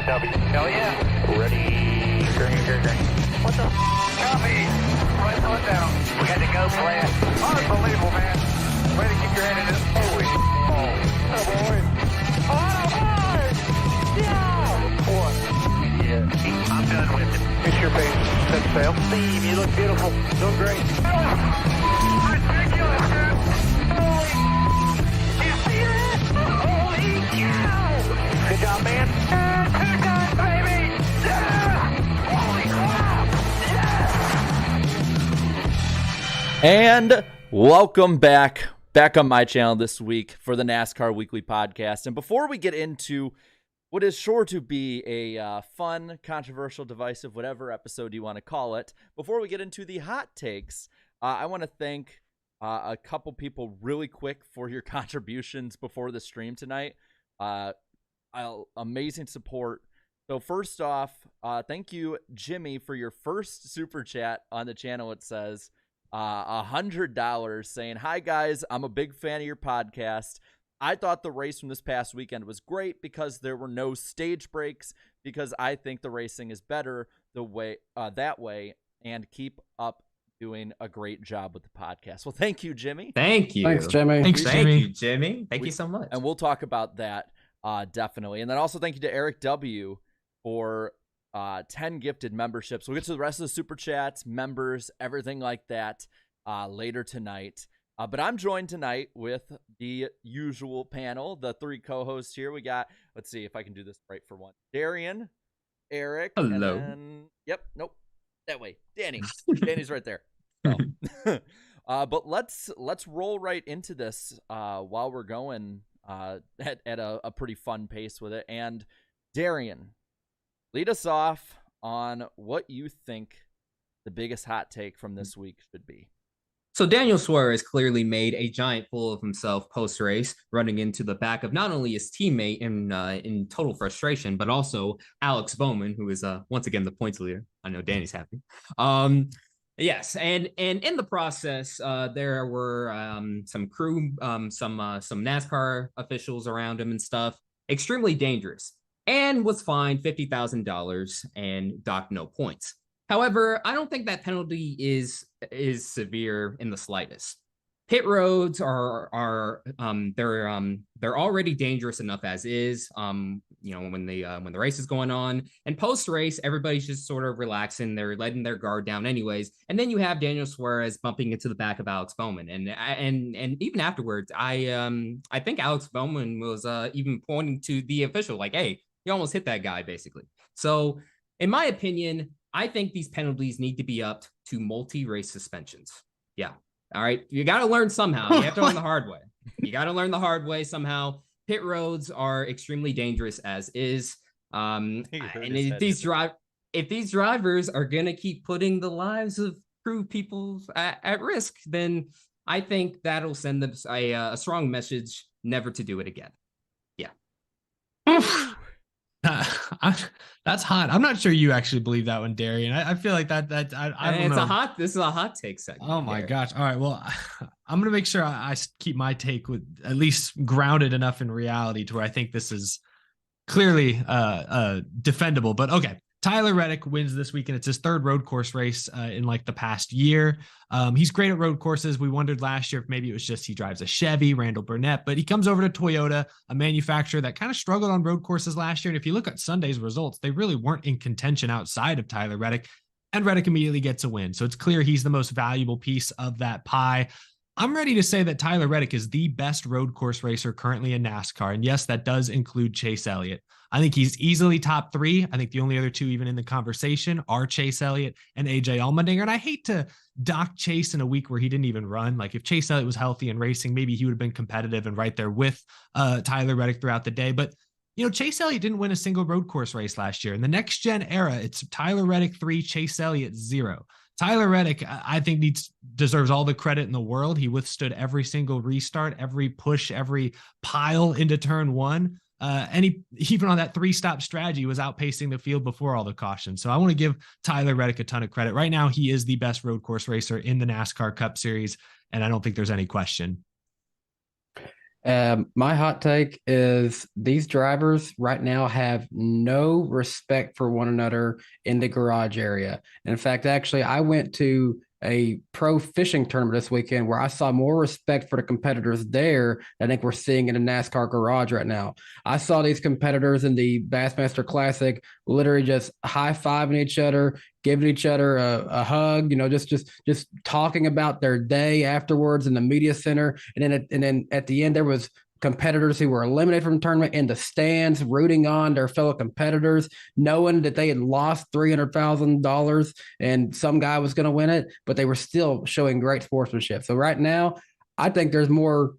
W. Hell yeah. Ready. Green. What the copy? Right foot down. We got to go, Brad. Unbelievable, man. Way to keep your hand in it. Holy oh boy. Oh boy. Yeah. What? Yeah. I'm done with it. It's your pace. Set sail. Steve, you look beautiful. Doing great. Ridiculous, man. Holy. You see that? Holy cow. Good job, man. Two times, baby. Yeah. Holy crap. Yeah. And welcome back on my channel this week for the NASCAR Weekly Podcast. And before we get into what is sure to be a fun, controversial, divisive, whatever episode you want to call it, before we get into the hot takes, I want to thank a couple people really quick for your contributions before the stream tonight. Amazing support. So first off, thank you, Jimmy, for your first super chat on the channel. It says $100 saying, "Hi guys, I'm a big fan of your podcast. I thought the race from this past weekend was great because there were no stage breaks, because I think the racing is better that way, and keep up doing a great job with the podcast." Well, thank you, Jimmy. Thank you. Thanks, Jimmy. Thank you, Jimmy. Thank you so much. And we'll talk about that definitely. And then also thank you to Eric W. for 10 gifted memberships. We'll get to the rest of the super chats, members, everything like that later tonight. But I'm joined tonight with the usual panel, the three co-hosts here. We got, let's see if I can do this right for one. Darian, Eric. Hello. And then, yep, nope, that way. Danny. Danny's right there. So. But let's roll right into this while we're going at a pretty fun pace with it. And Darian, lead us off on what you think the biggest hot take from this week should be. So Daniel Suarez clearly made a giant fool of himself post-race, running into the back of not only his teammate in total frustration, but also Alex Bowman, who is once again the points leader. I know Danny's happy. Yes, and in the process, there were some crew, some NASCAR officials around him and stuff. Extremely dangerous, and was fined $50,000 and docked no points. However, I don't think that penalty is severe in the slightest. Pit roads are they're already dangerous enough as is. When the race is going on, and post race, everybody's just sort of relaxing. They're letting their guard down anyways. And then you have Daniel Suarez bumping into the back of Alex Bowman, and even afterwards, I think Alex Bowman was even pointing to the official like, "Hey, you almost hit that guy," basically. So, in my opinion, I think these penalties need to be upped to multi-race suspensions. Yeah. All right. You got to learn somehow. You have to learn the hard way. You got to learn the hard way somehow. Pit roads are extremely dangerous as is. And if these drivers are going to keep putting the lives of crew people at risk, then I think that'll send them a strong message never to do it again. Yeah. That's hot. I'm not sure you actually believe that one, Darian. I feel like that I don't know. This is a hot take segment. Oh my gosh. All right. Well, I'm going to make sure I keep my take with at least grounded enough in reality to where I think this is clearly defendable. But okay. Tyler Reddick wins this weekend. It's his third road course race in like the past year. He's great at road courses. We wondered last year if maybe it was just he drives a Chevy, Randall Burnett, but he comes over to Toyota, a manufacturer that kind of struggled on road courses last year. And if you look at Sunday's results, they really weren't in contention outside of Tyler Reddick, and Reddick immediately gets a win. So it's clear he's the most valuable piece of that pie. I'm ready to say that Tyler Reddick is the best road course racer currently in NASCAR. And yes, that does include Chase Elliott. I think he's easily top three. I think the only other two even in the conversation are Chase Elliott and AJ Allmendinger. And I hate to dock Chase in a week where he didn't even run. Like if Chase Elliott was healthy and racing, maybe he would have been competitive and right there with Tyler Reddick throughout the day. But Chase Elliott didn't win a single road course race last year. In the next gen era, it's Tyler Reddick 3, Chase Elliott 0. Tyler Reddick, I think, deserves all the credit in the world. He withstood every single restart, every push, every pile into turn one. And he, even on that 3-stop strategy, was outpacing the field before all the cautions. So I want to give Tyler Reddick a ton of credit. Right now, he is the best road course racer in the NASCAR Cup Series, and I don't think there's any question. My hot take is these drivers right now have no respect for one another in the garage area. And in fact, actually, I went to a pro fishing tournament this weekend where I saw more respect for the competitors there than I think we're seeing in the NASCAR garage right now. I saw these competitors in the Bassmaster Classic literally just high-fiving each other, giving each other a hug, just talking about their day afterwards in the media center. And then at the end, there was competitors who were eliminated from the tournament in the stands, rooting on their fellow competitors, knowing that they had lost $300,000 and some guy was going to win it, but they were still showing great sportsmanship. So right now, I think there's more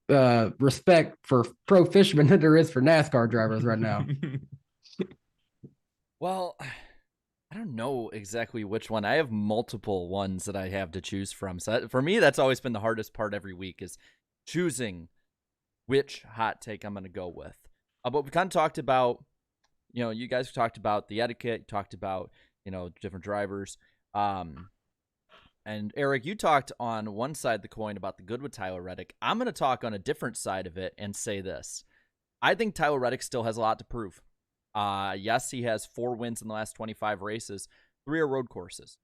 respect for pro fishermen than there is for NASCAR drivers right now. Well, I don't know exactly which one. I have multiple ones that I have to choose from. So for me, that's always been the hardest part every week is choosing which hot take I'm going to go with. But we kind of talked about, you guys talked about the etiquette, talked about, different drivers. And Eric, you talked on one side of the coin about the good with Tyler Reddick. I'm going to talk on a different side of it and say this. I think Tyler Reddick still has a lot to prove. Yes, he has 4 wins in the last 25 races. 3 are road courses.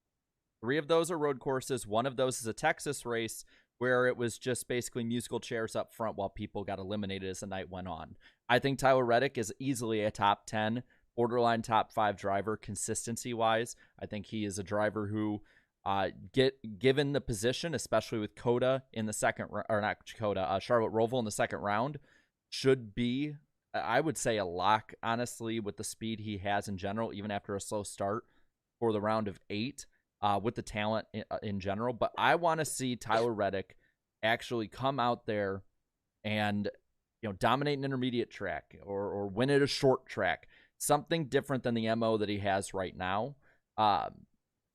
3 of those are road courses. 1 of those is a Texas race where it was just basically musical chairs up front while people got eliminated as the night went on. I think Tyler Reddick is easily a top 10, borderline top 5 driver consistency-wise. I think he is a driver who, given the position, especially with COTA in the second, or not COTA, Charlotte Roval in the second round, should be, I would say, a lock, honestly, with the speed he has in general, even after a slow start for the round of 8. With the talent in general. But I want to see Tyler Reddick actually come out there and dominate an intermediate track or win at a short track. Something different than the MO that he has right now. Like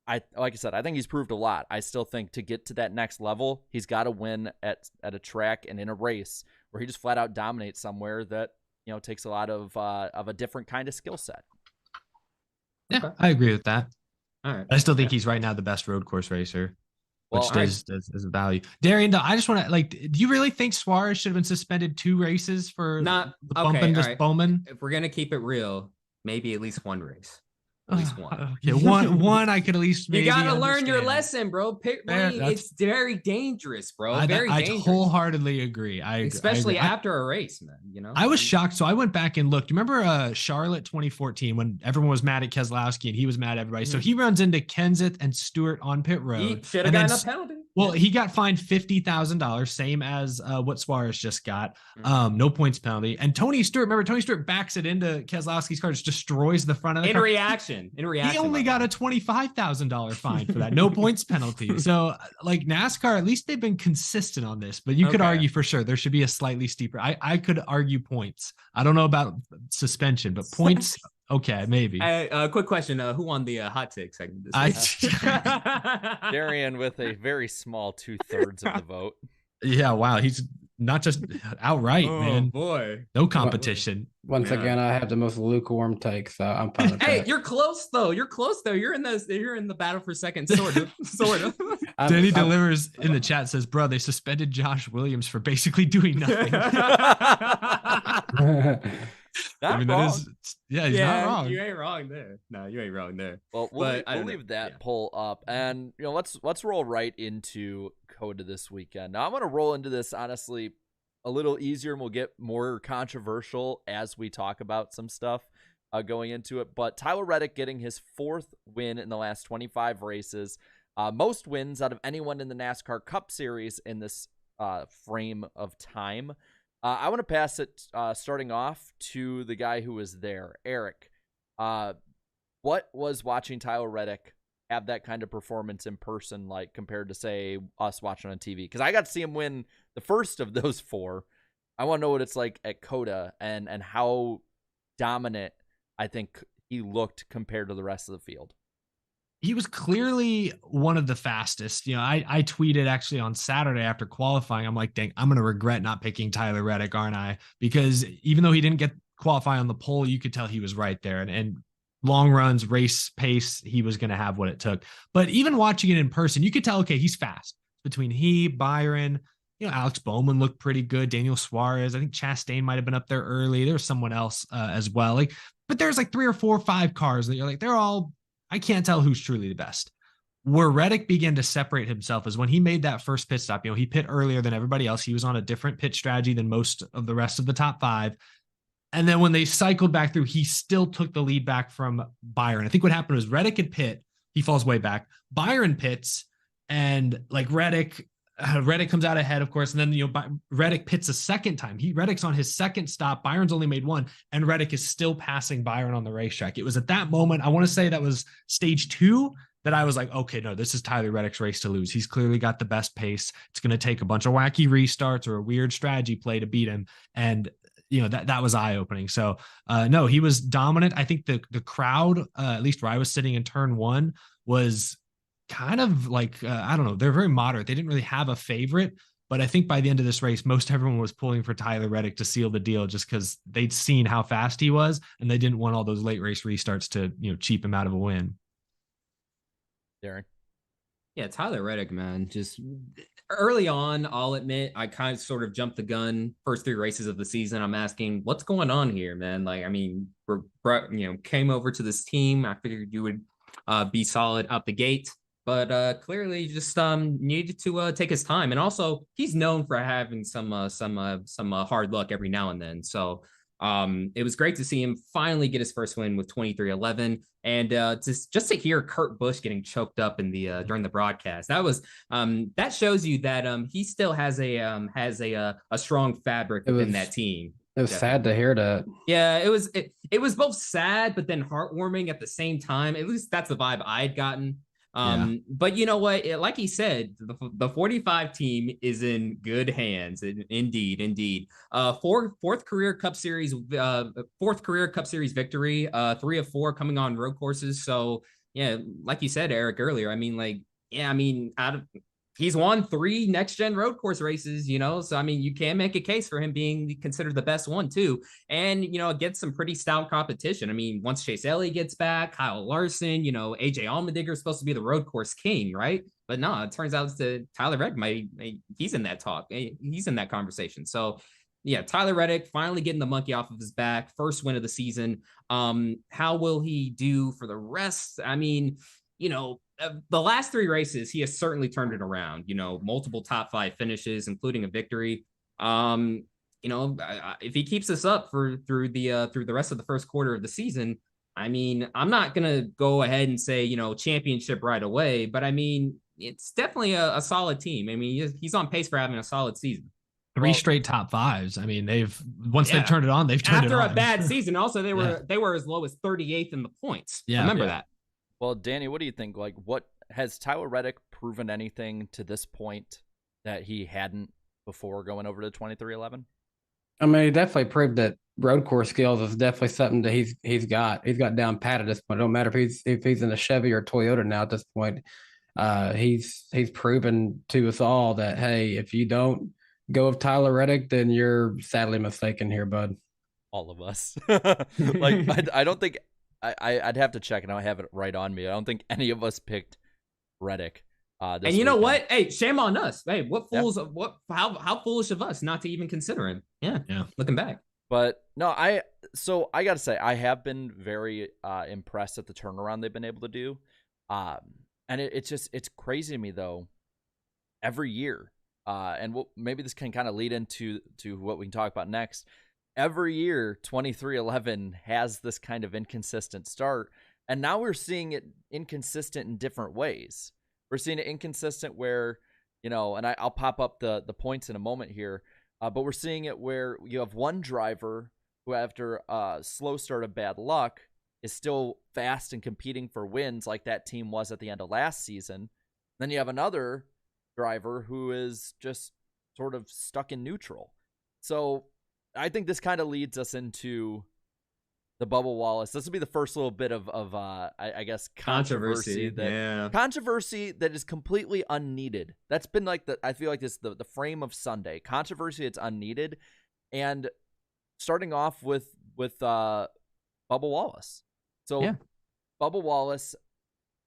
I said, I think he's proved a lot. I still think to get to that next level, he's got to win at a track and in a race where he just flat out dominates somewhere that takes a lot of a different kind of skill set. Yeah, okay. I agree with that. All right. I still think he's right now the best road course racer, which Well, is a value. Darian, though, I just want to do you really think Suarez should have been suspended 2 races for not the bumping this Bowman? If we're gonna keep it real, maybe at least 1 race. At least 1. Okay, one I could at least maybe You gotta learn your understand. lesson, bro. It's very dangerous, bro. I dangerous. wholeheartedly agree. Especially I agree. after a race, man. I was shocked. So I went back and looked. You remember Charlotte 2014 when everyone was mad at Keselowski and he was mad at everybody? So he runs into Kenseth and Stewart on pit road. He should have gotten a penalty. Well, he got fined $50,000, same as what Suarez just got. No points penalty. And Tony Stewart backs it into Keselowski's car, just destroys the front of the car. In reaction. He only got a $25,000 fine for that. No points penalty. So, like NASCAR, at least they've been consistent on this. But you could argue for sure there should be a slightly steeper. I could argue points. I don't know about suspension, but points. Okay, maybe. Quick question: who won the hot take segment? Darian with a very small 2/3 of the vote. Yeah, wow. He's not just outright, man. Boy, no competition. Once again, I have the most lukewarm take, so I'm fine with that. You're close though. You're in the battle for second, sort of. Danny delivers in the chat, says, "Bro, they suspended Josh Williams for basically doing nothing." Not wrong. He's not wrong. You ain't wrong there. No, you ain't wrong there. Well, we'll leave that poll up, and let's roll right into COTA this weekend. Now I'm gonna roll into this honestly a little easier, and we'll get more controversial as we talk about some stuff going into it. But Tyler Reddick getting his 4th win in the last 25 races, most wins out of anyone in the NASCAR Cup Series in this frame of time. I want to pass it, starting off, to the guy who was there. Eric, what was watching Tyler Reddick have that kind of performance in person like compared to, say, us watching on TV? Because I got to see him win the first of those 4. I want to know what it's like at COTA and how dominant I think he looked compared to the rest of the field. He was clearly one of the fastest. I tweeted actually on Saturday after qualifying, I'm like, dang, I'm going to regret not picking Tyler Reddick, aren't I? Because even though he didn't get qualify on the pole, you could tell he was right there. And long runs, race pace, he was going to have what it took. But even watching it in person, you could tell, okay, he's fast. Between he, Byron, Alex Bowman looked pretty good. Daniel Suarez, I think Chastain might have been up there early. There was someone else as well. But there's 3 or 4 or 5 cars that you're they're all, I can't tell who's truly the best. Where Reddick began to separate himself is when he made that first pit stop. He pit earlier than everybody else. He was on a different pit strategy than most of the rest of the top 5. And then when they cycled back through, he still took the lead back from Byron. I think what happened was Reddick had pit. He falls way back. Byron pits, and Reddick comes out ahead, of course. And then, Reddick pits a second time. Reddick's on his second stop. Byron's only made 1, and Reddick is still passing Byron on the racetrack. It was at that moment, I want to say that was stage 2, that I was like, okay, no, this is Tyler Reddick's race to lose. He's clearly got the best pace. It's going to take a bunch of wacky restarts or a weird strategy play to beat him. And that was eye-opening. So no, he was dominant. I think the crowd, at least where I was sitting in turn 1, was kind of I don't know, they're very moderate. They didn't really have a favorite, but I think by the end of this race, most everyone was pulling for Tyler Reddick to seal the deal, just because they'd seen how fast he was, and they didn't want all those late race restarts to cheap him out of a win. Darren. Yeah, Tyler Reddick, man, just early on, I'll admit, I kind of sort of jumped the gun. First 3 races of the season, I'm asking, what's going on here, man? We're came over to this team. I figured you would be solid out the gate, but clearly just needed to take his time. And also, he's known for having some hard luck every now and then. So it was great to see him finally get his first win with 23-11, and just to hear Kurt Busch getting choked up in the during the broadcast, that shows you that he still has a strong fabric within that team. It was sad to hear that. Yeah, it was both sad but then heartwarming at the same time. At least that's the vibe I had gotten. But you know what? Like he said, the 45 team is in good hands. Indeed. Fourth career Cup Series victory. 3 of 4 coming on road courses. So yeah, like you said, Eric, earlier. He's won 3 next gen road course races, so you can make a case for him being considered the best one too. And against some pretty stout competition. Once Chase Elliott gets back, Kyle Larson, AJ Allmendinger is supposed to be the road course king, right? But no, it turns out to Tyler Reddick, he's in that talk. He's in that conversation. So yeah, Tyler Reddick finally getting the monkey off of his back, first win of the season. How will he do for the rest? The last 3 races, he has certainly turned it around, multiple top 5 finishes, including a victory. If he keeps this up through the rest of the first quarter of the season, I'm not going to go ahead and say, championship right away, but it's definitely a solid team. He's on pace for having a solid season. 3 straight top 5s. They've turned it on. They've turned it on. After a bad season, also they were as low as 38th in the points. Yeah, remember that. Well, Danny, what do you think? What has Tyler Reddick proven anything to this point that he hadn't before going over to 23-11? He definitely proved that road course skills is definitely something that he's got down pat at this point. It don't matter if he's in a Chevy or Toyota now at this point. He's proven to us all that, hey, if you don't go with Tyler Reddick, then you're sadly mistaken here, bud. All of us. I don't think I'd have to check, and I have it right on me. I don't think any of us picked Reddick. And you know what? Hey, shame on us. Hey, what fools? Yeah. How foolish of us not to even consider him? Yeah. Looking back, but no, I gotta say I have been very impressed at the turnaround they've been able to do, and it's crazy to me though. Every year, and maybe this can kind of lead into what we can talk about next. Every year, 23-11 has this kind of inconsistent start, and now we're seeing it inconsistent in different ways. We're seeing it inconsistent where, and I'll pop up the points in a moment here, but we're seeing it where you have one driver who, after a slow start of bad luck, is still fast and competing for wins like that team was at the end of last season. Then you have another driver who is just sort of stuck in neutral. So I think this kind of leads us into the Bubba Wallace. This will be the first little bit of I guess controversy that is completely unneeded. That's been I feel like this the frame of Sunday. Controversy that's unneeded, and starting off with Bubba Wallace. So yeah. Bubba Wallace,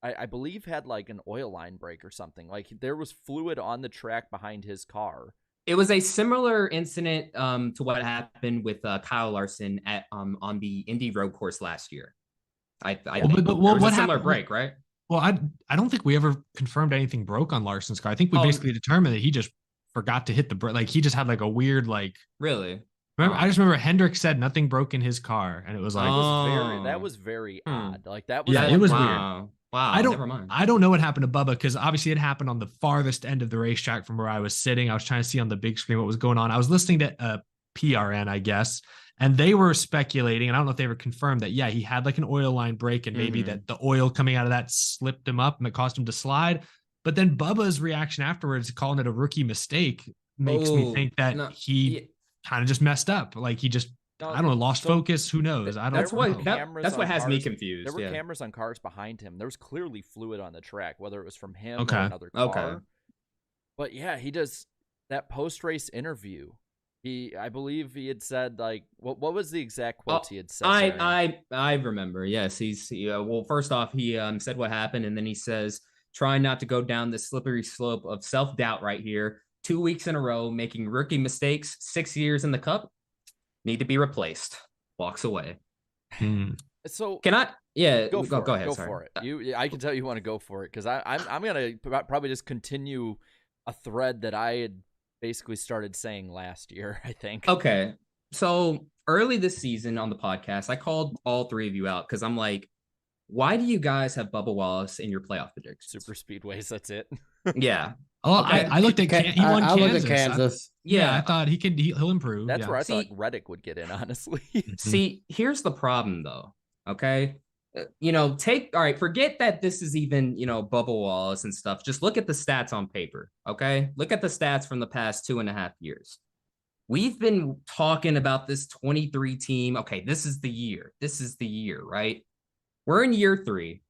I believe, had an oil line break or something. There was fluid on the track behind his car It was a similar incident to what happened with Kyle Larson at on the Indy Road Course last year. I think there was a similar break, right? Well, I don't think we ever confirmed anything broke on Larson's car. I think we Oh. basically determined that he just forgot to hit the brake. Like he just had like a weird Really. Remember, I just remember Hendrick said nothing broke in his car, and it was like that was very odd. Like that was Yeah, it was weird. Wow. Never mind. I don't know what happened to Bubba because obviously it happened on the farthest end of the racetrack from where I was sitting. I was trying to see on the big screen what was going on. I was listening to PRN, I guess, and they were speculating, and I don't know if they were confirmed that, yeah, he had like an oil line break and maybe that the oil coming out of that slipped him up and it caused him to slide. But then Bubba's reaction afterwards, calling it a rookie mistake, makes me think that he kind of just messed up. Like he just, I don't know, lost focus. Who knows? I don't know. That's what has me confused. There were cameras on cars behind him. There was clearly fluid on the track, whether it was from him or another car. Okay. But yeah, he does that post-race interview. I believe he had said, like, what was the exact quote he had said? I remember. Yes, well, first off, he said what happened, and then he says, trying not to go down the slippery slope of self-doubt right here. 2 weeks in a row, making rookie mistakes, 6 years in the Cup, need to be replaced. Walks away. So can I? Yeah, go ahead. Go for it. I can tell you want to go for it because I'm gonna probably just continue a thread that I had basically started saying last year, I think. Okay. So early this season on the podcast, I called all three of you out because I'm like, why do you guys have Bubba Wallace in your playoff predictions? Super speedways, that's it. Yeah. Oh, okay. I looked at he won Kansas. Looked at Kansas. I thought he'll improve. That's where I thought Reddick would get in, honestly. See, here's the problem though. Okay. Forget that this is even, Bubba Wallace and stuff. Just look at the stats on paper. Okay. Look at the stats from the past 2.5 years. We've been talking about this 23 team. Okay. This is the year, right? We're in year 3.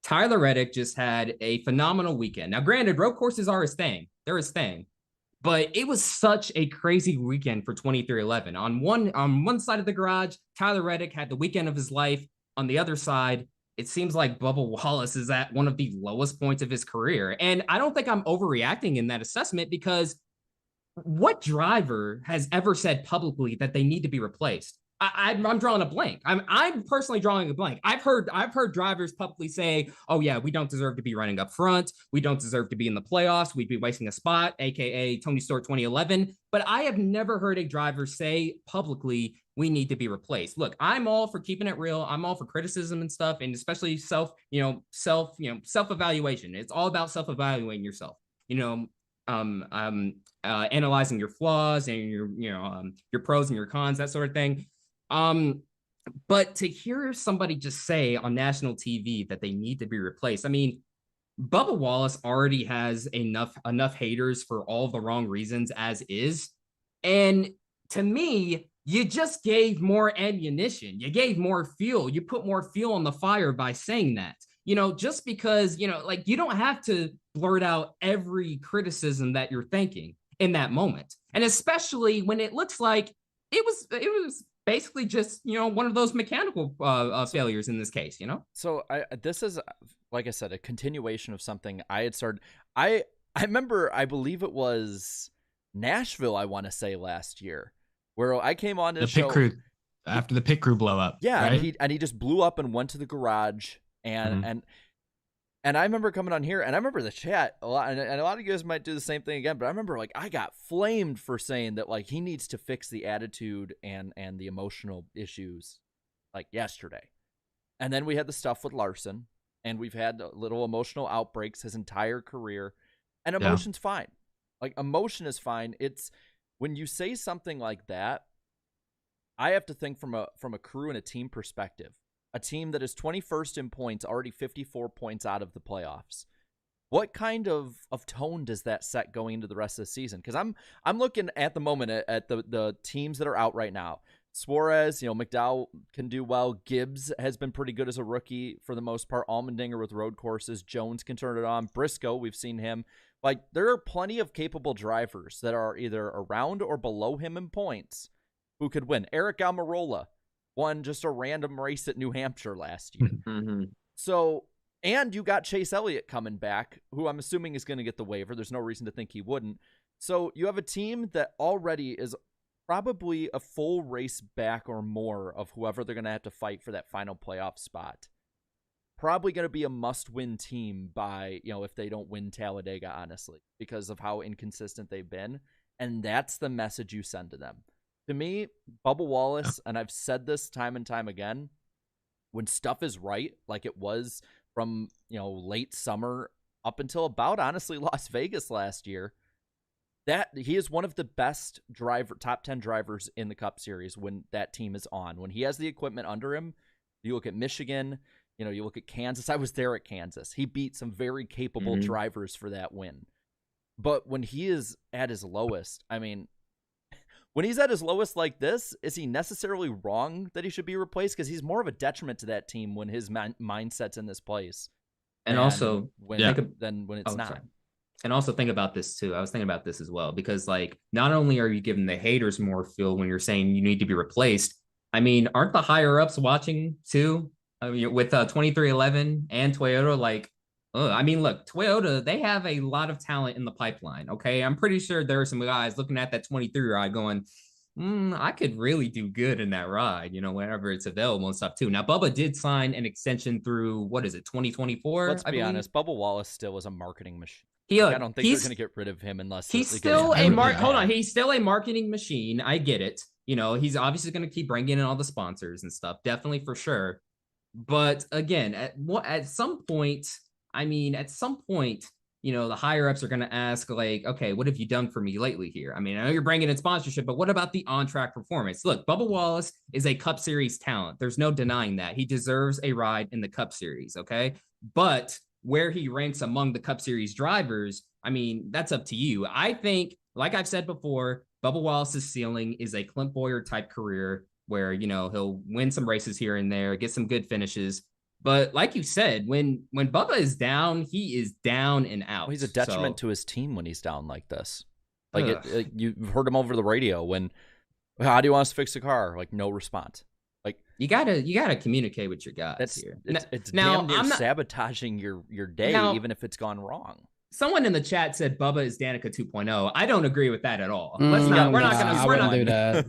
Tyler Reddick just had a phenomenal weekend. Now, granted, road courses are his thing. They're his thing. But it was such a crazy weekend for 2311. On one side of the garage, Tyler Reddick had the weekend of his life. On the other side, it seems like Bubba Wallace is at one of the lowest points of his career. And I don't think I'm overreacting in that assessment because what driver has ever said publicly that they need to be replaced? I'm drawing a blank. I'm personally drawing a blank. I've heard drivers publicly say, "Oh yeah, we don't deserve to be running up front. We don't deserve to be in the playoffs. We'd be wasting a spot," aka Tony Stewart 2011. But I have never heard a driver say publicly, "We need to be replaced." Look, I'm all for keeping it real. I'm all for criticism and stuff, and especially self-evaluation. It's all about self-evaluating yourself. Analyzing your flaws and your pros and your cons, that sort of thing. But to hear somebody just say on national TV that they need to be replaced, I mean, Bubba Wallace already has enough haters for all the wrong reasons as is. And to me, you just gave more ammunition. You gave more fuel. You put more fuel on the fire by saying that. Just because, you don't have to blurt out every criticism that you're thinking in that moment. And especially when it looks like it was basically just, one of those mechanical failures in this case, So this is, like I said, a continuation of something I had started. I remember, I believe it was Nashville, I want to say last year, where I came on to the show. Pit crew, after the pit crew blow up. Yeah. Right? And he just blew up and went to the garage and I remember coming on here and I remember the chat a lot, and a lot of you guys might do the same thing again, but I remember I got flamed for saying that he needs to fix the attitude and the emotional issues yesterday. And then we had the stuff with Larson, and we've had little emotional outbreaks his entire career, and emotion's fine. Emotion is fine. It's when you say something like that, I have to think from a crew and a team perspective. A team that is 21st in points, already 54 points out of the playoffs. What kind of tone does that set going into the rest of the season? Because I'm looking at the moment at the teams that are out right now. Suarez, McDowell can do well. Gibbs has been pretty good as a rookie for the most part. Allmendinger with road courses. Jones can turn it on. Briscoe, we've seen him. There are plenty of capable drivers that are either around or below him in points who could win. Eric Almirola won just a random race at New Hampshire last year. So, and you got Chase Elliott coming back, who I'm assuming is going to get the waiver. There's no reason to think he wouldn't. So you have a team that already is probably a full race back or more of whoever they're going to have to fight for that final playoff spot. Probably going to be a must-win team by, if they don't win Talladega, honestly, because of how inconsistent they've been. And that's the message you send to them. To me, Bubba Wallace, and I've said this time and time again, when stuff is right, like it was from, late summer up until about, honestly, Las Vegas last year, that he is one of the best top 10 drivers in the Cup Series when that team is on. When he has the equipment under him, you look at Michigan, you look at Kansas. I was there at Kansas. He beat some very capable drivers for that win. But when he is at his lowest, when he's at his lowest like this, is he necessarily wrong that he should be replaced? Because he's more of a detriment to that team when his mindset's in this place. And also, than when it's not. Sorry. And also think about this too. I was thinking about this as well, because not only are you giving the haters more fuel when you're saying you need to be replaced, aren't the higher ups watching too? With 2311 and Toyota, look, Toyota, they have a lot of talent in the pipeline. Okay. I'm pretty sure there are some guys looking at that 23 ride going, I could really do good in that ride, whenever it's available and stuff too. Now, Bubba did sign an extension through, 2024? Let's be honest. Bubba Wallace still is a marketing machine. I don't think they're going to get rid of him unless he's still he's still a marketing machine. I get it. He's obviously going to keep bringing in all the sponsors and stuff. Definitely for sure. But again, at some point, the higher ups are going to ask okay, what have you done for me lately here? I know you're bringing in sponsorship, but what about the on-track performance? Look, Bubba Wallace is a Cup Series talent. There's no denying that. He deserves a ride in the Cup Series, okay? But where he ranks among the Cup Series drivers, that's up to you. I think, like I've said before, Bubba Wallace's ceiling is a Clint Bowyer type career where, he'll win some races here and there, get some good finishes. But like you said, when Bubba is down, he is down and out. Well, he's a detriment to his team when he's down like this. You've heard him over the radio when, how do you want us to fix the car? No response. You gotta communicate with your guys here. It's damn near sabotaging your day, even if it's gone wrong. Someone in the chat said Bubba is Danica 2.0. I don't agree with that at all. We're not gonna do that.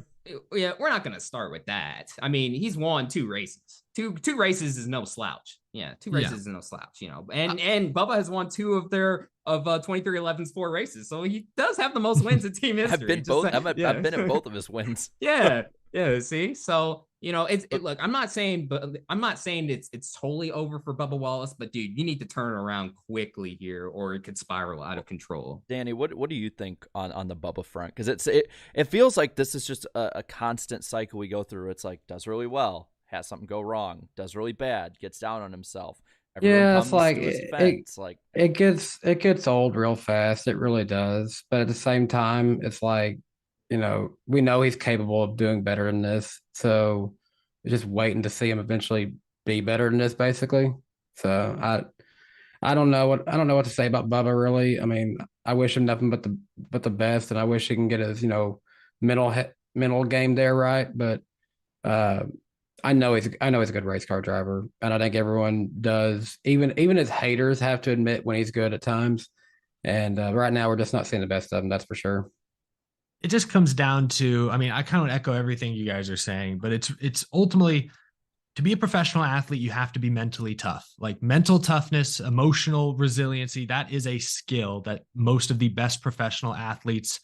Yeah, we're not gonna start with that. He's won 2 races. Two races is no slouch. Yeah, 2 races is no slouch. And Bubba has won 2 of 2311's 4 races, so he does have the most wins in team history. I've been at both of his wins. Yeah. See, so look, I'm not saying it's totally over for Bubba Wallace, but dude, you need to turn around quickly here, or it could spiral out of control. Danny, what do you think on the Bubba front? Because it feels like this is just a constant cycle we go through. It's does really well, has something go wrong, does really bad, gets down on himself. It gets old real fast. It really does. But at the same time, it's we know he's capable of doing better than this. So we're just waiting to see him eventually be better than this, basically. So I don't know what to say about Bubba, really. I wish him nothing but the best, and I wish he can get his mental game there right. But I know he's a good race car driver, and I think everyone does. Even his haters have to admit when he's good at times. And right now, we're just not seeing the best of him. That's for sure. It just comes down to, I kind of echo everything you guys are saying, but it's ultimately, to be a professional athlete, you have to be mentally tough. Mental toughness, emotional resiliency, that is a skill that most of the best professional athletes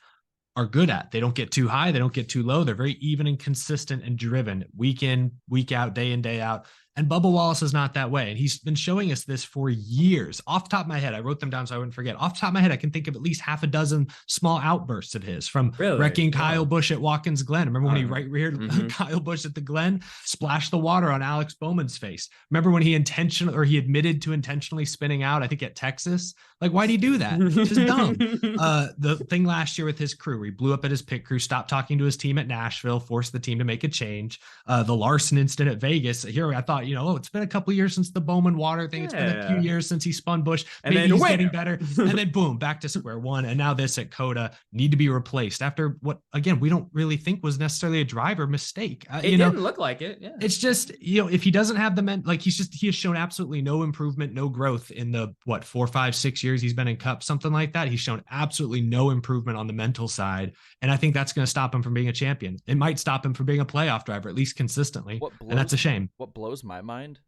are good at. They don't get too high, they don't get too low. They're very even and consistent and driven week in, week out, day in, day out. And Bubba Wallace is not that way. And he's been showing us this for years. Off the top of my head, I wrote them down so I wouldn't forget. Off the top of my head, I can think of at least half a dozen small outbursts of his, from wrecking Kyle Busch at Watkins Glen. Remember when he right-reared Kyle Busch at the Glen, splashed the water on Alex Bowman's face? Remember when he admitted to intentionally spinning out, I think at Texas? Why'd he do that? It's just dumb. The thing last year with his crew, where he blew up at his pit crew, stopped talking to his team at Nashville, forced the team to make a change. The Larson incident at Vegas. Here I thought, it's been a couple years since the Bowman Water thing. It's been a few years since he spun Busch. And Maybe then he's win. getting better. And then boom, back to square one. And now this at COTA need to be replaced after what, again, we don't really think was necessarily a driver mistake. It didn't look like it. Yeah. It's just, if he doesn't have he has shown absolutely no improvement, no growth in the 4, 5, 6 years he's been in Cup, something like that. He's shown absolutely no improvement on the mental side. And I think that's going to stop him from being a champion. It might stop him from being a playoff driver, at least consistently. And that's a shame. What blows my mind,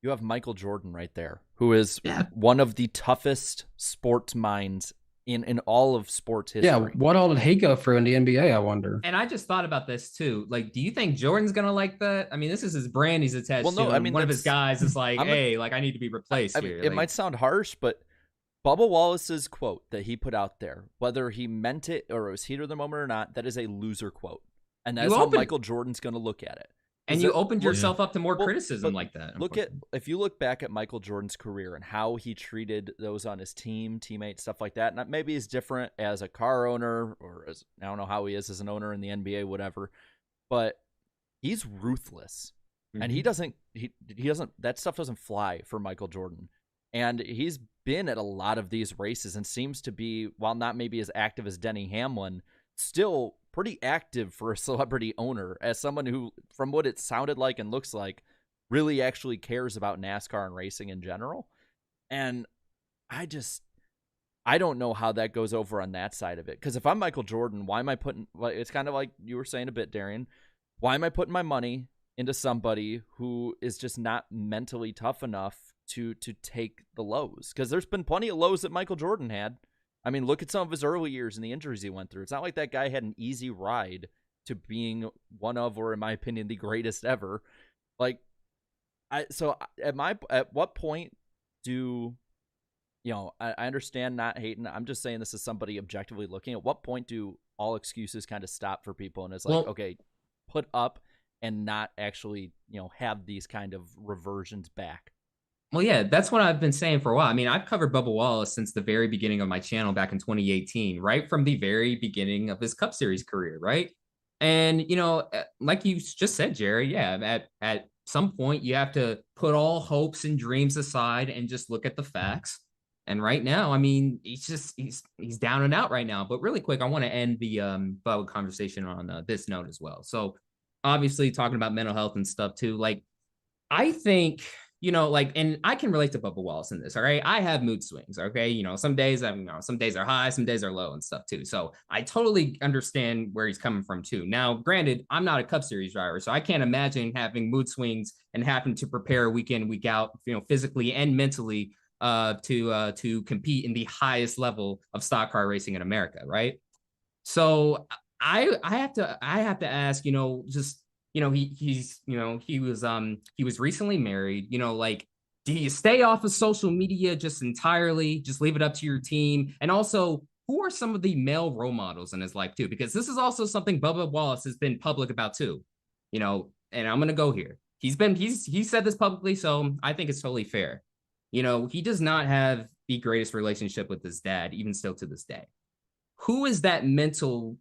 you have Michael Jordan right there, who is one of the toughest sports minds in all of sports history. Yeah, what all did he go through in the NBA, I wonder? And I just thought about this too. Like, do you think Jordan's gonna like that? I mean, this is his brand he's attached to. I mean, one of his guys is like, I need to be replaced here. It might sound harsh, but Bubba Wallace's quote that he put out there, whether he meant it or it was heat of the moment or not, that is a loser quote. And that's how Michael Jordan's going to look at it. And you opened yourself up to more criticism like that. If you look back at Michael Jordan's career and how he treated those on his team, teammates, stuff like that, and maybe he's different as a car owner or as, I don't know how he is as an owner in the NBA, whatever, but he's ruthless. And he doesn't, that stuff doesn't fly for Michael Jordan. And he's been at a lot of these races and seems to be, while not maybe as active as Denny Hamlin, still pretty active for a celebrity owner, as someone who, from what it sounded like and looks like, really actually cares about NASCAR and racing in general. And I don't know how that goes over on that side of it. Because if I'm Michael Jordan, why am I putting, it's kind of like you were saying a bit, Darian, why am I putting my money into somebody who is just not mentally tough enough to take the lows? Because there's been plenty of lows that Michael Jordan had. I mean, look at some of his early years and the injuries he went through. It's not like that guy had an easy ride to being one of, or in my opinion, the greatest ever. Like, at what point do, I understand not hating. I'm just saying this is somebody objectively looking. At what point do all excuses kind of stop for people? And it's like, okay, put up and not actually, have these kind of reversions back. Well, yeah, that's what I've been saying for a while. I mean, I've covered Bubba Wallace since the very beginning of my channel back in 2018, right from the very beginning of his Cup Series career, right? And, like you just said, Jerry, at some point you have to put all hopes and dreams aside and just look at the facts. And right now, I mean, he's down and out right now. But really quick, I want to end the Bubba conversation on this note as well. So obviously talking about mental health and stuff too, like I think, and I can relate to Bubba Wallace in this, all right? I have mood swings, okay? Some days some days are high, some days are low and stuff too. So I totally understand where he's coming from too. Now, granted, I'm not a Cup Series driver, so I can't imagine having mood swings and having to prepare week in, week out, physically and mentally to compete in the highest level of stock car racing in America, right? So I have to ask, he was recently married, do you stay off of social media just entirely, just leave it up to your team? And also, who are some of the male role models in his life too? Because this is also something Bubba Wallace has been public about too, and I'm going to go here. He said this publicly, so I think it's totally fair. He does not have the greatest relationship with his dad, even still to this day. Who is that male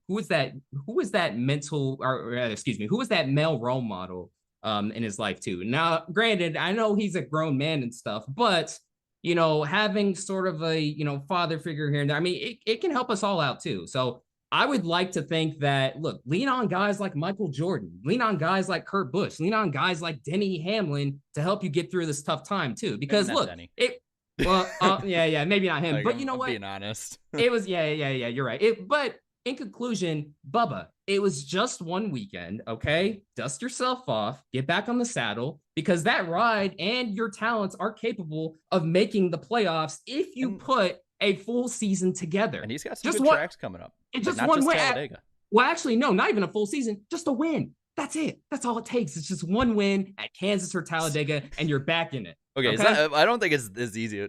role model in his life too? Now, granted, I know he's a grown man and stuff, but having sort of a father figure here and there, I mean, it can help us all out too. So I would like to think that, look, lean on guys like Michael Jordan, lean on guys like Kurt Busch, lean on guys like Denny Hamlin to help you get through this tough time too. Because look, Denny. Maybe not him, but you know what? Being honest, it was you're right. But in conclusion, Bubba, it was just one weekend. Okay, dust yourself off, get back on the saddle, because that ride and your talents are capable of making the playoffs if you put a full season together. And he's got some good tracks coming up. It's just one win. Well, actually, no, not even a full season, just a win. That's it. That's all it takes. It's just one win at Kansas or Talladega, and you're back in it. Okay, I don't think it's as easy.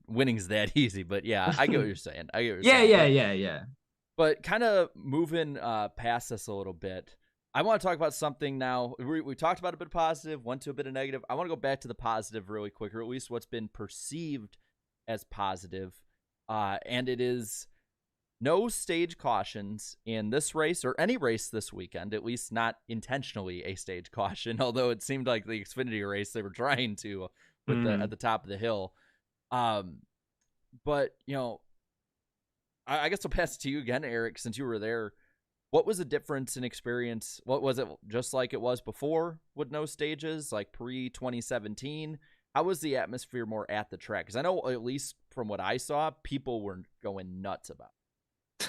Winning's that easy, but yeah, I get what you're saying. Yeah. But kind of moving past this a little bit, I want to talk about something now. We talked about a bit of positive, went to a bit of negative. I want to go back to the positive really quick, or at least what's been perceived as positive. And it is no stage cautions in this race or any race this weekend, at least not intentionally a stage caution, although it seemed like the Xfinity race they were trying to with at the top of the hill. But, you know, I guess I'll pass it to you again, Eric, since you were there. What was the difference in experience? What was it just like it was before with no stages, like pre-2017? How was the atmosphere more at the track? Because I know, at least from what I saw, people were going nuts about it.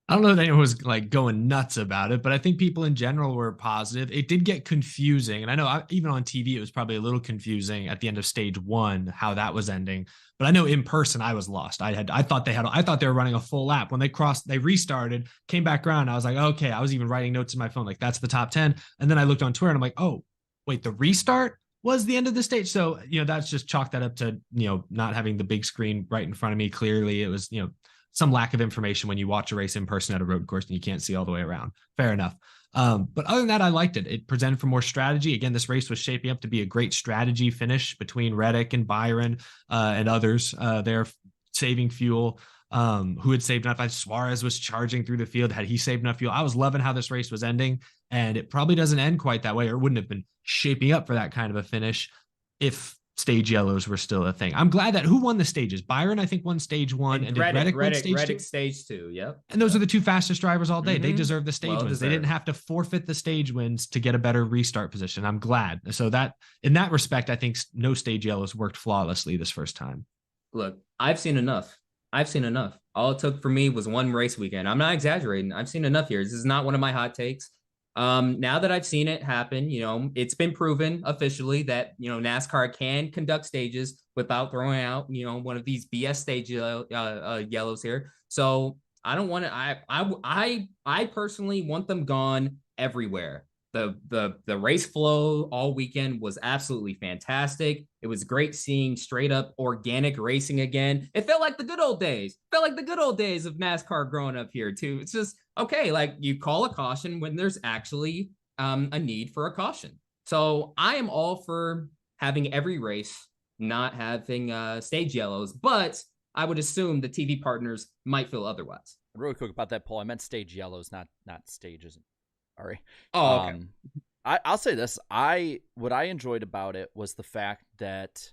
I don't know if anyone was like going nuts about it, but I think people in general were positive. It did get confusing. And I know even on TV, it was probably a little confusing at the end of stage 1, how that was ending. But I know in person, I was lost. I thought they were running a full lap. When they restarted, came back around. I was like, okay, I was even writing notes in my phone. Like, that's the top 10. And then I looked on Twitter and I'm like, oh, wait, the restart was the end of the stage. So, you know, that's just chalk that up to, you know, not having the big screen right in front of me. Clearly it was, you know, some lack of information when you watch a race in person at a road course and you can't see all the way around. Fair enough. But other than that, I liked it. It presented for more strategy. Again, this race was shaping up to be a great strategy finish between Reddick and Byron and others. They're saving fuel. Who had saved enough? Suarez was charging through the field. Had he saved enough fuel? I was loving how this race was ending, and it probably doesn't end quite that way, or wouldn't have been shaping up for that kind of a finish if stage yellows were still a thing. I'm glad that who won the stages? Byron, I think, won stage 1, and Reddick won stage 2. Yep. And those are the two fastest drivers all day. They deserve the stage wins. Deserved. They didn't have to forfeit the stage wins to get a better restart position. I'm glad. So that, in that respect, I think no stage yellows worked flawlessly this first time. Look, I've seen enough. All it took for me was one race weekend. I'm not exaggerating. I've seen enough here. This is not one of my hot takes. Now that I've seen it happen, you know, it's been proven officially that, you know, NASCAR can conduct stages without throwing out, you know, one of these BS stage yellows here. So I don't want to, I personally want them gone everywhere. The race flow all weekend was absolutely fantastic. It was great seeing straight up organic racing again. It felt like the good old days. Of NASCAR growing up here too. It's just, okay, like you call a caution when there's actually a need for a caution. So I am all for having every race not having stage yellows, but I would assume the TV partners might feel otherwise. Really quick about that poll. I meant stage yellows, not stages. Sorry. Oh, okay. I'll say this. What I enjoyed about it was the fact that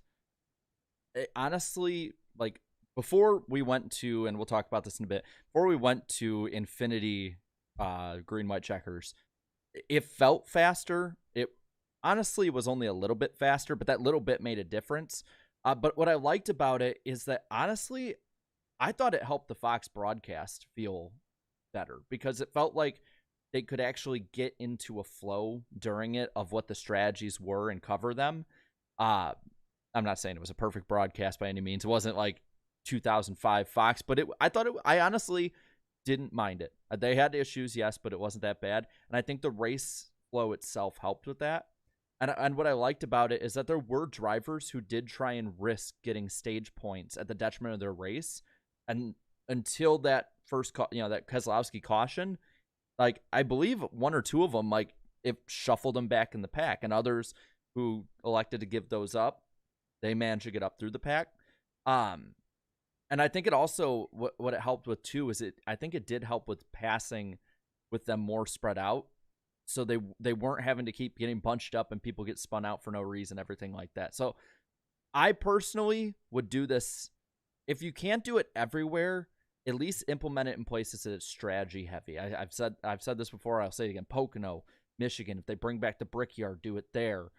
honestly, like before we went to, and we'll talk about this in a bit, before we went to Infinity green, white checkers, it felt faster. It honestly was only a little bit faster, but that little bit made a difference. But what I liked about it is that honestly, I thought it helped the Fox broadcast feel better because it felt like they could actually get into a flow during it of what the strategies were and cover them. I'm not saying it was a perfect broadcast by any means. It wasn't like 2005 Fox, but I honestly didn't mind it. They had issues, yes, but it wasn't that bad. And I think the race flow itself helped with that. And what I liked about it is that there were drivers who did try and risk getting stage points at the detriment of their race. And until that first, that Keselowski caution, like I believe one or two of them, like it shuffled them back in the pack, and others who elected to give those up, they managed to get up through the pack. And I think it also, what it helped with too, is I think it did help with passing with them more spread out. So they weren't having to keep getting bunched up and people get spun out for no reason, everything like that. So I personally would do this. If you can't do it everywhere, at least implement it in places that it's strategy heavy. I've said this before. I'll say it again. Pocono, Michigan. If they bring back the Brickyard, do it there.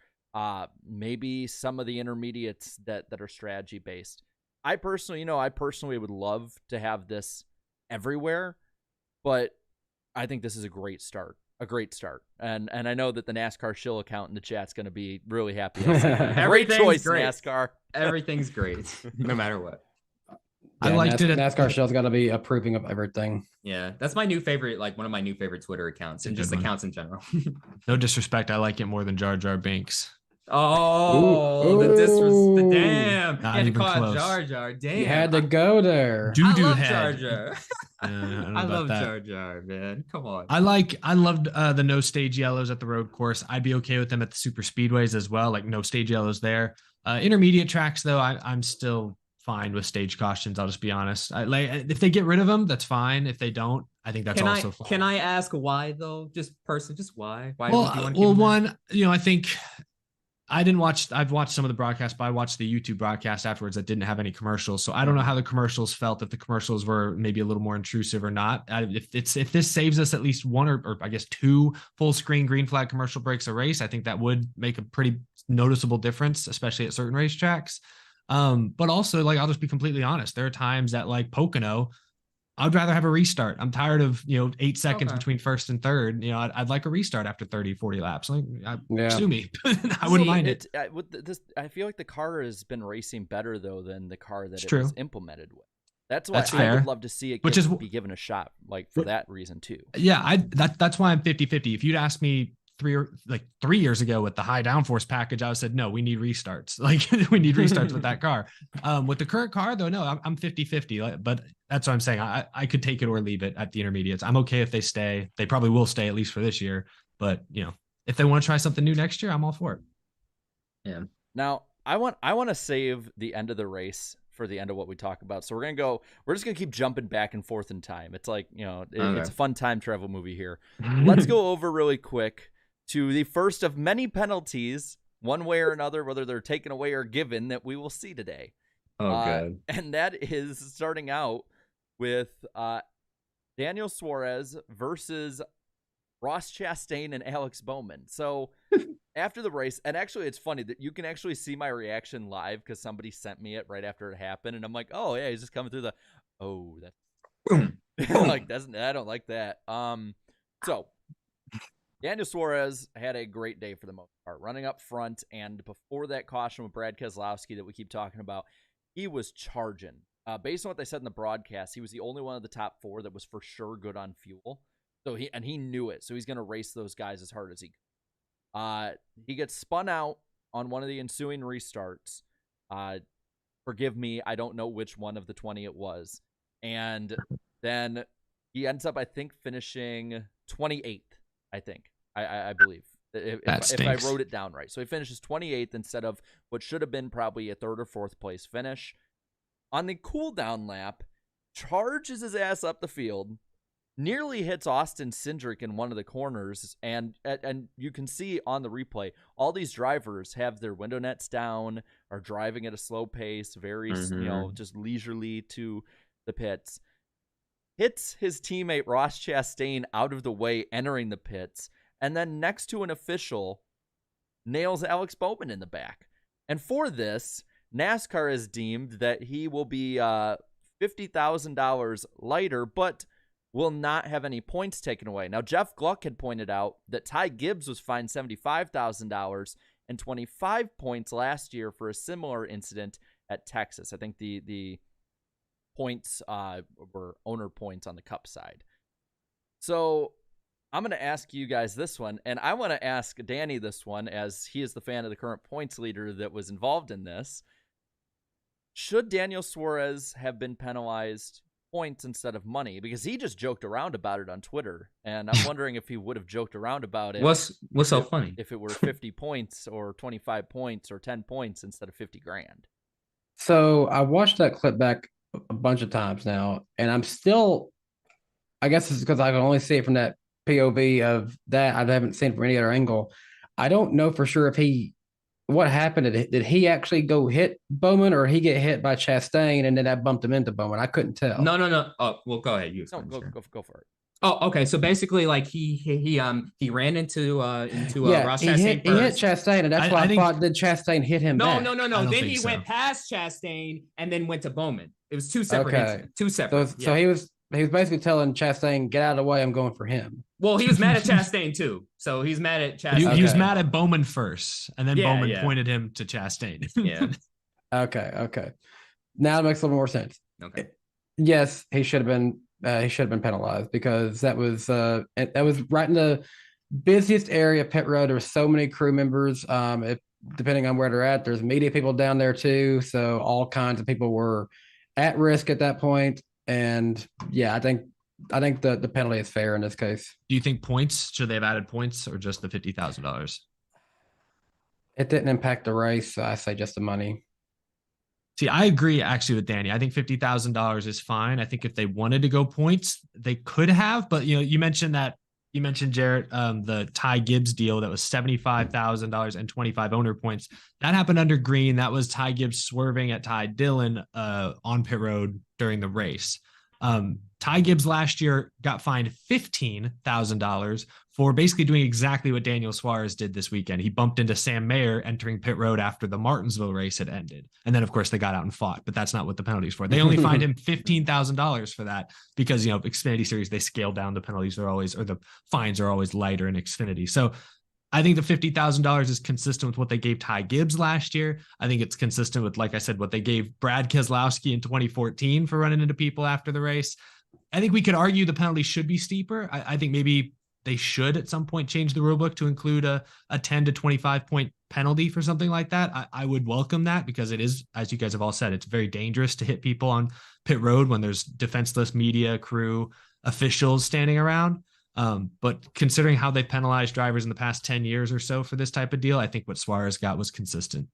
Maybe some of the intermediates that are strategy based. I personally would love to have this everywhere, but I think this is a great start. And I know that the NASCAR shill account in the chat's going to be really happy. Great choice, great. NASCAR. Everything's great, no matter what. Yeah, I liked it. NASCAR show's got to be approving of everything. Yeah, that's my new favorite, like one of my new favorite Twitter accounts, and just accounts in general. No disrespect, I like it more than Jar Jar Binks. Oh, the disrespect! Damn, Not you had to even call close. it Jar Jar. Damn, You had to go there. I love head. Jar Jar. I I love that. Jar Jar, man. Come on. I loved the no stage yellows at the road course. I'd be okay with them at the super speedways as well, like no stage yellows there. Intermediate tracks though, I'm still fine with stage cautions. I'll just be honest. If they get rid of them, that's fine. If they don't, I think that's also fine. Can I ask why though? Just why? Why well, would you want to give one, I think I've watched some of the broadcasts, but I watched the YouTube broadcast afterwards that didn't have any commercials. So I don't know how the commercials felt, if the commercials were maybe a little more intrusive or not. If this saves us at least one or I guess 2 full screen green flag commercial breaks a race, I think that would make a pretty noticeable difference, especially at certain racetracks. But also, I'll just be completely honest. There are times that Pocono, I'd rather have a restart. I'm tired of, 8 seconds between first and third. I'd like a restart after 30, 40 laps. Sue me. I wouldn't mind it. I feel like the car has been racing better though than the car that true. was impimplemented with. That's why I would love to see it be given a shot, for that reason too. Yeah, that's why I'm 50-50. If you'd asked me 3 years ago with the high downforce package, I would have said, no, we need restarts. We need restarts with that car. With the current car though, no, I'm 50-50. But that's what I'm saying. I could take it or leave it at the intermediates. I'm okay if they stay. They probably will stay at least for this year. But if they want to try something new next year, I'm all for it. Yeah. Now I want to save the end of the race for the end of what we talk about. So we're just gonna keep jumping back and forth in time. It's it's a fun time travel movie here. Let's go over really quick to the first of many penalties, one way or another, whether they're taken away or given, that we will see today. Good. And that is starting out with Daniel Suarez versus Ross Chastain and Alex Bowman. So after the race, and actually it's funny that you can actually see my reaction live because somebody sent me it right after it happened, and I'm like, oh yeah, he's just coming through the, oh, that's boom. I don't like that. So Daniel Suarez had a great day for the most part, running up front, and before that caution with Brad Keselowski that we keep talking about, he was charging. Based on what they said in the broadcast, he was the only one of the top 4 that was for sure good on fuel. So he knew it. So he's going to race those guys as hard as he can. He gets spun out on one of the ensuing restarts. Forgive me, I don't know which one of the 20 it was. And then he ends up, I think, finishing 28th, I think. I believe. If I wrote it down right. So he finishes 28th instead of what should have been probably a 3rd or 4th place finish. On the cool down lap, charges his ass up the field, nearly hits Austin Cindric in one of the corners, and you can see on the replay, all these drivers have their window nets down, are driving at a slow pace, very just leisurely to the pits. Hits his teammate Ross Chastain out of the way, entering the pits, and then next to an official, nails Alex Bowman in the back. And for this, NASCAR has deemed that he will be $50,000 lighter, but will not have any points taken away. Now, Jeff Gluck had pointed out that Ty Gibbs was fined $75,000 and 25 points last year for a similar incident at Texas. I think the points were owner points on the Cup side. So I'm going to ask you guys this one, and I want to ask Danny this one, as he is the fan of the current points leader that was involved in this. Should Daniel Suarez have been penalized points instead of money? Because he just joked around about it on Twitter, and I'm wondering if he would have joked around about it. What's so funny? If it were 50 points or 25 points or 10 points instead of 50 grand. So I watched that clip back a bunch of times now, and I'm still, I guess it's because I can only see it from that POV of that. I haven't seen it from any other angle. I don't know for sure if what happened. Did he actually go hit Bowman, or he get hit by Chastain and then that bumped him into Bowman? I couldn't tell. No. Oh, well, go ahead. You go for it. Oh, okay. So basically, he ran into Ross Chastain. He hit Chastain, and that's why I thought, did Chastain hit him? No. Then he went past Chastain and then went to Bowman. It was two separate incidents. Two separate. So he was basically telling Chastain, "Get out of the way. I'm going for him." Well, he was mad at Chastain too. So he's mad at Chastain. He was mad at Bowman first, and then Bowman pointed him to Chastain. Yeah. Okay. Now it makes a little more sense. Okay. Yes, he should have been. He should have been penalized because that was right in the busiest area of pit road. There were so many crew members. Depending on where they're at, there's media people down there too. So all kinds of people were at risk at that point. And yeah, I think the penalty is fair in this case. Do you think points? Should they have added points or just the $50,000? It didn't impact the race, so I say just the money. See, I agree actually with Danny. I think $50,000 is fine. I think if they wanted to go points, they could have. But you mentioned Jarrett, the Ty Gibbs deal that was $75,000 and 25 owner points. That happened under green. That was Ty Gibbs swerving at Ty Dillon on pit road during the race. Ty Gibbs last year got fined $15,000 for basically doing exactly what Daniel Suarez did this weekend. He bumped into Sam Mayer entering pit road after the Martinsville race had ended. And then, of course, they got out and fought, but that's not what the penalty's for. They only fined him $15,000 for that because, Xfinity Series, they scale down the penalties the fines are always lighter in Xfinity. So I think the $50,000 is consistent with what they gave Ty Gibbs last year. I think it's consistent with, like I said, what they gave Brad Keselowski in 2014 for running into people after the race. I think we could argue the penalty should be steeper. I think maybe they should at some point change the rulebook to include a 10 to 25 point penalty for something like that. I would welcome that because it is, as you guys have all said, it's very dangerous to hit people on pit road when there's defenseless media, crew, officials standing around. But considering how they penalized drivers in the past 10 years or so for this type of deal, I think what Suarez got was consistent.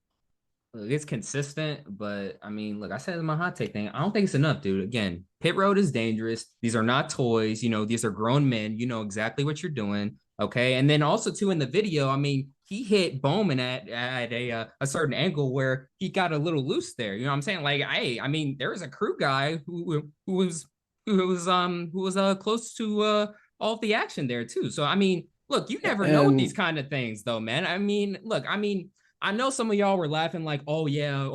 Look, it's consistent, but I mean, look, I said in my hot take thing, I don't think it's enough, dude. Again, pit road is dangerous. These are not toys. These are grown men. You know exactly what you're doing. Okay. And then also too in the video, I mean, he hit Bowman at a certain angle where he got a little loose there. You know what I'm saying? Like, I mean, there was a crew guy who was close to all of the action there too. So I mean, look, you never know with these kind of things though, man. I mean, look, I know some of y'all were laughing like, oh yeah,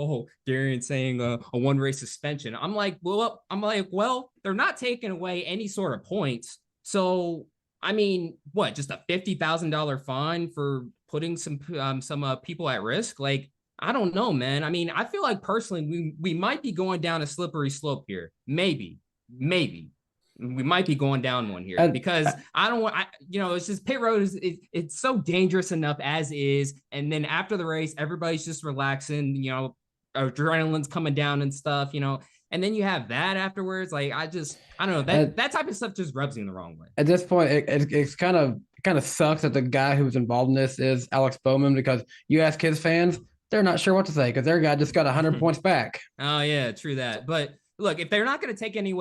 Darian saying a one race suspension. I'm like, well, they're not taking away any sort of points. So I mean, what, just a $50,000 fine for putting some people at risk? Like, I don't know, man. I mean, I feel like personally we might be going down a slippery slope here. Maybe. We might be going down one here because I don't want, it's just pit road it's so dangerous enough as is. And then after the race, everybody's just relaxing, adrenaline's coming down and stuff, and then you have that afterwards. Like, I don't know, that type of stuff just rubs you in the wrong way. At this point, it's kind of sucks that the guy who's involved in this is Alex Bowman, because you ask his fans, they're not sure what to say because their guy just got 100 points back. Oh yeah, true that. But look, if they're not going to take any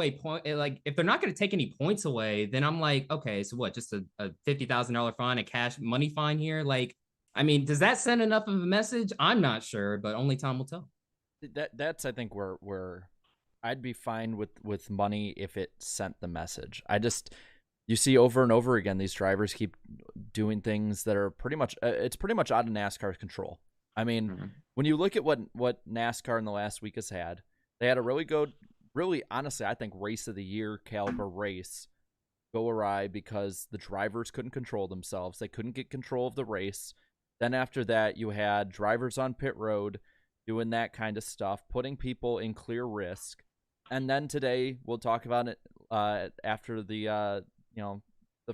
points away, then I'm like, okay, so what? Just a $50,000 fine, a cash money fine here? Like, I mean, does that send enough of a message? I'm not sure, but only time will tell. That's I think where I'd be fine with money if it sent the message. You see over and over again these drivers keep doing things that are pretty much out of NASCAR's control. I mean, when you look at what NASCAR in the last week has had. They had a really honestly, I think race of the year caliber race go awry because the drivers couldn't control themselves. They couldn't get control of the race. Then after that, you had drivers on pit road doing that kind of stuff, putting people in clear risk. And then today, we'll talk about it after the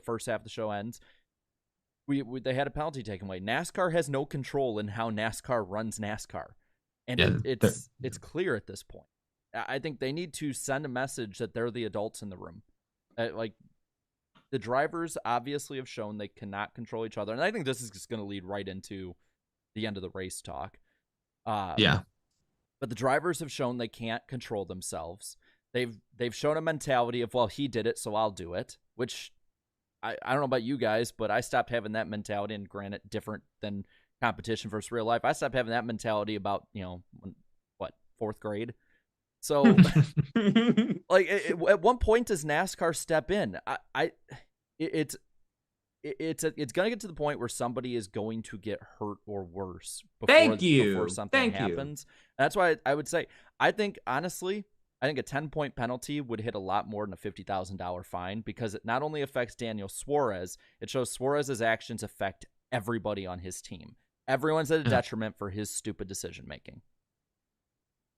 first half of the show ends. They had a penalty taken away. NASCAR has no control in how NASCAR runs NASCAR. And it's clear at this point. I think they need to send a message that they're the adults in the room. Like, the drivers obviously have shown they cannot control each other. And I think this is just going to lead right into the end of the race talk. Yeah. But the drivers have shown they can't control themselves. They've shown a mentality of, well, he did it, so I'll do it, which I don't know about you guys, but I stopped having that mentality, and granted, different than competition versus real life. I stopped having that mentality about, fourth grade. So, like, at one point does NASCAR step in? It's going to get to the point where somebody is going to get hurt or worse before something happens. That's why I would say, I think a 10-point penalty would hit a lot more than a $50,000 fine, because it not only affects Daniel Suarez, it shows Suarez's actions affect everybody on his team. Everyone's at a detriment for his stupid decision making.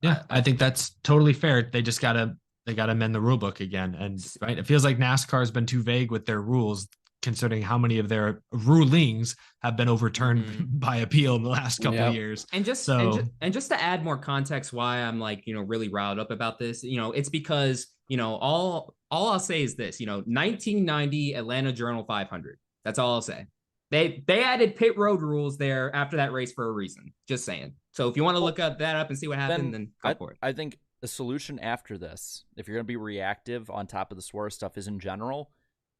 Yeah, I think that's totally fair. They just gotta amend the rule book again. And right, it feels like NASCAR has been too vague with their rules, considering how many of their rulings have been overturned by appeal in the last couple of years. And just to add more context why I'm really riled up about this, it's because, all I'll say is this, 1990 Atlanta Journal 500. That's all I'll say. They added pit road rules there after that race for a reason. Just saying. So if you want to look that up and see what happened, then go for it. I think the solution after this, if you're going to be reactive on top of the Suarez stuff, is in general,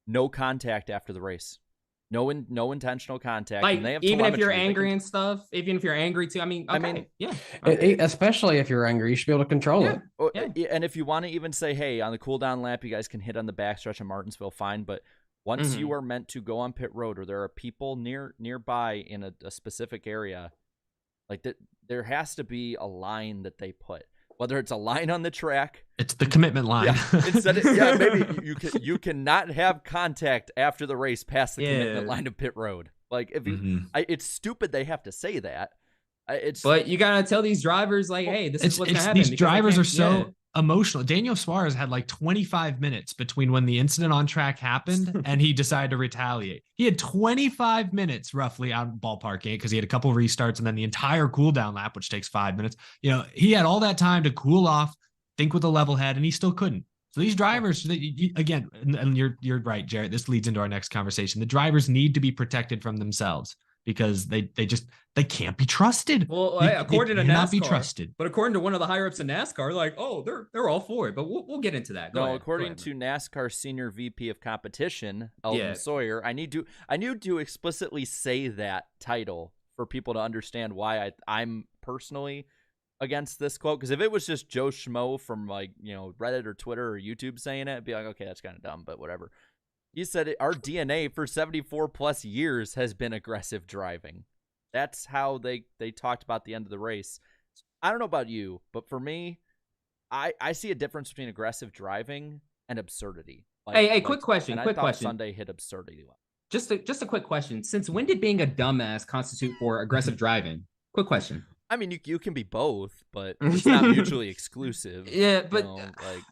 no contact after the race. No intentional contact. Like, and they have even if you're telemetry, angry and stuff, even if you're angry too, yeah. Especially if you're angry, you should be able to control it. Yeah. And if you want to even say, hey, on the cool down lap, you guys can hit on the backstretch of Martinsville, fine. But once you are meant to go on pit road, or there are people nearby in a specific area, like that, there has to be a line that they put. Whether it's a line on the track, it's the commitment line. Yeah, maybe you cannot have contact after the race past the commitment line of pit road. Like if you, it's stupid they have to say that. But you gotta tell these drivers like, hey, this is what's gonna happen. These drivers are so emotional. Daniel Suarez had like 25 minutes between when the incident on track happened and he decided to retaliate. He had 25 minutes roughly on ballpark gate because he had a couple of restarts and then the entire cool down lap, which takes 5 minutes. You know, he had all that time to cool off, think with a level head, and he still couldn't. So these drivers, again, and you're right, Jarrett, this leads into our next conversation. The drivers need to be protected from themselves, because they can't be trusted. Well, according to NASCAR, cannot be trusted. But according to one of the higher ups in NASCAR, like, oh, they're all for it. But we'll get into that. According to NASCAR Senior VP of Competition, Eldon Sawyer, I need to explicitly say that title for people to understand why I'm personally against this quote. Because if it was just Joe Schmo from Reddit or Twitter or YouTube saying it, it'd be like, okay, that's kind of dumb, but whatever. You said our DNA for 74 plus years has been aggressive driving. That's how they talked about the end of the race. I don't know about you, but for me, I see a difference between aggressive driving and absurdity. Quick question. Quick question. Sunday hit absurdity. Just a quick question. Since when did being a dumbass constitute for aggressive driving? Quick question. I mean, you can be both, but it's not mutually exclusive. Yeah, but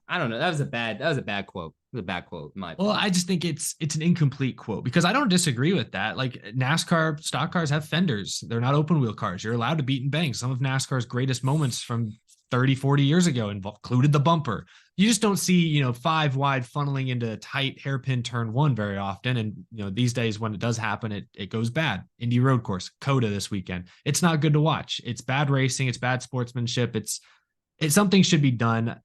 I don't know. That was a bad quote. It was a bad quote. Well, I just think it's an incomplete quote, because I don't disagree with that. Like, NASCAR stock cars have fenders. They're not open wheel cars. You're allowed to beat and bang. Some of NASCAR's greatest moments from 30, 40 years ago included the bumper. You just don't see, 5 wide funneling into tight hairpin turn 1 very often. And, these days when it does happen, it goes bad. Indy road course, COTA this weekend. It's not good to watch. It's bad racing. It's bad sportsmanship. It's something should be done.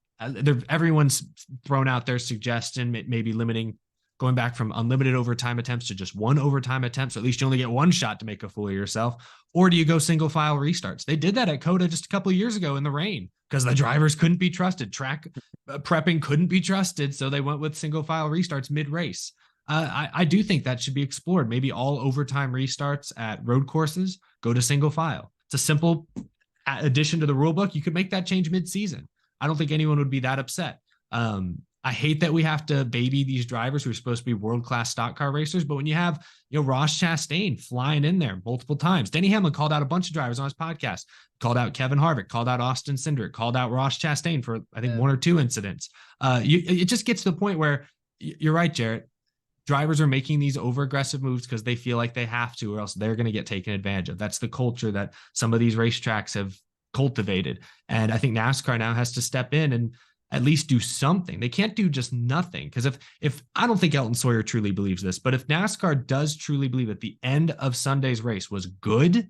Everyone's thrown out their suggestion, maybe limiting, going back from unlimited overtime attempts to just 1 overtime attempt. So at least you only get 1 shot to make a fool of yourself. Or do you go single file restarts? They did that at COTA just a couple of years ago in the rain because the drivers couldn't be trusted. Track prepping couldn't be trusted. So they went with single file restarts mid race. I do think that should be explored. Maybe all overtime restarts at road courses go to single file. It's a simple addition to the rule book. You could make that change mid season. I don't think anyone would be that upset. I hate that we have to baby these drivers who are supposed to be world-class stock car racers, but when you have, Ross Chastain flying in there multiple times, Denny Hamlin called out a bunch of drivers on his podcast, called out Kevin Harvick, called out Austin Cindric, called out Ross Chastain for, I think, 1 or 2 incidents. It just gets to the point where you're right, Jarrett. Drivers are making these over-aggressive moves because they feel like they have to, or else they're going to get taken advantage of. That's the culture that some of these racetracks have cultivated. And I think NASCAR now has to step in and at least do something. They can't do just nothing. Because if I don't think Eldon Sawyer truly believes this, but if NASCAR does truly believe that the end of Sunday's race was good,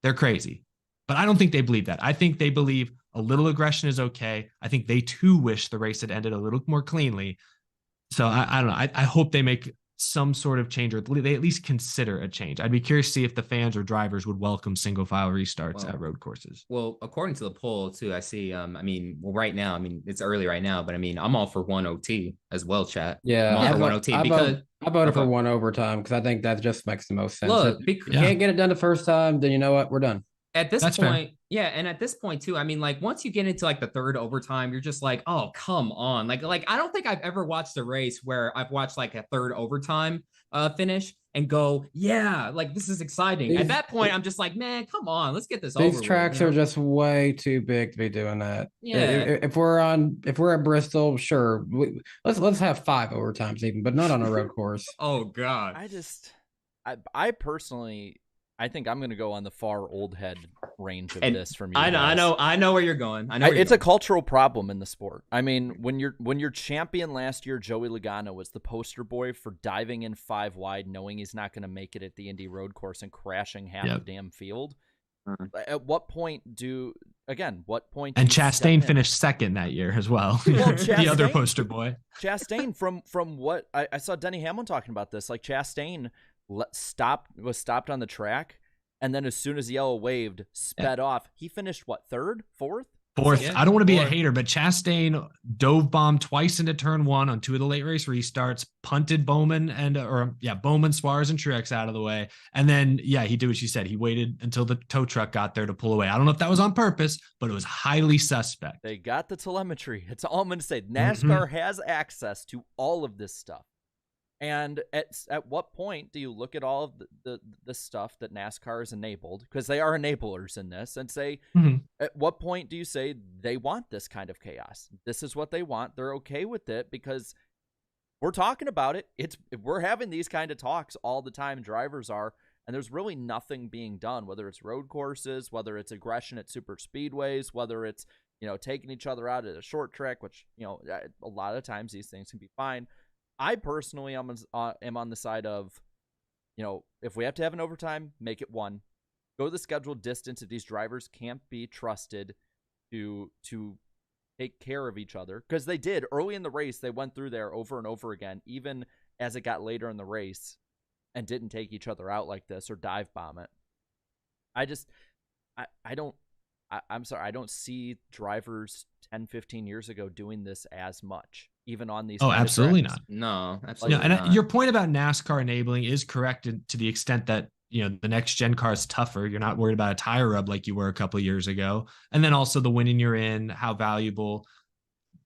they're crazy. But I don't think they believe that. I think they believe a little aggression is okay. I think they too wish the race had ended a little more cleanly. So I don't know. I hope they make some sort of change, or they at least consider a change. I'd be curious to see if the fans or drivers would welcome single file restarts at road courses. Well, according to the poll too, I see, right now, it's early right now, but I'm all for 1 OT as well, chat. Yeah. I'm all for 1 OT because I voted for 1 overtime because I think that just makes the most sense. Look, if you can't get it done the first time, then you know what? We're done. At this point, yeah, and at this point too, once you get into like the 3rd overtime, you're just like, oh, come on. Like I don't think I've ever watched a race where I've watched like a 3rd overtime finish and go, yeah, like this is exciting. At that point, I'm just like, man, come on, let's get this over. These tracks are just way too big to be doing that. Yeah. If we're at Bristol, sure, let's have 5 overtimes even, but not on a road course. Oh God. I personally I think I'm going to go on the far old head range of And this from you. I know where you're going. It's a cultural problem in the sport. I mean, when your champion last year, Joey Logano, was the poster boy for diving in 5 wide, knowing he's not going to make it at the Indy Road Course and crashing half the damn field. At what point do And you Chastain step in? finished second that year as well. Well, The other poster boy. Chastain, from what I saw Denny Hamlin talking about this, like Chastain was stopped on the track, and then as soon as the yellow waved, sped off. He finished what, third, fourth? Fourth. I don't want to be a hater, but Chastain dove bomb twice into turn 1 on 2 of the late race restarts, punted Bowman Bowman, Suarez, and Truex out of the way. And then, he did what you said. He waited until the tow truck got there to pull away. I don't know if that was on purpose, but it was highly suspect. They got the telemetry. It's all I'm going to say. NASCAR has access to all of this stuff. And at what point do you look at all of the stuff that NASCAR has enabled, because they are enablers in this, and say, at what point do you say they want this kind of chaos? This is what they want. They're okay with it because we're talking about it. We're having these kind of talks all the time. Drivers are, and there's really nothing being done, whether it's road courses, whether it's aggression at super speedways, whether it's, taking each other out at a short track, which, a lot of times these things can be fine. I personally am on the side of, if we have to have an overtime, make it 1. Go the scheduled distance if these drivers can't be trusted to take care of each other. Because they did. Early in the race, they went through there over and over again, even as it got later in the race, and didn't take each other out like this or dive bomb it. I'm sorry, I don't see drivers 10, 15 years ago doing this as much, even on these. Oh, absolutely not. No, absolutely and not. Your point about NASCAR enabling is correct to the extent that, the next gen car is tougher. You're not worried about a tire rub like you were a couple of years ago. And then also the winning you're in, how valuable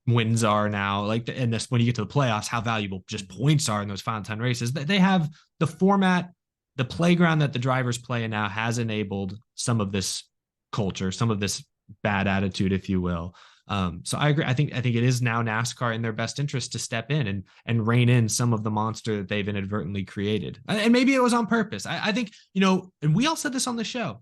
wins are now, and this, when you get to the playoffs, how valuable just points are in those final 10 races. They have the format, the playground that the drivers play in now has enabled some of this culture, some of this bad attitude, if you will. So I agree. I think it is now NASCAR in their best interest to step in and rein in some of the monster that they've inadvertently created. And maybe it was on purpose. I think, and we all said this on the show,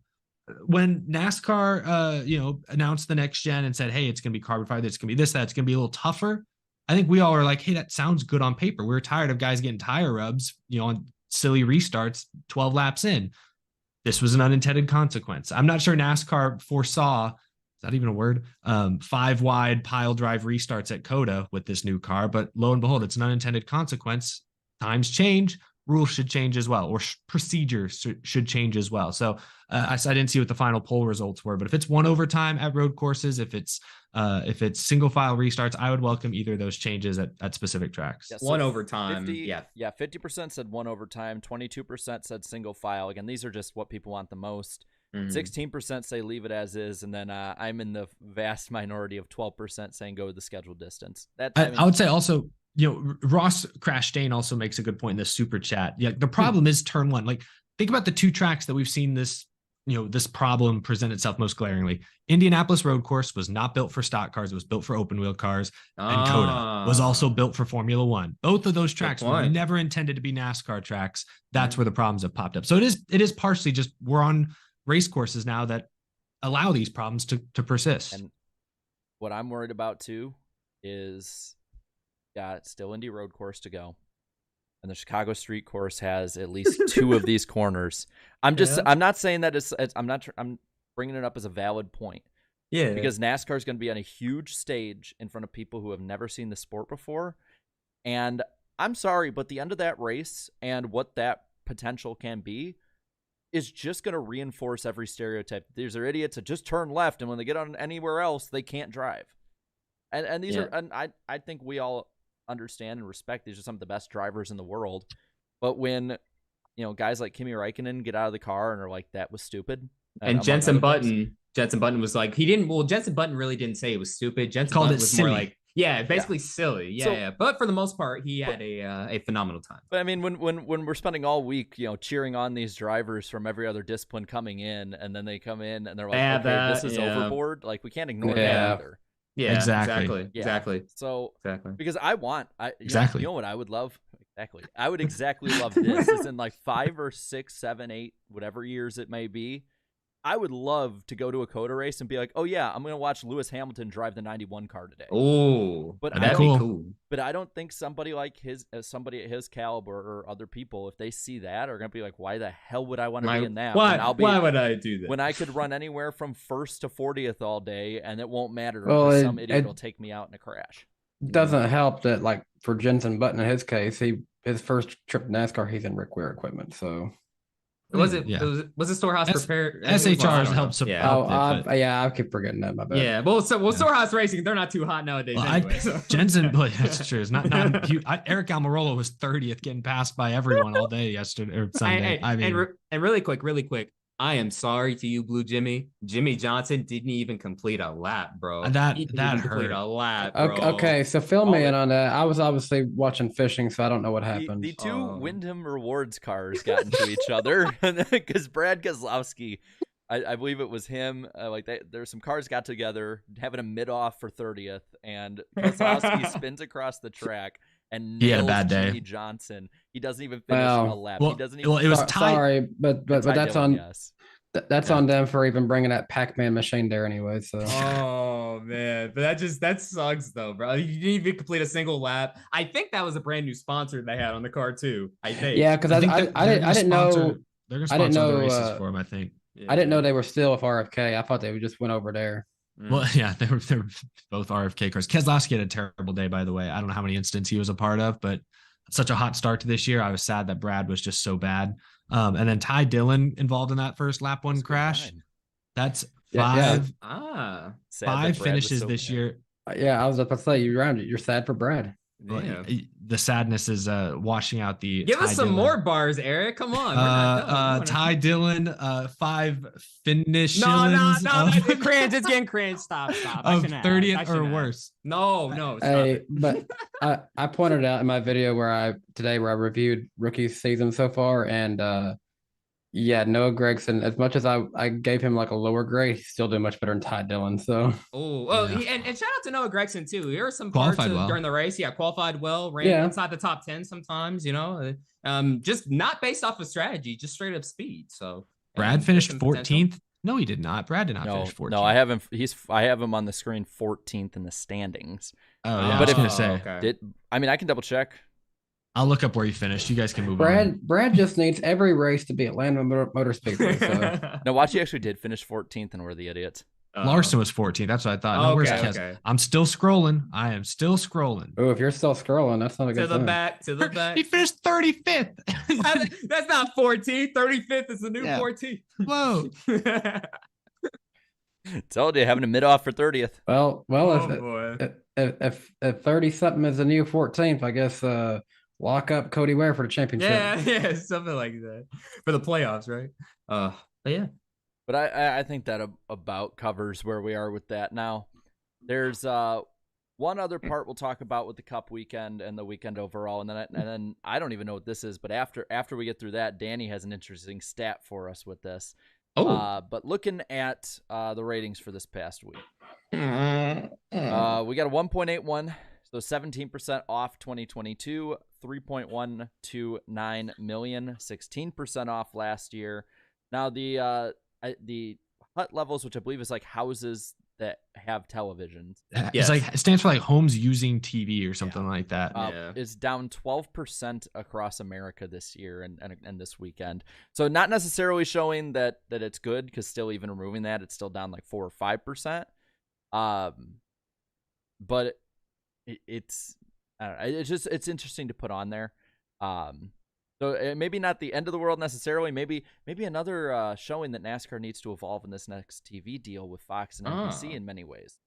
when NASCAR, announced the next gen and said, hey, it's going to be carbon fiber, it's going to be this, that, it's going to be a little tougher. I think we all are like, hey, that sounds good on paper. We're tired of guys getting tire rubs, on silly restarts 12 laps in. This was an unintended consequence. I'm not sure NASCAR foresaw, is that even a word? 5 wide pile drive restarts at COTA with this new car, but lo and behold, it's an unintended consequence. Times change, rules should change as well, or procedures should change as well. So I didn't see what the final poll results were, but if it's 1 overtime at road courses, if it's single file restarts, I would welcome either of those changes at specific tracks. Yeah, so 1 overtime. 50% said 1 overtime, 22% said single file. Again, these are just what people want the most. 16% say leave it as is, and then I'm in the vast minority of 12% saying go with the scheduled distance. I would say also, Ross Crashdane also makes a good point in the super chat. Yeah, the problem is turn 1. Like, think about the 2 tracks that we've seen this problem present itself most glaringly. Indianapolis Road Course was not built for stock cars; it was built for open wheel cars. And COTA was also built for Formula One. Both of those tracks were never intended to be NASCAR tracks. That's where the problems have popped up. So it is partially just we're on race courses now that allow these problems to persist. And what I'm worried about too is, it's still Indy Road Course to go, and the Chicago Street Course has at least 2 of these corners. I'm not saying that I'm bringing it up as a valid point. Yeah, because NASCAR is going to be on a huge stage in front of people who have never seen the sport before, and I'm sorry, but the end of that race and what that potential can be is just going to reinforce every stereotype. These are idiots that just turn left, and when they get on anywhere else, they can't drive. And these are, and I think we all understand and respect these are some of the best drivers in the world. But when, guys like Kimi Räikkönen get out of the car and are like, that was stupid. And Jenson Button was like, Jenson Button really didn't say it was stupid. Jenson Button was silly. More like, basically silly. Yeah. But for the most part, he had a phenomenal time. But I mean, when we're spending all week, cheering on these drivers from every other discipline coming in, and then they come in and they're like, this is overboard. Like, we can't ignore that either. Yeah, exactly. So because you know what I would love? Exactly. I would exactly love this. It's in like 5 or 6, 7, 8, whatever years it may be. I would love to go to a COTA race and be like, oh yeah, I'm going to watch Lewis Hamilton drive the 91 car today. Oh, but that'd be cool. But I don't think somebody like somebody at his caliber or other people, if they see that, are going to be like, why the hell would I want to be in that? Why would I do that? When I could run anywhere from 1st to 40th all day, and it won't matter Well, because some idiot will take me out in a crash. Doesn't help that, like, for Jensen Button in his case, his first trip to NASCAR, he's in Rick Ware equipment. So was it the Storehouse prepared? SHRs helped support. Yeah, I keep forgetting that. My bad. Yeah, well, Storehouse Racing, they're not too hot nowadays. Well, anyway, Jensen, but that's true. It's not Eric Almirola was 30th, getting passed by everyone all day yesterday or Sunday. And really quick. I am sorry to you, Blue Jimmy. Jimmy Johnson didn't even complete a lap, bro. That hurt. Complete a lap, bro. Okay, so fill me in on that. I was obviously watching fishing, so I don't know what happened. The two Wyndham Rewards cars got into each other because Brad Keselowski, I believe it was him. There's some cars got together having a mid-off for 30th, and Keselowski spins across the track. And he had a bad day. Jimmy Johnson. He doesn't even finish a lap. He doesn't even. Well, it was tight. Sorry, but that's on. That's on them for even bringing that Pac-Man machine there anyway. So. Oh man, but that sucks though, bro. You didn't even complete a single lap. I think that was a brand new sponsor they had on the car too. I think. Yeah, because I didn't know. They're gonna sponsor the races for him. I think. Yeah. I didn't know they were still with RFK. I thought they just went over there. Well, yeah, they were both RFK cars. Keselowski had a terrible day, by the way. I don't know how many incidents he was a part of, but such a hot start to this year. I was sad that Brad was just so bad. And then Ty Dillon involved in that first lap one crash. That's five. Yeah. Five finishes this year. Yeah, I was about to say you're sad for Brad. Yeah. The sadness is washing out the. Give us some more bars, Eric. Come on. Ty Dillon, 5 finishes. No. It's cringe. It's getting cringe. Stop. Of 30th or worse. No. Hey, but I pointed out in my video where I reviewed rookie season so far, and Noah Gragson, as much as I gave him like a lower grade, he's still doing much better than Ty Dillon. So and shout out to Noah Gragson too. There were some parts during the race. Yeah, qualified well, ran inside the top 10 sometimes, just not based off of strategy, just straight up speed. So Brad finished 14th. No, he did not. Brad did not finish 14th. No, I have him. I have him on the screen 14th in the standings. Oh yeah, but I was gonna say, okay. I can double check. I'll look up where you finished. You guys can move on. Brad just needs every race to be Atlanta Motor Speedway. So. No, watch, he actually did finish 14th, and we're the idiots. Larson was 14th. That's what I thought. No, where's Kes? Okay. I'm still scrolling. I am still scrolling. Oh, if you're still scrolling, that's not a good thing. To the back. He finished 35th. That's not 14th. 35th is the new 14th. Whoa. Told you, having a mid-off for 30th. Well, if 30-something is the new 14th, I guess lock up Cody Ware for the championship. Yeah, something like that. For the playoffs, right? But yeah. But I think that about covers where we are with that. Now, there's one other part we'll talk about with the Cup weekend and the weekend overall, and then I don't even know what this is, but after we get through that, Danny has an interesting stat for us with this. But looking at the ratings for this past week, we got a 1.81, so 17% off 2022, 3.129 million, 16% off last year. Now the HUT levels, which I believe is like houses that have televisions. It's like, it stands for like homes using TV or something like that. Is down 12% across America this year and this weekend. So not necessarily showing that it's good, because still even removing that, it's still down like 4 or 5%. But it's I don't know. It's interesting to put on there. So maybe not the end of the world necessarily. Maybe another showing that NASCAR needs to evolve in this next TV deal with Fox and NBC in many ways.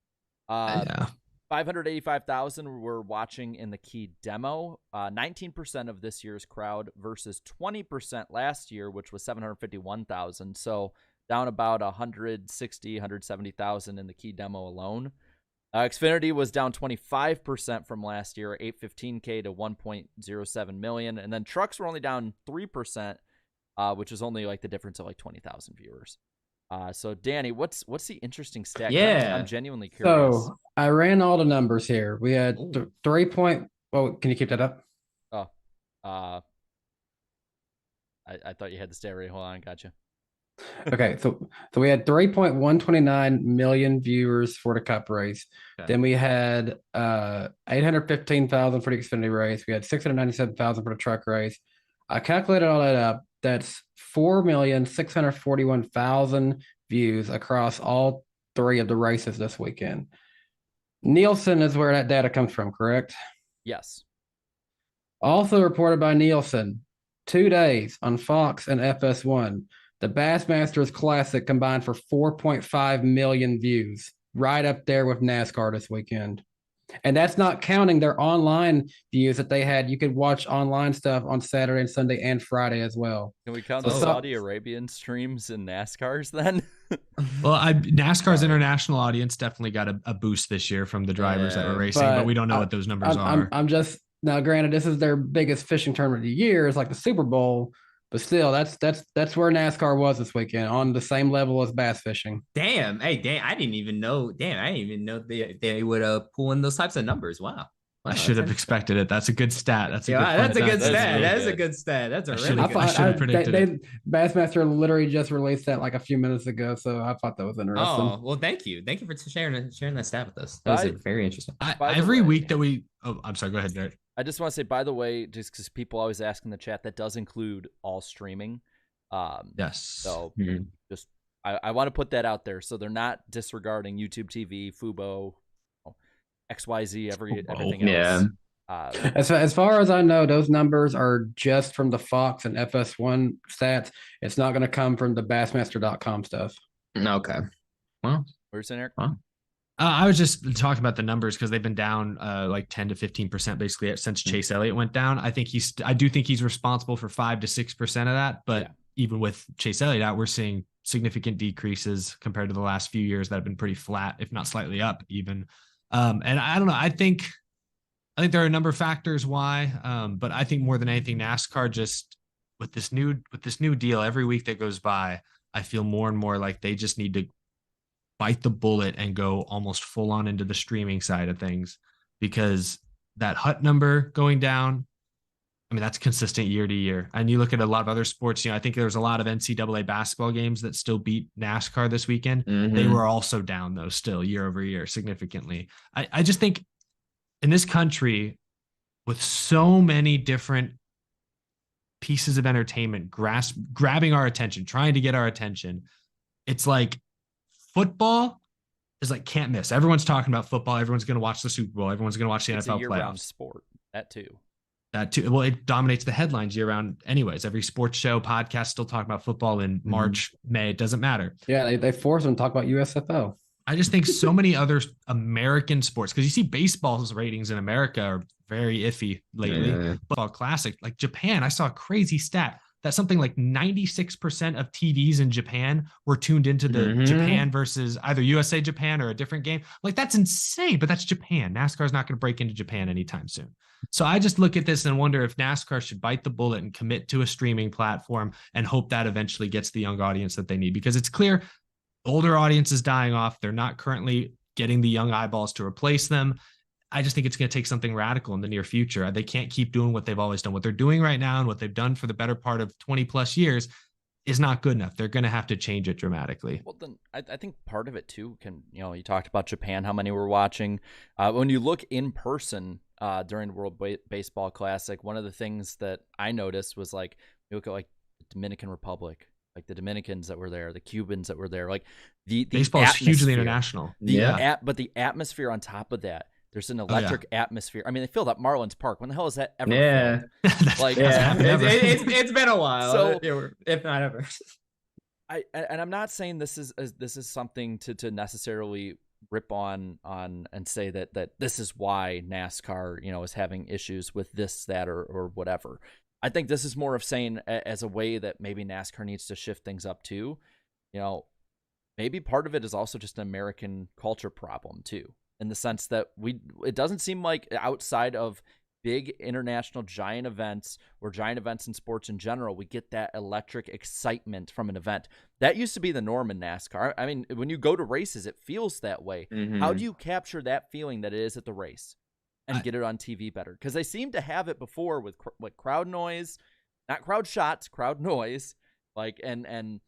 585,000 were watching in the key demo. 19% of this year's crowd versus 20% last year, which was 751,000. So down about 170,000 in the key demo alone. Xfinity was down 25% from last year, 815K to 1.07 million. And then trucks were only down 3%, which is only like the difference of like 20,000 viewers. So Danny, what's the interesting stat? Yeah. I'm genuinely curious. So I ran all the numbers here. We had 3 point. Oh, can you keep that up? Oh, I thought you had the stay ready. Hold on, gotcha. Okay, so we had 3.129 million viewers for the Cup race. Okay. Then we had 815,000 for the Xfinity race. We had 697,000 for the truck race. I calculated all that up. That's 4,641,000 views across all three of the races this weekend. Nielsen is where that data comes from, correct? Yes. Also reported by Nielsen, 2 days on Fox and FS1. The Bassmasters Classic combined for 4.5 million views, right up there with NASCAR this weekend. And that's not counting their online views that they had. You could watch online stuff on Saturday and Sunday and Friday as well. Can we count So the some- Saudi Arabian streams in NASCAR's then? Well, NASCAR's international audience definitely got a boost this year from the drivers that were racing, but we don't know what those numbers are. I'm just now. Granted, this is their biggest fishing tournament of the year. It's like the Super Bowl, but still, that's where NASCAR was this weekend, on the same level as bass fishing. Damn. Hey, damn. I didn't even know they would pull in those types of numbers. Wow. I should have expected it. That's a good stat. That's a That's a good That's stat. really That is a good. good stat. That's a I really should've- good. I should have predicted it. Bassmaster literally just released that like a few minutes ago, so I thought that was interesting. Oh, well, thank you for sharing that stat with us. That was very interesting. By the Every way- week that we, I'm sorry, go ahead, Derek. I just want to say, by the way, just because people always ask in the chat, that does include all streaming. Yes. So Mhm. just I want to put that out there, so they're not disregarding YouTube TV, Fubo, XYZ, everything else. Yeah. As far as I know, those numbers are just from the Fox and FS1 stats. It's not going to come from the Bassmaster.com stuff. Okay. Well, Where's in Eric? I was just talking about the numbers because they've been down like 10 to 15% basically since Chase Elliott went down. I do think he's responsible for 5 to 6% of that, but even with Chase Elliott out, we're seeing significant decreases compared to the last few years that have been pretty flat, if not slightly up even. And I don't know. I think there are a number of factors why, but I think more than anything, NASCAR just with this new deal, every week that goes by, I feel more and more like they just need to bite the bullet and go almost full on into the streaming side of things, because that HUT number going down, I mean, that's consistent year to year. And you look at a lot of other sports, I think there's a lot of NCAA basketball games that still beat NASCAR this weekend. mhm. They were also down though, still year over year significantly. I just think in this country with so many different pieces of entertainment grabbing our attention, trying to get our attention, it's like football is like can't miss. Everyone's talking about football. Everyone's going to watch the Super Bowl. Everyone's going to watch the It's NFL a year-round playoffs. sport. That too. That too. Well, it dominates the headlines year round anyways. Every sports show, podcast still talking about football in March, May. It doesn't matter. Yeah, they force them to talk about USFL. I just think so many other American sports, because you see baseball's ratings in America are very iffy lately. Yeah. Football classic, like Japan, I saw a crazy stat that something like 96% of TVs in Japan were tuned into the Japan versus either USA Japan or a different game. Like, that's insane, but that's Japan. NASCAR's not going to break into Japan anytime soon. So I just look at this and wonder if NASCAR should bite the bullet and commit to a streaming platform and hope that eventually gets the young audience that they need, because it's clear older audience is dying off. They're not currently getting the young eyeballs to replace them. I just think it's going to take something radical in the near future. They can't keep doing what they've always done. What they're doing right now and what they've done for the better part of 20 plus years is not good enough. They're going to have to change it dramatically. Well, then I think part of it too you talked about Japan, how many were watching. When you look in person during the World Baseball Classic, one of the things that I noticed was like, you look at like the Dominican Republic, like the Dominicans that were there, the Cubans that were there, like the baseball is hugely atmosphere. international. But the atmosphere on top of that, there's an electric atmosphere. I mean, they filled up Marlins Park. When the hell has that ever filled? Like, it's been a while, So- if not ever. And I'm not saying this is something to necessarily rip on and say that this is why NASCAR is having issues with this, that, or whatever. I think this is more of saying as a way that maybe NASCAR needs to shift things up too. Maybe part of it is also just an American culture problem too, in the sense that it doesn't seem like outside of big international giant events or giant events in sports in general, we get that electric excitement from an event. That used to be the norm in NASCAR. I mean, when you go to races, it feels that way. How do you capture that feeling that it is at the race? and get it on TV better, because they seem to have it before with crowd noise, not crowd shots, crowd noise, like and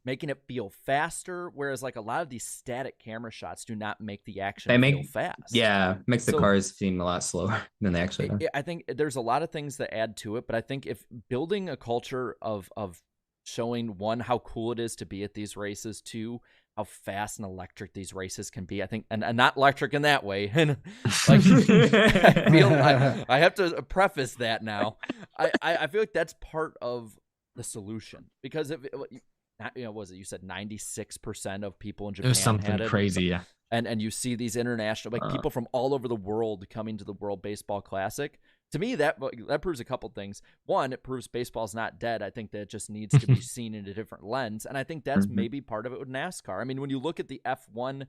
making it feel faster. Whereas like a lot of these static camera shots do not make the action feel fast. Yeah, makes the cars seem a lot slower than they actually are. I think there's a lot of things that add to it, but I think if building a culture of showing, one, how cool it is to be at these races, two, how fast and electric these races can be. I think, and not electric in that way. And like, I have to preface that now. I feel like that's part of the solution, because if was it, you said 96% of people in Japan it was something had it, crazy, yeah. And you see these international, like people from all over the world coming to the World Baseball Classic. To me, that proves a couple things. One, it proves baseball's not dead. I think that it just needs to be seen in a different lens, and I think that's maybe part of it with NASCAR. I mean, when you look at the F1,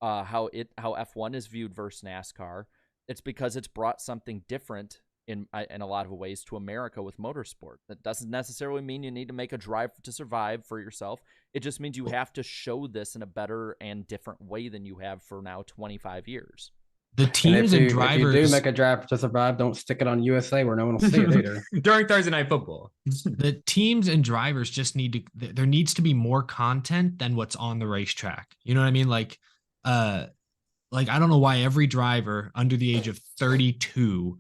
how F1 is viewed versus NASCAR, it's because it's brought something different in a lot of ways to America with motorsport. That doesn't necessarily mean you need to make a Drive to Survive for yourself. It just means you have to show this in a better and different way than you have for now 25 years. The teams and drivers. If you do make a Drive to Survive, don't stick it on USA where no one will see it either. During Thursday Night Football. The teams and drivers just there needs to be more content than what's on the racetrack. You know what I mean? Like I don't know why every driver under the age of 32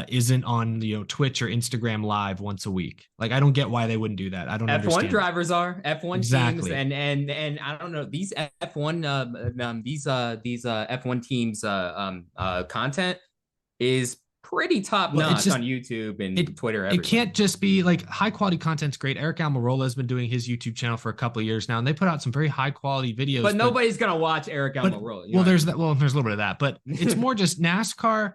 isn't on Twitch or Instagram live once a week. Like, I don't get why they wouldn't do that. I don't understand. F1 drivers are F1 exactly. teams, and I don't know, these F1 these F1 teams content is pretty top notch on YouTube and Twitter. Everywhere. It can't just be like high quality content's great. Eric Almirola has been doing his YouTube channel for a couple of years now, and they put out some very high quality videos. But nobody's gonna watch Eric Almirola. There's that. Well, there's a little bit of that, but it's more just NASCAR.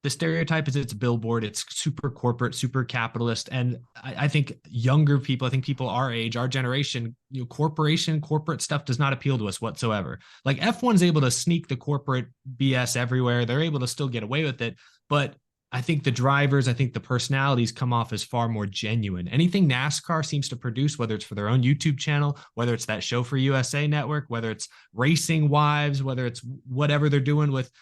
The stereotype is it's a billboard. It's super corporate, super capitalist. And I think younger people, I think people our age, our generation, corporate stuff does not appeal to us whatsoever. Like F1's able to sneak the corporate BS everywhere. They're able to still get away with it. But I think the drivers, I think the personalities come off as far more genuine. Anything NASCAR seems to produce, whether it's for their own YouTube channel, whether it's that show for USA Network, whether it's Racing Wives, whether it's whatever they're doing with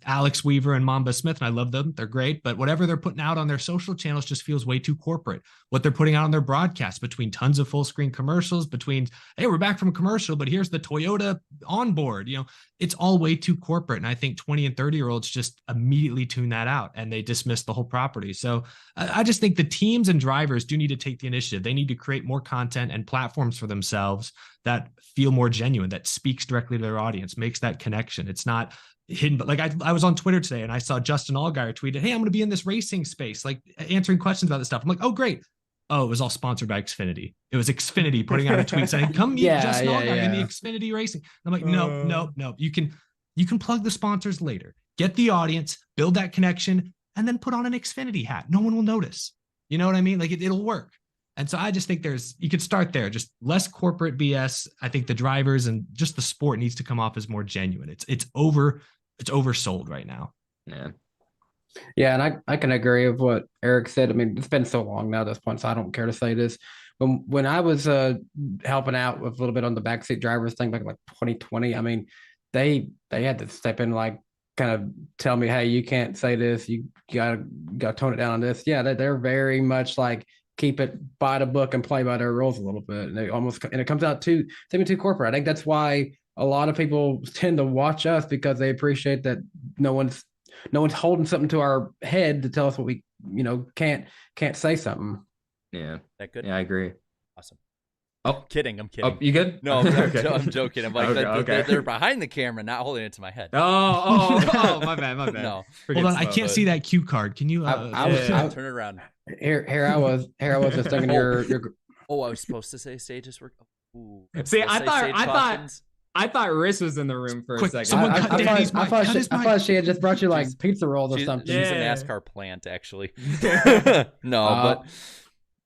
Alex Weaver and Mamba Smith, and I love them. They're great. But whatever they're putting out on their social channels just feels way too corporate. What they're putting out on their broadcasts, between tons of full screen commercials, between, hey, we're back from a commercial, but here's the Toyota onboard, it's all way too corporate. And I think 20 and 30-year-olds just immediately tune that out and they dismiss the whole property. So I just think the teams and drivers do need to take the initiative. They need to create more content and platforms for themselves that feel more genuine, that speaks directly to their audience, makes that connection. It's not hidden, but like I was on Twitter today and I saw Justin Allgaier tweeted, hey, I'm going to be in this racing space, like answering questions about this stuff. I'm like, oh, great. Oh, it was all sponsored by Xfinity. It was Xfinity putting out a tweet saying, come meet Justin Allgaier in the Xfinity racing. I'm like, no. You can plug the sponsors later, get the audience, build that connection, and then put on an Xfinity hat. No one will notice. You know what I mean? Like it'll work. And so I just think you could start there, just less corporate BS. I think the drivers and just the sport needs to come off as more genuine. It's oversold right now. Yeah, and I can agree with what Eric said. I mean, it's been so long now at this point, so I don't care to say this. When I was helping out with a little bit on the backseat drivers thing back in like 2020, I mean, they had to step in, like kind of tell me, hey, you can't say this, you gotta tone it down on this. Yeah, they're very much like keep it by the book and play by their rules a little bit, and it comes out too corporate. I think that's why a lot of people tend to watch us, because they appreciate that no one's holding something to our head to tell us what we can't say something. Yeah, that good. Yeah, I agree. Awesome. Oh, I'm kidding. Oh, you good? No, I'm joking. I'm like, they're behind the camera, not holding it to my head. Oh, my bad. No, hold on. I can't see that cue card. Can you? I'll turn it around. Here I was just thinking your. Oh, I was supposed to say stages work. Ooh, see, I thought Riss was in the room for a second. I thought she had just brought you like pizza rolls or something. She's a NASCAR plant, actually.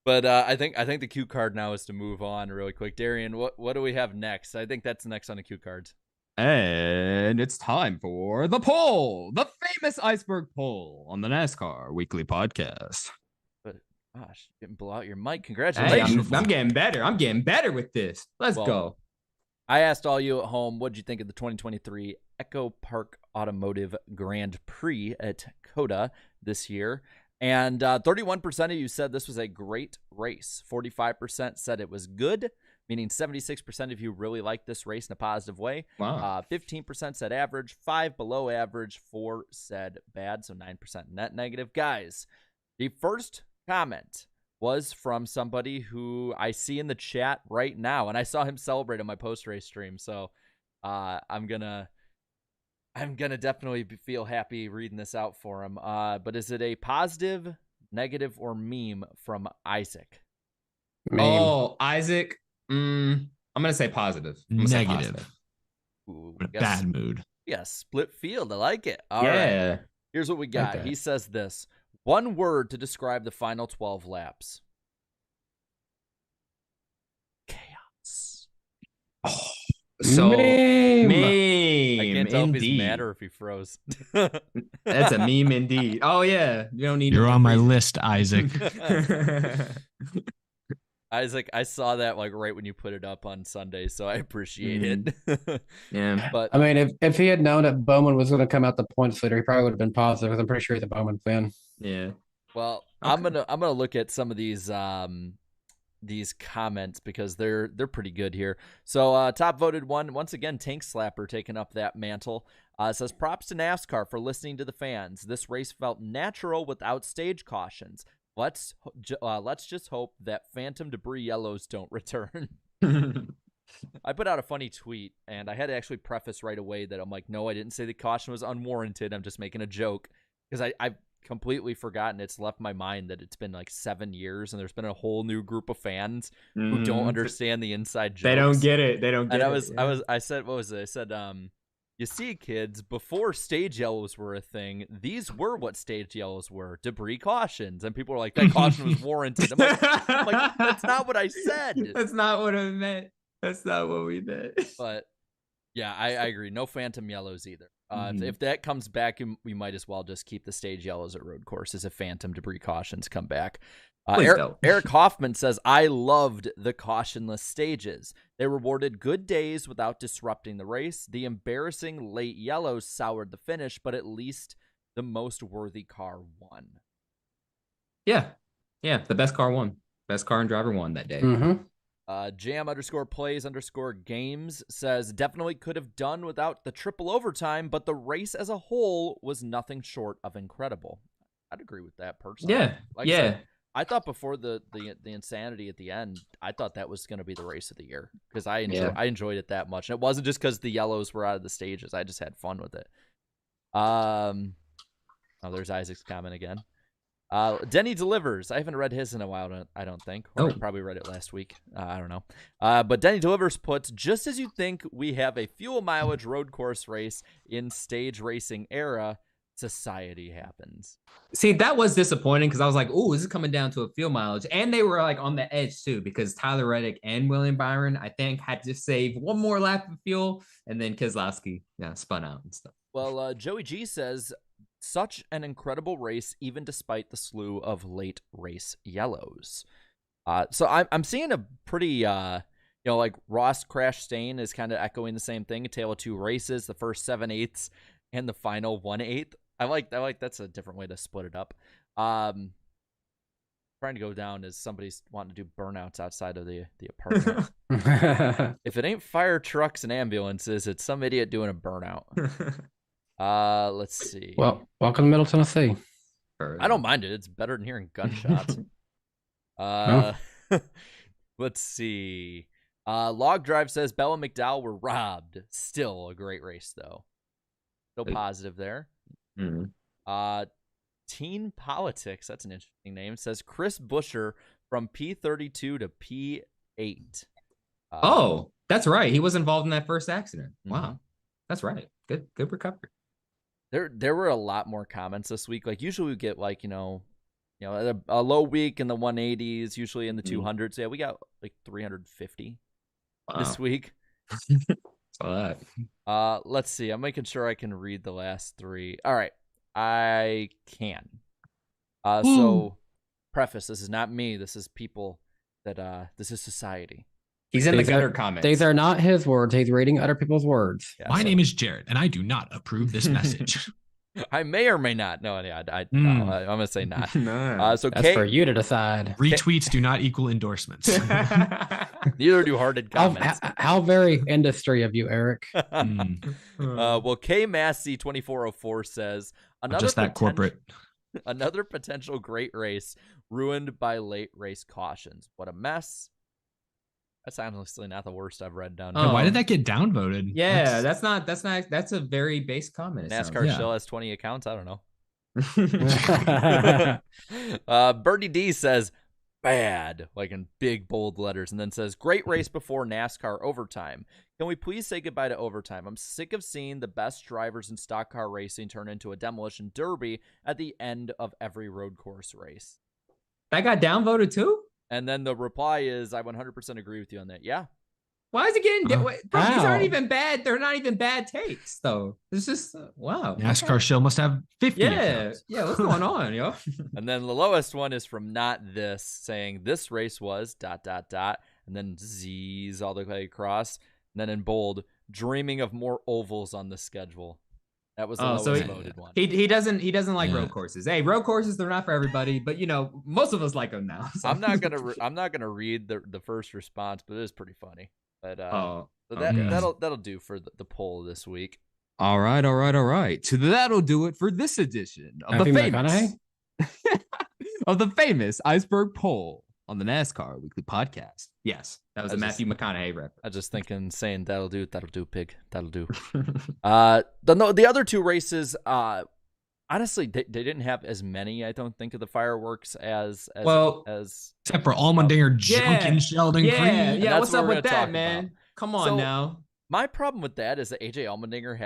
But I think the cue card now is to move on really quick. Darian, what do we have next? I think that's next on the cue cards. And it's time for the poll, the famous Iceberg poll on the NASCAR Weekly Podcast. But gosh, you didn't blow out your mic. Congratulations! Hey, I'm getting better. I'm getting better with this. Let's go. I asked all you at home, what did you think of the 2023 Echo Park Automotive Grand Prix at COTA this year? And 31% of you said this was a great race. 45% said it was good, meaning 76% of you really liked this race in a positive way. Wow. 15% said average, 5 below average, 4 said bad, so 9% net negative. Guys, the first comment was from somebody who I see in the chat right now, and I saw him celebrate on my post-race stream, so I'm gonna definitely feel happy reading this out for him. But is it a positive, negative, or meme from Isaac? Meme. Oh, Isaac. I'm gonna say positive. I'm gonna say Negative. positive. Ooh, In a bad mood. Yeah, split field. I like it. All right. Yeah. Here's what we got. that. He says this. One word to describe the final 12 laps. Chaos. So Meme. meme. I can't tell indeed. if he's mad or if he froze. That's a meme indeed. Oh yeah. You don't need You're to on my freeze. list, Isaac. Isaac, I saw that like right when you put it up on Sunday, so I appreciate it. Yeah. But I mean, if he had known that Bowman was going to come out the points leader, he probably would have been positive. Because I'm pretty sure he's a Bowman fan. Yeah. well, Okay. I'm gonna look at some of these comments because they're pretty good here. So top voted one, once again, Tank Slapper taking up that mantle. Says props to NASCAR for listening to the fans. This race felt natural without stage cautions. Let's just hope that phantom debris yellows don't return. I put out a funny tweet, and I had to actually preface right away that I'm like, no, I didn't say the caution was unwarranted. I'm just making a joke because I've completely forgotten. It's left my mind that it's been like 7 years, and there's been a whole new group of fans who don't understand the inside jokes. They don't get it. They don't get And it. I said, what was it? I said, you see, kids, before stage yellows were a thing, these were what stage yellows were, debris cautions. And people were like, that caution was warranted. I'm like, that's not what I said. That's not what I meant. That's not what we meant. But yeah, I agree. No phantom yellows either. If that comes back, we might as well just keep the stage yellows at road courses if phantom debris cautions come back. Please don't. Eric Hoffman says, I loved the cautionless stages. They rewarded good days without disrupting the race. The embarrassing late yellows soured the finish, but at least the most worthy car won. Yeah. Yeah. The best car won. Best car and driver won that day. Mm-hmm. Jam_plays_games says, definitely could have done without the triple overtime, but the race as a whole was nothing short of incredible. I'd agree with that personally. Yeah. Like I yeah. said, I thought before the insanity at the end, I thought that was going to be the race of the year because I enjoyed it that much. And it wasn't just because the yellows were out of the stages. I just had fun with it. Oh, there's Isaac's comment again. Denny Delivers. I haven't read his in a while, I don't think. Or I probably read it last week. I don't know. But Denny Delivers puts, just as you think we have a fuel mileage road course race in stage racing era, society happens. See, that was disappointing because I was like, "Oh, this is coming down to a fuel mileage," and they were like on the edge too because Tyler Reddick and William Byron, I think, had to save one more lap of fuel, and then Keselowski, spun out and stuff. Well, Joey G says, such an incredible race, even despite the slew of late race yellows. So I'm seeing a pretty, like Ross Crash Stain is kind of echoing the same thing. A tale of two races, the first 7/8 and the final 1/8. I like that's a different way to split it up. Trying to go down as somebody's wanting to do burnouts outside of the apartment. If it ain't fire trucks and ambulances, it's some idiot doing a burnout. Let's see. Well, welcome to Middle Tennessee. I don't mind it. It's better than hearing gunshots. Let's see. Log Drive says Bell and McDowell were robbed. Still a great race though. Still positive there. Mm-hmm. Teen Politics, that's an interesting name, says Chris Buescher from P32 to P8. Oh, that's right. He was involved in that first accident. Wow. Mm-hmm. That's right. Good recovery. There were a lot more comments this week. Like usually we get like, a low week in the 180s, usually in the 200s. Yeah, we got like 350 this week. Saw that. Let's see. I'm making sure I can read the last three. All right. I can. So preface, this is not me. This is people that this is society. He's in the gutter comments. These are not his words. He's reading other people's words. Yeah, My name is Jared, and I do not approve this message. I may or may not. No, yeah, no, I'm gonna say not. No. So That's for you to decide. Retweets do not equal endorsements. neither do hearted comments. How very industry of you, Eric. Well, K Massey 2404 says Just that corporate. another potential great race ruined by late race cautions. What a mess. That's honestly not the worst I've read down here. Why did that get downvoted? Yeah, that's a very base comment. NASCAR Shell has 20 accounts. I don't know. Sounds. Bernie D says bad, like in big bold letters, and then says great race before NASCAR overtime. Can we please say goodbye to overtime? I'm sick of seeing the best drivers in stock car racing turn into a demolition derby at the end of every road course race. That got downvoted too? And then the reply is, I 100% agree with you on that. Yeah. Why is it getting? Bro, these Wow. aren't even bad. They're not even bad takes, though. It's just wow. NASCAR Shell must have 50 Yeah, accounts. yeah. What's going on, yo? And then the lowest one is from Not This, saying this race was ... and then Z's all the way across. And then in bold, dreaming of more ovals on the schedule. That was the lowest voted one. He doesn't like Yeah. road courses. Hey, road courses, they're not for everybody, but you know, most of us like them now. So. I'm not gonna read the first response, but it is pretty funny. But so okay. that'll do for the poll this week. All right. So that'll do it for this edition of Matthew the famous McConaughey? of the famous Iceberg poll on the NASCAR Weekly Podcast. Yes, that was a Matthew McConaughey reference. I just thinking saying that'll do, pig, that'll do. The other two races, honestly, they didn't have as many. I don't think of the fireworks as Except for Allmendinger junking Sheldon Creed. And Yeah. that's What's what up we're with gonna that, talk man? about. Come on So, now. My problem with that is that AJ Allmendinger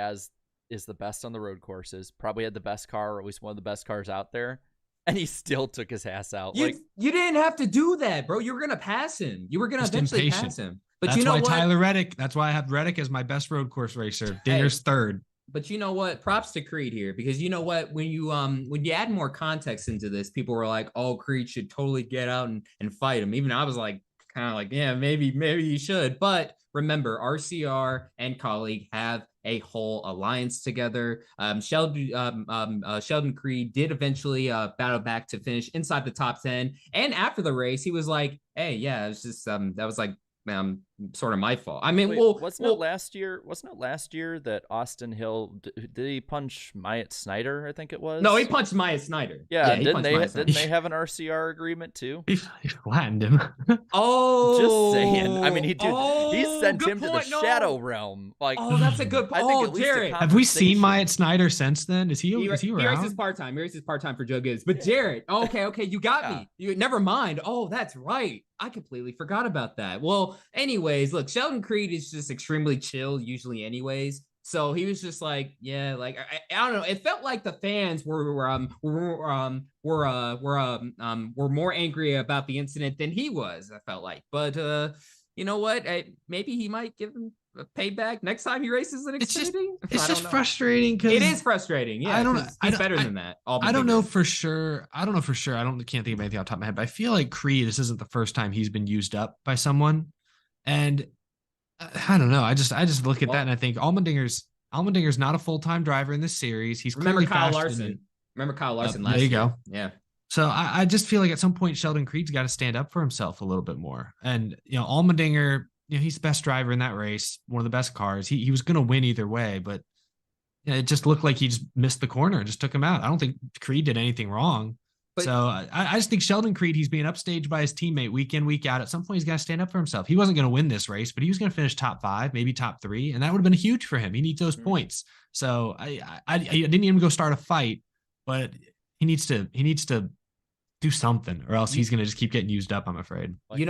is the best on the road courses. Probably had the best car, or at least one of the best cars out there, and he still took his ass out. You didn't have to do that, bro. You were gonna pass him. You were gonna Just eventually impatient. pass him. But That's you know why what? Tyler Reddick. That's why I have Reddick as my best road course racer. Dinger's third. But you know what? Props to Creed here, because you know what? When you add more context into this, people were like, "Oh, Creed should totally get out and fight him." Even I was like, kind of like, "Yeah, maybe you should." But remember, RCR and Colleague have a whole alliance together. Sheldon Creed did eventually battle back to finish inside the top 10, and after the race, he was like, "Hey, yeah, it was just that was like." Sort of my fault. I mean, wasn't it last year? Wasn't it last year that Austin Hill did he punch Myatt Snyder? I think it was. No, he punched Myatt Snyder. Yeah, he didn't punched they? Didn't they have an RCR agreement too? He flattened him. Oh, Just saying. I mean, he sent good him to point. the No. Shadow Realm. Like, that's a good point. I think at least a Jared, Have we seen conversation- Myatt Snyder since then? Is he he races around? part-time. He races part-time for Joe Gibbs. But Jared, okay, you got me. You never mind. Oh, that's right. I completely forgot about that. Well, anyways, look, Sheldon Creed is just extremely chill usually anyways. So he was just like, yeah, like I don't know. It felt like the fans were more angry about the incident than he was. I felt like, but you know what? Maybe he might give him a payback next time he races in Xfinity. It's just frustrating because It is frustrating. Yeah, he's better than that. I don't know for sure. Can't think of anything off the top of my head, but I feel like Creed, this isn't the first time he's been used up by someone. And I don't know. I just look at that and I think Allmendinger's not a full-time driver in this series. He's Remember clearly Kyle faster than- Larson. Remember Kyle Larson last there you year. go. Yeah. So I just feel like at some point Sheldon Creed's got to stand up for himself a little bit more. And Allmendinger, he's the best driver in that race, one of the best cars. He was going to win either way, but it just looked like he just missed the corner and just took him out. I don't think Creed did anything wrong. But, so I just think Sheldon Creed, he's being upstaged by his teammate week in, week out. At some point, he's got to stand up for himself. He wasn't going to win this race, but he was going to finish top 5, maybe top 3, and that would have been huge for him. He needs those points. So I didn't even go start a fight, but he needs to do something, or else he's going to just keep getting used up, I'm afraid. we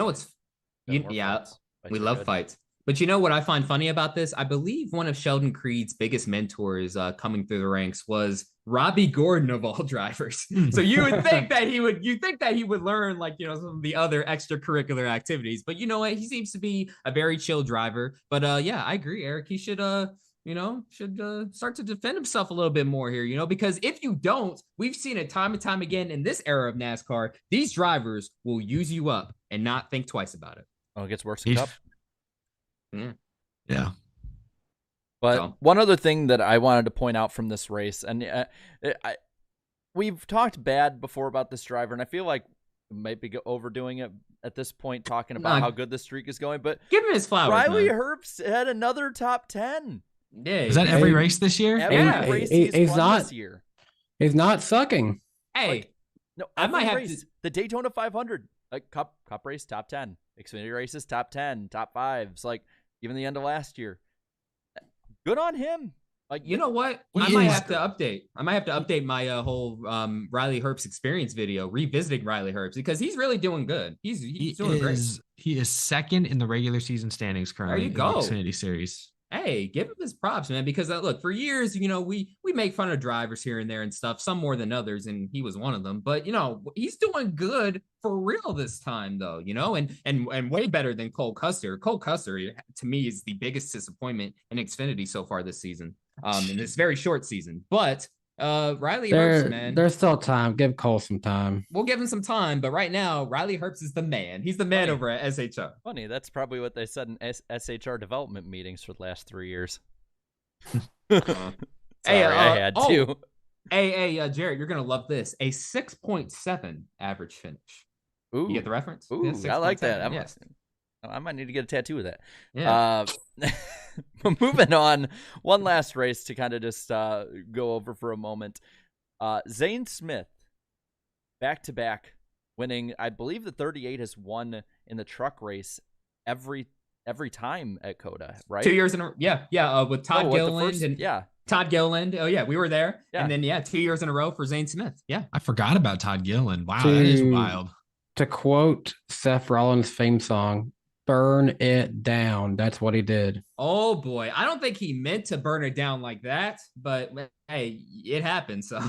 love fights. But you know what I find funny about this? I believe one of Sheldon Creed's biggest mentors coming through the ranks was Robbie Gordon of all drivers. So you would think that he would learn like, some of the other extracurricular activities. But you know what? He seems to be a very chill driver. But yeah, I agree, Eric. He should start to defend himself a little bit more here, because if you don't, we've seen it time and time again in this era of NASCAR, these drivers will use you up and not think twice about it. Oh, it gets worse in Cup. Yeah. But So. one other thing that I wanted to point out from this race, and we've talked bad before about this driver, and I feel like we might be overdoing it at this point, talking about how good the streak is going. But give him his flowers. Riley man. Herbst had another top 10. Yeah, Is that every race this year? Every race he's won this year. He's not sucking. Hey, no, I might have race, the Daytona 500, like cup race top 10, Xfinity races top 10, top 5s, like even the end of last year. Good on him. Like, you know what? I might have to update my whole Riley Herbst experience video, revisiting Riley Herbst, because he's really doing good. He's doing great. He is second in the regular season standings currently. There you go. In the Xfinity Series. Hey, give him his props, man, because look, for years, you know, we make fun of drivers here and there and stuff, some more than others, and he was one of them. But, you know, he's doing good for real this time, though, you know, and way better than Cole Custer. Cole Custer, to me, is the biggest disappointment in Xfinity so far this season, in this very short season. But Riley Herbst, man, there's still time. Give Cole some time. We'll give him some time, but right now, Riley Herbst is the man. He's the man over at SHR. Funny, that's probably what they said in SHR development meetings for the last 3 years. Hey, I had to. Hey, Jared, you're gonna love this. A 6.7 average finish. Ooh, you get the reference? Ooh, yeah, I like that. Yes. I might need to get a tattoo of that. Yeah. Moving on, one last race to kind of just go over for a moment. Zane Smith, back-to-back, winning. I believe the 38 has won in the truck race every time at COTA, right? 2 years in a yeah. With Todd Gilliland and Todd Gilliland. Oh yeah, we were there. Yeah. And then 2 years in a row for Zane Smith. Yeah, I forgot about Todd Gilliland. Wow, that is wild. To quote Seth Rollins' theme song, "Burn it down." That's what he did. Oh boy, I don't think he meant to burn it down like that, but hey, it happened. So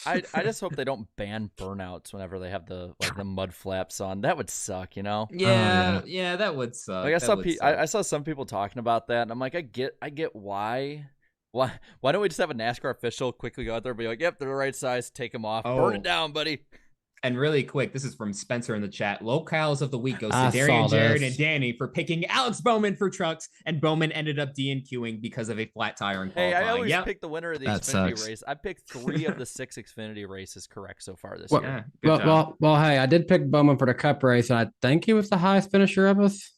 I just hope they don't ban burnouts whenever they have the mud flaps on. That would suck, you know? Yeah, that would suck. Like I saw some people talking about that, and I'm like, I get why. Why don't we just have a NASCAR official quickly go out there and be like, yep, they're the right size, take them off, burn it down, buddy. And really quick, this is from Spencer in the chat. Locales of the week goes to Darian, Jared, and Danny for picking Alex Bowman for trucks, and Bowman ended up DNQing because of a flat tire in qualifying. Hey, I always pick the winner of the Xfinity race. I picked 3 of the 6 Xfinity races correct so far this year. Well, hey, I did pick Bowman for the Cup race, and I think he was the highest finisher of us.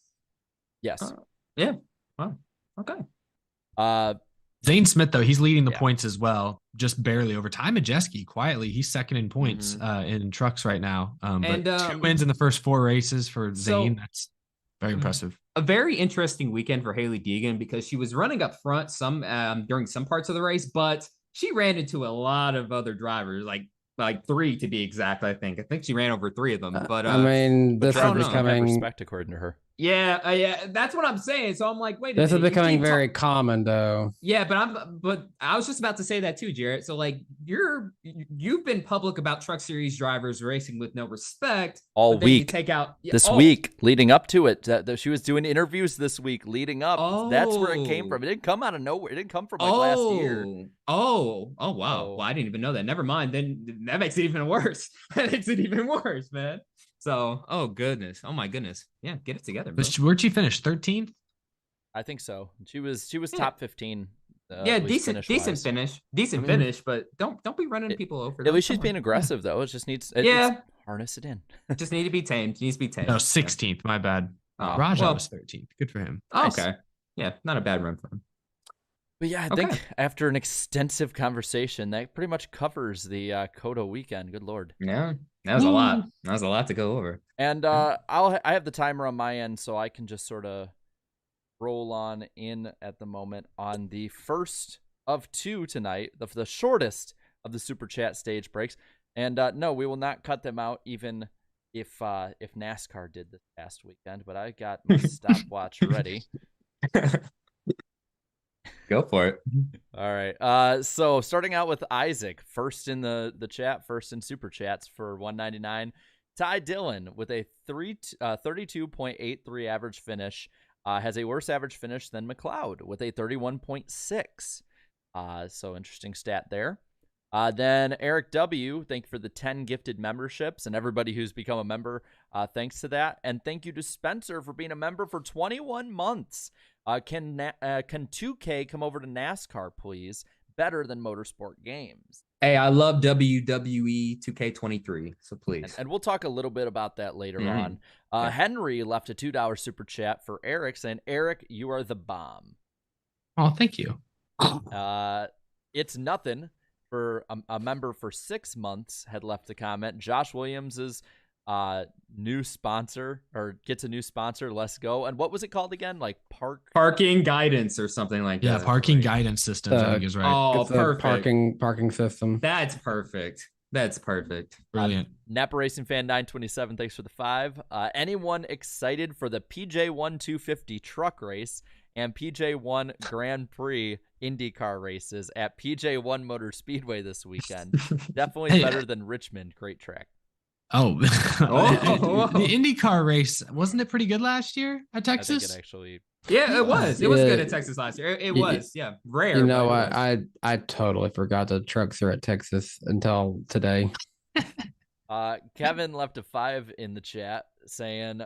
Yes. Yeah. Wow. Okay. Zane Smith, though, he's leading the points as well, just barely over Ty Majeski. Quietly, he's second in points in trucks right now. But 2 wins in the first 4 races for Zane. That's very impressive. A very interesting weekend for Haley Deegan because she was running up front during some parts of the race, but she ran into a lot of other drivers, like 3 to be exact. I think she ran over 3 of them. But I mean, this is becoming respect according to her. Yeah, that's what I'm saying. So I'm like, wait. This is becoming very common, though. Yeah, but I was just about to say that too, Jarrett. So like, you've been public about Truck Series drivers racing with no respect all week. Take out this week leading up to it. She was doing interviews this week leading up. That's where it came from. It didn't come out of nowhere. It didn't come from last year. Oh wow. Well, I didn't even know that. Never mind. Then that makes it even worse. That makes it even worse, man. So, oh my goodness. Yeah, get it together, bro. Where'd she finish? 13th? I think so. She was top 15. Decent finish, but don't be running people over. At least she's being aggressive though. It just needs harness it in. It just need to be tamed. It needs to be tamed. No, 16th. My bad. Raja was 13th. Good for him. Nice. Okay. Yeah, not a bad run for him. But yeah, I think after an extensive conversation, that pretty much covers the COTA weekend. Good Lord. Yeah, that was a lot. That was a lot to go over. And I have the timer on my end, so I can just sort of roll on in at the moment on the first of 2 tonight, the shortest of the Super Chat stage breaks. And no, we will not cut them out, even if NASCAR did this past weekend. But I got my stopwatch ready. Go for it. All right. So starting out with Isaac, first in the chat, first in Super Chats for 199. Ty Dillon with a 32.83 average finish. Has a worse average finish than McLeod with a 31.6. So interesting stat there. Then Eric W., thank you for the 10 gifted memberships, and everybody who's become a member, thanks to that. And thank you to Spencer for being a member for 21 months. Can 2K come over to NASCAR, please? Better than motorsport games. Hey, I love WWE 2K23, so please. And we'll talk a little bit about that later on. Henry left a $2 super chat for Eric saying, Eric, you are the bomb. Oh, thank you. It's nothing for a member for 6 months had left a comment. Josh Williams's new sponsor, or gets a new sponsor. Let's go. And what was it called again? Like parking guidance or something like that. Yeah, parking guidance systems. I think is right. Oh, it's perfect. Parking system. That's perfect. That's perfect. Brilliant. Napa Racing Fan 927, thanks for the 5. Anyone excited for the PJ1 250 truck race and PJ1 Grand Prix IndyCar races at PJ1 Motor Speedway this weekend? Definitely better than Richmond. Great track. Oh, the IndyCar race, wasn't it pretty good last year at Texas? I think it actually. Yeah, it was. It was good at Texas last year. It was. Yeah, rare. You know, I totally forgot the trucks are at Texas until today. Kevin left a 5 in the chat saying,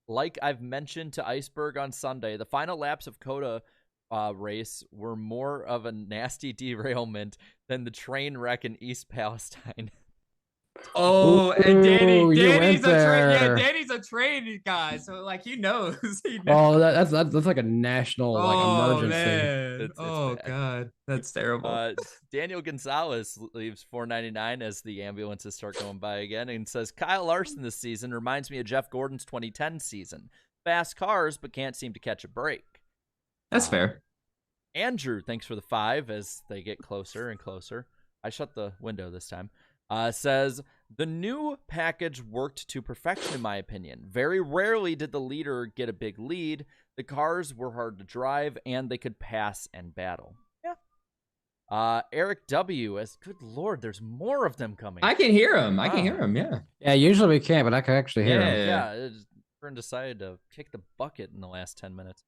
like I've mentioned to Iceberg on Sunday, the final laps of COTA race were more of a nasty derailment than the train wreck in East Palestine. Oh, and Danny's Danny's a train guy, so like he knows. Oh, that's like a national emergency. Man. It's bad. God, that's terrible. Daniel Gonzalez leaves $4.99 as the ambulances start going by again, and says Kyle Larson this season reminds me of Jeff Gordon's 2010 season. Fast cars, but can't seem to catch a break. That's fair. Andrew, thanks for the 5 as they get closer and closer. I shut the window this time. Says, the new package worked to perfection, in my opinion. Very rarely did the leader get a big lead. The cars were hard to drive, and they could pass and battle. Yeah. Eric W. as, good Lord, there's more of them coming. I can hear him. I can hear him, yeah. Yeah, usually we can't, but I can actually hear him. Yeah, Vern decided to kick the bucket in the last 10 minutes.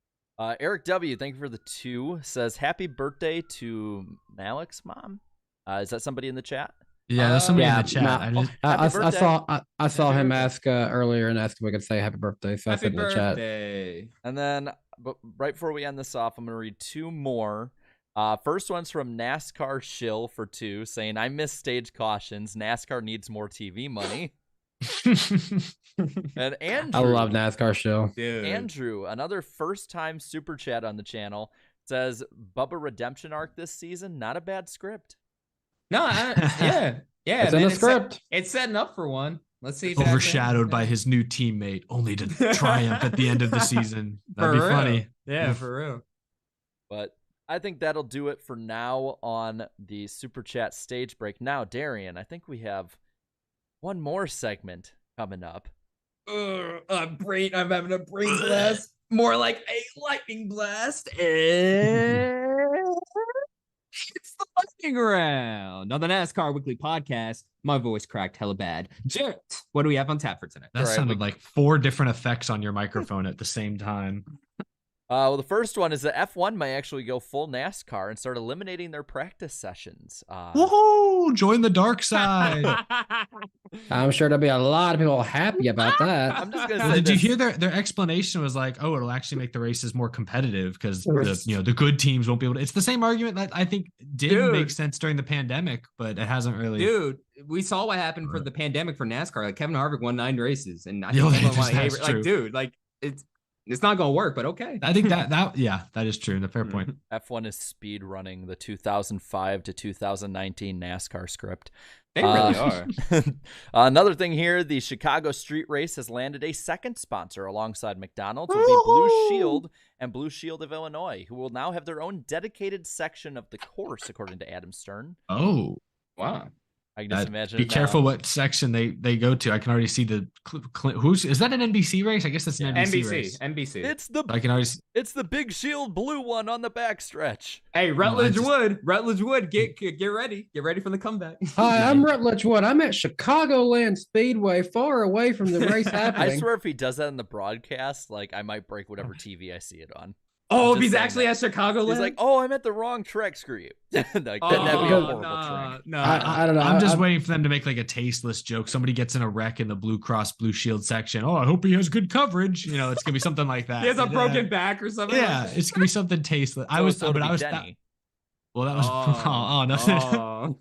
Eric W., thank you for the 2, says, happy birthday to Malik's mom. Is that somebody in the chat? Yeah, there's somebody in the chat. I saw him ask earlier and asked if we could say happy birthday. So I said in the chat. And then, right before we end this off, I'm going to read 2 more. First one's from NASCAR Shill for 2, saying, I miss stage cautions. NASCAR needs more TV money. And Andrew, I love NASCAR Shill. Dude. Andrew, another first-time super chat on the channel, says, Bubba Redemption arc this season, not a bad script. No, yeah. It's in the script. It's setting up for one. Let's see. If overshadowed by his new teammate, only to triumph at the end of the season. That'd be funny. Yeah, for real. But I think that'll do it for now on the Super Chat stage break. Now, Darian, I think we have one more segment coming up. I'm having a brain blast. More like a lightning blast. It's the lightning round on the NASCAR Weekly Podcast. My voice cracked hella bad. Jarrett, what do we have on tap for tonight? That sounded like 4 different effects on your microphone at the same time. Well, the first one is that F1 might actually go full NASCAR and start eliminating their practice sessions. Whoa! Join the dark side. I'm sure there'll be a lot of people happy about that. I'm just gonna say Did you hear their explanation was like, oh, it'll actually make the races more competitive because the good teams won't be able to. It's the same argument that I think did make sense during the pandemic, but it hasn't really. Dude, we saw what happened for the pandemic for NASCAR. Like Kevin Harvick won 9 races, and I think it's not gonna work, but okay. I think that is true. The fair point. F1 is speed running the 2005 to 2019 NASCAR script. They really are. Another thing here, the Chicago Street Race has landed a second sponsor alongside McDonald's, will be Blue Shield and Blue Shield of Illinois, who will now have their own dedicated section of the course, according to Adam Stern. Oh, wow. I can just imagine. Be careful what section they go to. I can already see the is that an NBC race? I guess that's an NBC race. NBC. It's the Big Shield blue one on the backstretch. Hey, Rutledge Wood, get ready. Get ready for the comeback. Hi, I'm Rutledge Wood. I'm at Chicagoland Speedway, far away from the race happening. I swear if he does that in the broadcast, like I might break whatever TV I see it on. Oh, just if he's saying actually that. at Chicagoland? He's like, oh, I'm at the wrong track. Screw you. Like, that'd be a horrible track. No. I don't know. I'm just waiting for them to make like a tasteless joke. Somebody gets in a wreck in the Blue Cross Blue Shield section. Oh, I hope he has good coverage. You know, it's gonna be something like that. He has a broken back or something. Yeah, like that? it's gonna be something tasteless. So it'll be that Denny. well, that was no.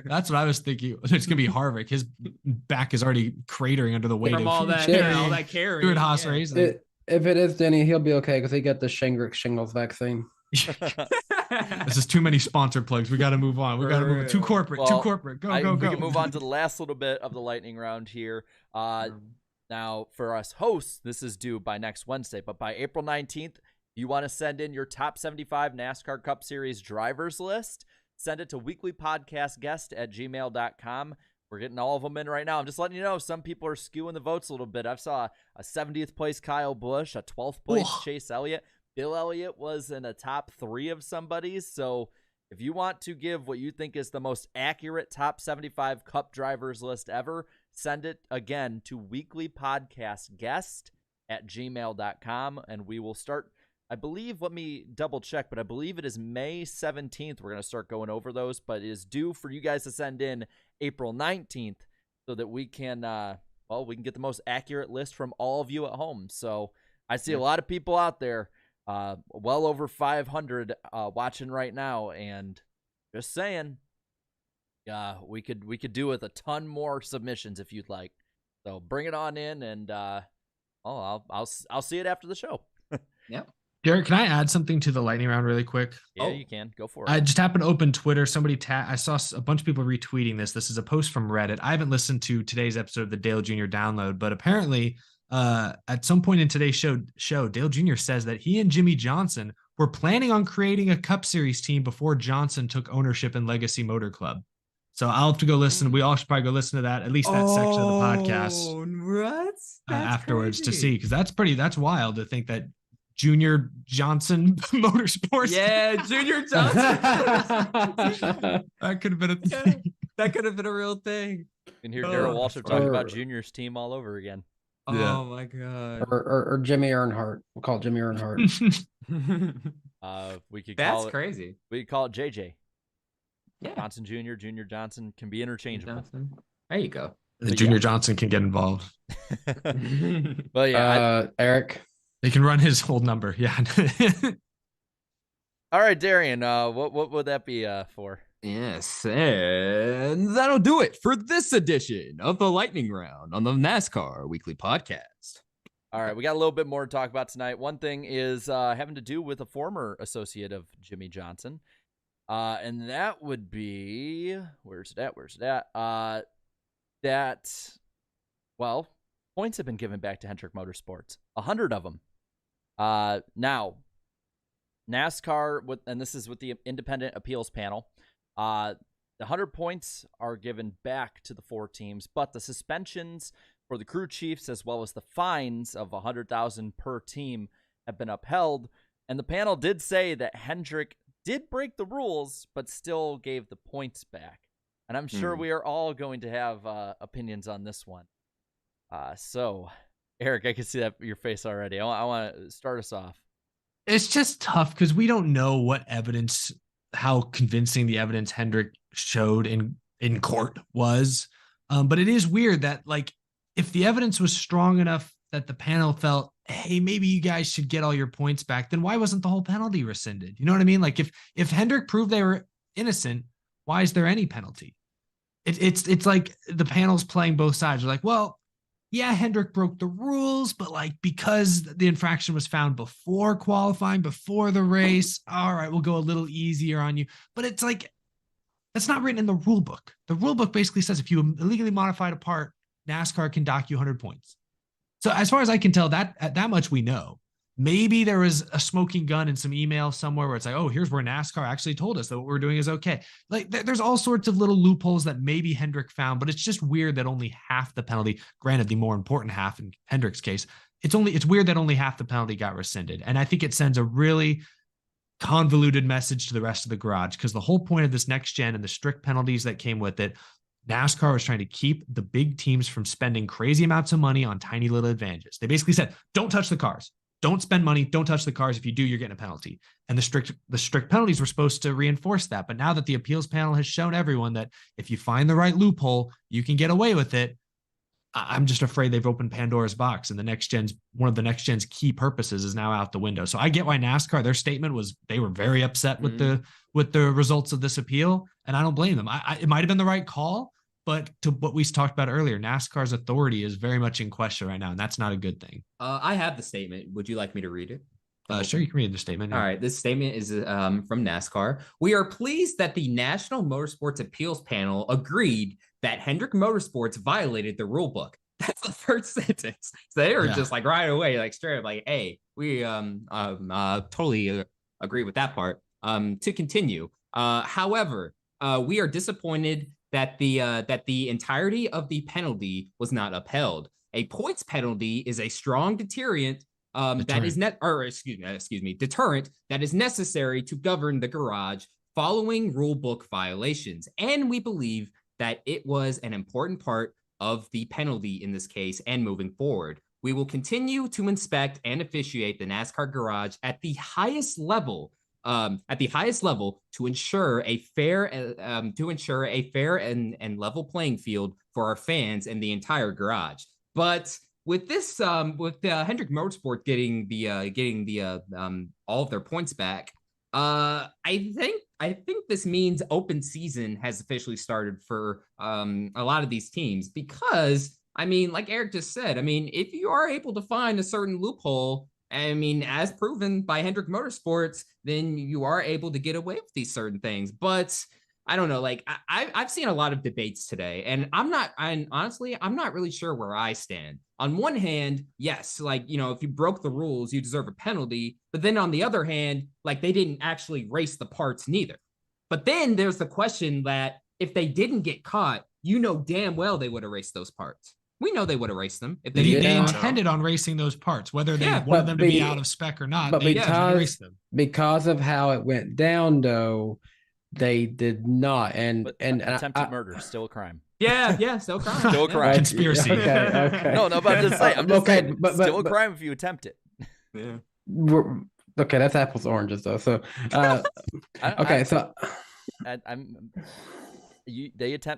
That's what I was thinking. It's gonna be Harvick. His back is already cratering under the weight From of all that, Shit. all that carrying. Stuart Haas yeah. racing. If it is Denny, he'll be okay because he got the shingles vaccine. This is too many sponsor plugs. We got to move on. We got to move too corporate. Well, Too corporate. Go. We can move on to the last little bit of the lightning round here. Now, for us hosts, this is due by next Wednesday, but by April 19th, you want to send in your top 75 NASCAR Cup Series drivers list, send it to weeklypodcastguest@gmail.com. We're getting all of them in right now. I'm just letting you know, some people are skewing the votes a little bit. I've saw a 70th place Kyle Busch, a 12th place Chase Elliott. Bill Elliott was in a top 3 of somebody's. So if you want to give what you think is the most accurate top 75 Cup drivers list ever, send it again to weeklypodcastguest@gmail.com, and we will start. I believe, let me double check, but I believe it is May 17th. We're going to start going over those, but it is due for you guys to send in April 19th so that we can, we can get the most accurate list from all of you at home. So I see a lot of people out there, well over 500 watching right now, and just saying, we could do with a ton more submissions if you'd like. So bring it on in, and I'll see it after the show. Yep. Derek, can I add something to the lightning round really quick? Yeah, you can. Go for it. I just happened to open Twitter. I saw a bunch of people retweeting this. This is a post from Reddit. I haven't listened to today's episode of the Dale Jr. Download, but apparently at some point in today's show, Dale Jr. says that he and Jimmy Johnson were planning on creating a Cup Series team before Johnson took ownership in Legacy Motor Club. So I'll have to go listen. We all should probably go listen to that, at least that section of the podcast afterwards crazy. to see, because that's wild to think that Junior Johnson Motorsports. Yeah, Junior Johnson. That could have been a thing. That could have been a real thing. You can hear Darrell Waltrip talking about Junior's team all over again. Oh my god. Or Jimmy Earnhardt. We'll call it Jimmy Earnhardt. We could That's call it, crazy. we could call it JJ. Yeah. Johnson Jr., Junior Johnson can be interchangeable. Johnson. There you go. Junior Johnson can get involved. But yeah, Eric. They can run his whole number. Yeah. all right, Darian, what would that be for? Yes, and that'll do it for this edition of the Lightning Round on the NASCAR Weekly Podcast. All right, we got a little bit more to talk about tonight. One thing is having to do with a former associate of Jimmy Johnson, and that would be where's it at? Well, points have been given back to Hendrick Motorsports, 100 of them. Now, NASCAR, and this is with the independent appeals panel, the 100 points are given back to the 4 teams, but the suspensions for the crew chiefs as well as the fines of $100,000 per team have been upheld. And the panel did say that Hendrick did break the rules, but still gave the points back. And I'm sure we are all going to have opinions on this one. So, Eric, I can see that your face already. I want to start us off. It's just tough because we don't know what evidence, how convincing the evidence Hendrick showed in court was. But it is weird that, like, if the evidence was strong enough that the panel felt, hey, maybe you guys should get all your points back, then why wasn't the whole penalty rescinded? You know what I mean? Like, if Hendrick proved they were innocent, why is there any penalty? It's like the panel's playing both sides. They're like, well, yeah, Hendrick broke the rules, but like because the infraction was found before qualifying, before the race, all right, we'll go a little easier on you. But it's like, that's not written in the rule book. The rule book basically says if you illegally modified a part, NASCAR can dock you 100 points. So as far as I can tell, that much we know. Maybe there was a smoking gun in some email somewhere where it's like, oh, here's where NASCAR actually told us that what we're doing is okay. Like there's all sorts of little loopholes that maybe Hendrick found, but it's just weird that only half the penalty, granted the more important half in Hendrick's case, it's weird that only half the penalty got rescinded. And I think it sends a really convoluted message to the rest of the garage, because the whole point of this next gen and the strict penalties that came with it, NASCAR was trying to keep the big teams from spending crazy amounts of money on tiny little advantages. They basically said, don't touch the cars. don't spend money, don't touch the cars. If you do, you're getting a penalty. And the strict penalties were supposed to reinforce that. But now that the appeals panel has shown everyone that if you find the right loophole, you can get away with it, I'm just afraid they've opened Pandora's box, and one of the next gen's key purposes is now out the window. So I get why NASCAR, their statement was they were very upset with the results of this appeal, and I don't blame them. It might have been the right call, but to what we talked about earlier, NASCAR's authority is very much in question right now, and that's not a good thing. I have the statement. Would you like me to read it? Sure, you can read the statement. All right. This statement is from NASCAR. We are pleased that the National Motorsports Appeals Panel agreed that Hendrick Motorsports violated the rule book. That's the first sentence. So they were just like right away, like straight up like, hey, we totally agree with that part. To continue. However, we are disappointed that the entirety of the penalty was not upheld. A points penalty is a strong deterrent that is deterrent that is necessary to govern the garage following rule book violations. And we believe that it was an important part of the penalty in this case and moving forward. We will continue to inspect and officiate the NASCAR garage at the highest level to ensure a fair and level playing field for our fans and the entire garage. But with this, with Hendrick Motorsport getting the all of their points back, I think this means open season has officially started for a lot of these teams, because I mean, like Eric just said, I mean, if you are able to find a certain loophole, I mean, as proven by Hendrick Motorsports, then you are able to get away with these certain things. But I don't know, like I've seen a lot of debates today, and honestly, I'm not really sure where I stand. On one hand, yes, like, you know, if you broke the rules, you deserve a penalty. But then on the other hand, like, they didn't actually race the parts neither. But then there's the question that if they didn't get caught, you know damn well they would have raced those parts. We know they would have raced them if they didn't. They intended on racing those parts, whether they wanted them to be out of spec or not. But because of how it went down, though, they did not. And attempted murder, still a crime. Yeah, still a crime. Still a crime. Conspiracy. Okay. No, but I'm just saying, but still a crime if you attempt it. Yeah. Okay, that's apples to oranges, though. So,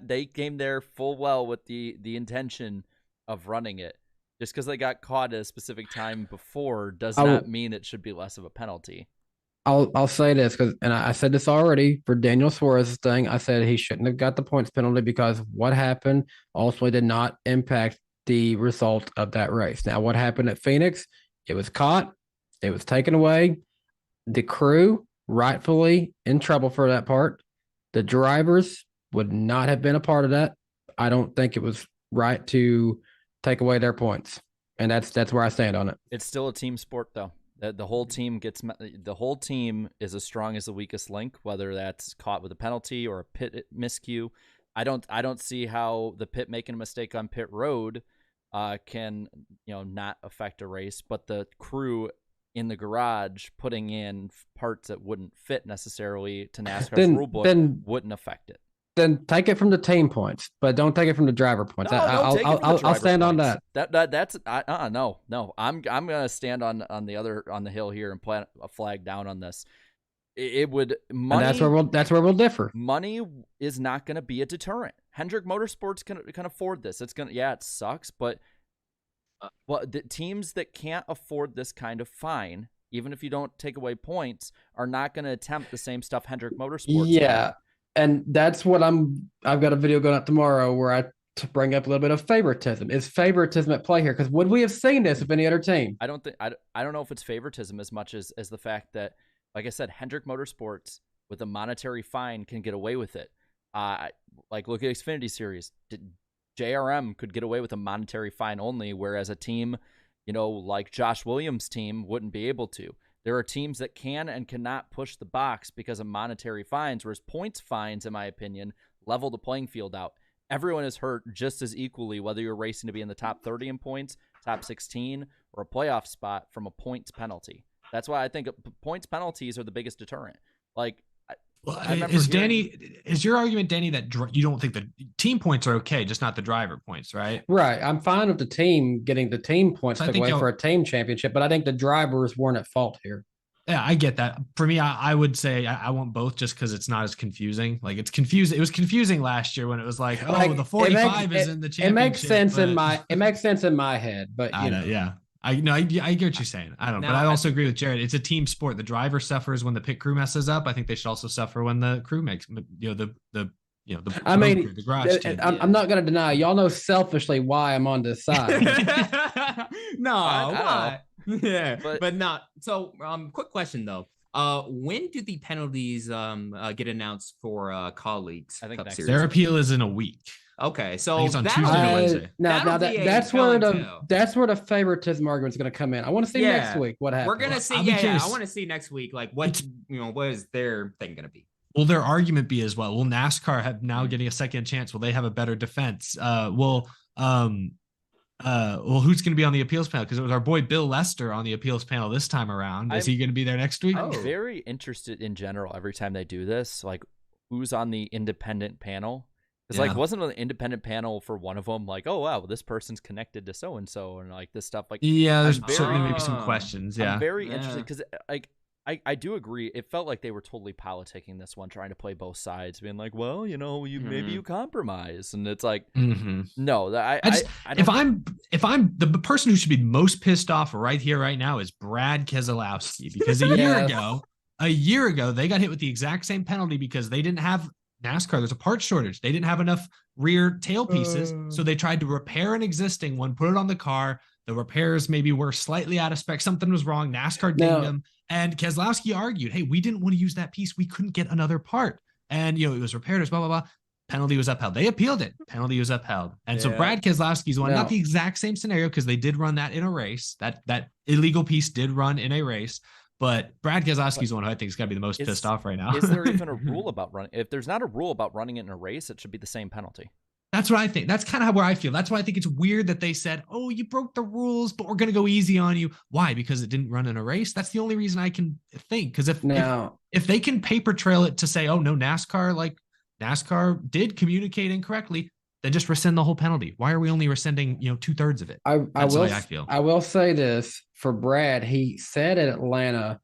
they came there full well with the intention of running it. Just because they got caught at a specific time before does not mean it should be less of a penalty. I'll say this, because, and I said this already for Daniel Suarez's thing. I said he shouldn't have got the points penalty because what happened also did not impact the result of that race. Now, what happened at Phoenix? It was caught, it was taken away. The crew rightfully in trouble for that part. The drivers would not have been a part of that. I don't think it was right to take away their points, and that's where I stand on it. It's still a team sport, though. The whole team is as strong as the weakest link, whether that's caught with a penalty or a pit miscue. I don't see how the pit making a mistake on pit road can not affect a race, but the crew in the garage putting in parts that wouldn't fit necessarily to NASCAR's rule book wouldn't affect it. Then take it from the team points, but don't take it from the driver points. I'll stand on that. No. I'm gonna stand on the hill here and plant a flag down on this. It would money. And that's where we'll differ. Money is not going to be a deterrent. Hendrick Motorsports can afford this. It sucks, but the teams that can't afford this kind of fine, even if you don't take away points, are not going to attempt the same stuff Hendrick Motorsports. Yeah. And that's what I've got a video going up tomorrow where I bring up a little bit of favoritism. Is favoritism at play here? Because would we have seen this with any other team? I don't know if it's favoritism as much as the fact that, like I said, Hendrick Motorsports with a monetary fine can get away with it. Like look at Xfinity Series. JRM could get away with a monetary fine only, whereas a team, like Josh Williams' team wouldn't be able to. There are teams that can and cannot push the box because of monetary fines, whereas points fines, in my opinion, level the playing field out. Everyone is hurt just as equally, whether you're racing to be in the top 30 in points, top 16, or a playoff spot from a points penalty. That's why I think points penalties are the biggest deterrent. Like, Well, I remember is your argument, Danny, that you don't think the team points are okay, just not the driver points, right? Right. I'm fine with the team getting the team points I took think away for a team championship, but I think the drivers weren't at fault here. Yeah, I get that. For me, I would say I want both just because it's not as confusing. Like it's confusing. It was confusing last year when it was like, oh, Like, the 45 is in the championship. It makes sense in my head, but you know. Yeah. I get what you're saying. I don't know, but I also agree with Jared. It's a team sport. The driver suffers when the pit crew messes up. I think they should also suffer when the crew makes, the garage team. I'm not going to deny. Y'all know selfishly why I'm on this side. No, why? Yeah, But- but not. So, quick question though. When do the penalties get announced for colleagues? I think Cup next Series? Their appeal is in a week. Okay, I so think it's on that'll Tuesday or be- Wednesday. That's where the favoritism argument is going to come in. I want to see next week what happens. We're gonna see. I'll be curious. I want to see next week, like what what is their thing gonna be? Will their argument be as well? Will NASCAR have now getting a second chance? Will they have a better defense? Who's going to be on the appeals panel? Because it was our boy Bill Lester on the appeals panel this time around. Is he going to be there next week? I'm very interested in general every time they do this, like who's on the independent panel. It's like, wasn't an independent panel for one of them like, oh wow, this person's connected to so and so, and like this stuff. Like, yeah, there's certainly maybe some questions. Yeah, I'm very interested because like I do agree. It felt like they were totally politicking this one, trying to play both sides, being like, well, maybe you compromise, and it's like, no, if I'm the person who should be most pissed off right here, right now is Brad Keselowski, because a year ago they got hit with the exact same penalty because they didn't have NASCAR. There's a part shortage. They didn't have enough rear tail pieces, so they tried to repair an existing one, put it on the car. The repairs maybe were slightly out of spec. Something was wrong. NASCAR dinged them. And Keselowski argued, hey, we didn't want to use that piece. We couldn't get another part. And, it was repaired. It was blah, blah, blah. Penalty was upheld. They appealed it. Penalty was upheld. And so Brad Keselowski's one, not the exact same scenario because they did run that in a race. That illegal piece did run in a race. But Brad Keselowski's one who I think is going to be the most pissed off right now. Is there even a rule about running? If there's not a rule about running it in a race, it should be the same penalty. That's what I think. That's kind of where I feel. That's why I think it's weird that they said, oh, you broke the rules, but we're going to go easy on you. Why? Because it didn't run in a race? That's the only reason I can think. Because if they can paper trail it to say, oh, no, NASCAR did communicate incorrectly, then just rescind the whole penalty. Why are we only rescinding, 2/3 of it? That's the way I feel. I will say this for Brad. He said at Atlanta,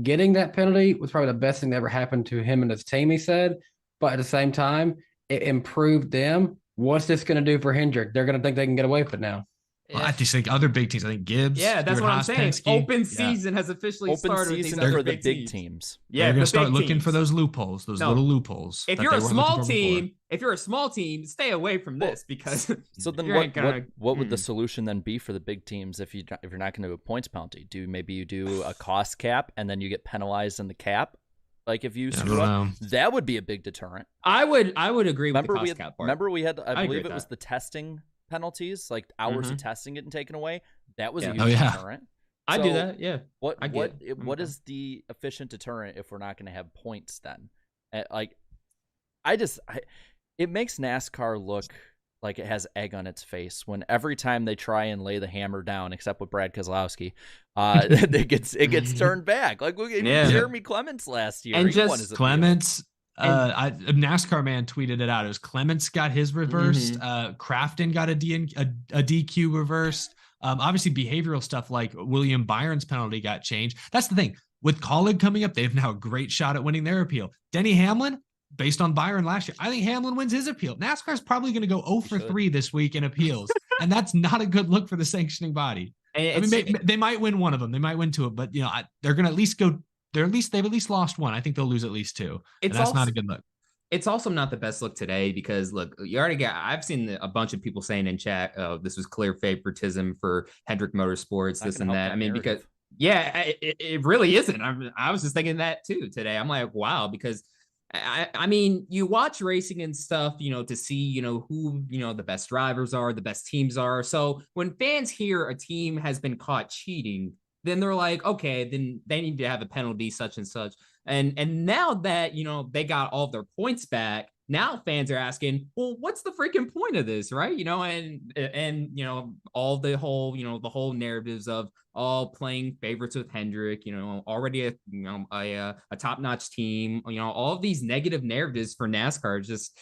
getting that penalty was probably the best thing that ever happened to him and his team, he said. But at the same time, it improved them. What's this going to do for Hendrick? They're going to think they can get away with it now. Well, I just think other big teams. I think Gibbs. Yeah, that's what I'm saying. Penske. Open season has officially started. Open season for the big teams. Yeah, they're going to start looking for those loopholes, little loopholes. If you're a small team, stay away from this because. So then, what would the solution then be for the big teams if you're not going to do a points penalty? Maybe you do a cost cap and then you get penalized in the cap? Like if you screw up, that would be a big deterrent. I would agree with the cost cap part. Remember we had, I believe it was the testing penalties, like hours of testing getting taken away. That was a huge deterrent. I do that. Yeah. What is the efficient deterrent if we're not going to have points then? It makes NASCAR look like it has egg on its face when every time they try and lay the hammer down, except with Brad Keselowski, it gets turned back. Like look at Jeremy Clements last year. And just Clements. A NASCAR man tweeted it out. It was Clements got his reversed. Crafton got a DQ reversed. Obviously, behavioral stuff like William Byron's penalty got changed. That's the thing. With Colleague coming up, they have now a great shot at winning their appeal. Denny Hamlin, based on Byron last year, I think Hamlin wins his appeal. NASCAR is probably going to go 0 for 3 this week in appeals, and that's not a good look for the sanctioning body. They might win one of them. They might win 2, but they're going to at least go. They've at least lost 1. I think they'll lose at least 2. That's not a good look. It's also not the best look today because look, I've seen a bunch of people saying in chat, this was clear favoritism for Hendrick Motorsports, this and that. I mean, because it really isn't. I was just thinking that too today. I'm like, wow, because I mean, you watch racing and stuff, to see, who, the best drivers are, the best teams are. So when fans hear a team has been caught cheating, then they're like, okay, then they need to have a penalty such and such. And now that, they got all their points back, now fans are asking, well, what's the freaking point of this, right? And all the whole narratives of all playing favorites with Hendrick, already a top-notch team, all of these negative narratives for NASCAR just.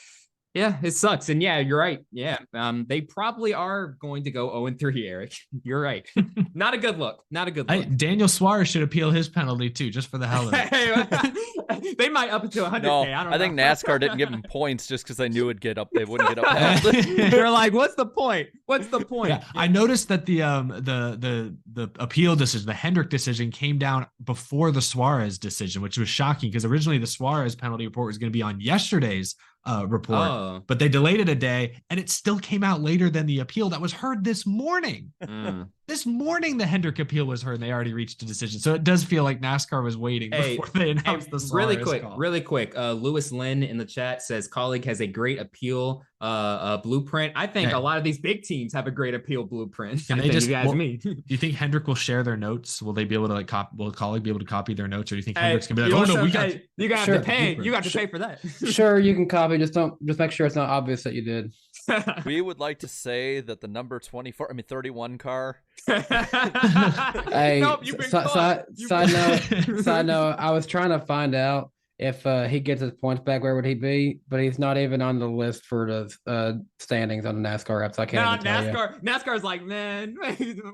Yeah, it sucks. And yeah, you're right. Yeah, they probably are going to go 0-3, Eric. You're right. Not a good look. Not a good look. Daniel Suarez should appeal his penalty too, just for the hell of it. They might up it to 100K. No, I think NASCAR didn't give him points just because they knew it'd get up. They wouldn't get up. They're like, what's the point? What's the point? Yeah, I noticed that the appeal decision, the Hendrick decision, came down before the Suarez decision, which was shocking because originally the Suarez penalty report was going to be on yesterday's report, but they delayed it a day, and it still came out later than the appeal that was heard this morning. This morning, the Hendrick appeal was heard, and they already reached a decision. So it does feel like NASCAR was waiting before they announced the Suarez Really quick. Lewis Lynn in the chat says colleague has a great appeal blueprint. I think a lot of these big teams have a great appeal blueprint. Can they just? Do you think Hendrick will share their notes? Will they be able to will a colleague be able to copy their notes, or do you think Hendrick's gonna be like, oh no, you got to pay. You got to pay for that. Sure, you can copy. Just make sure it's not obvious that you did. We would like to say that the number 31 car. Hey, nope, side note, I was trying to find out if he gets his points back, where would he be? But he's not even on the list for the standings on the NASCAR app, so I can't even tell you. NASCAR's like, man,